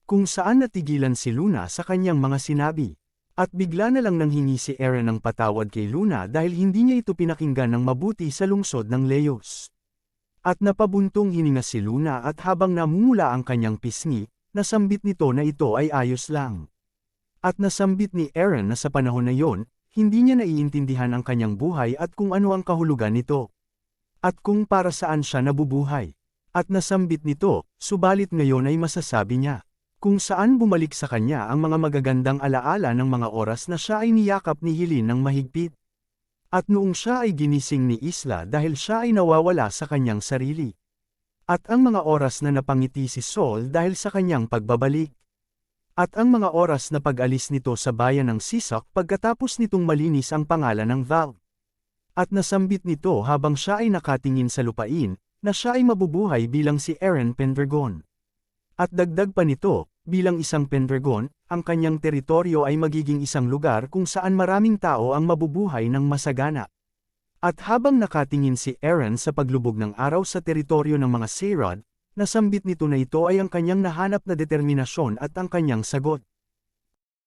Kung saan natigilan si Luna sa kanyang mga sinabi. At bigla na lang nanghingi si Aaron ng patawad kay Luna dahil hindi niya ito pinakinggan ng mabuti sa lungsod ng Leos. At napabuntong hininga si Luna at habang namumula ang kanyang pisngi, nasambit nito na ito ay ayos lang. At nasambit ni Aaron na sa panahon na yon, hindi niya naiintindihan ang kanyang buhay at kung ano ang kahulugan nito. At kung para saan siya nabubuhay. At nasambit nito, subalit ngayon ay masasabi niya. Kung saan bumalik sa kanya ang mga magagandang alaala ng mga oras na siya ay niyakap ni Helene ng mahigpit. At noong siya ay ginising ni Isla dahil siya ay nawawala sa kanyang sarili. At ang mga oras na napangiti si Sol dahil sa kanyang pagbabalik. At ang mga oras na pag-alis nito sa bayan ng Sisak pagkatapos nitong malinis ang pangalan ng Val. At nasambit nito habang siya ay nakatingin sa lupain, na siya ay mabubuhay bilang si Aaron Pendragon. At dagdag pa nito, bilang isang Pendragon, ang kanyang teritoryo ay magiging isang lugar kung saan maraming tao ang mabubuhay ng masagana. At habang nakatingin si Aaron sa paglubog ng araw sa teritoryo ng mga Sirod, nasambit nito na ito ay ang kanyang nahanap na determinasyon at ang kanyang sagot.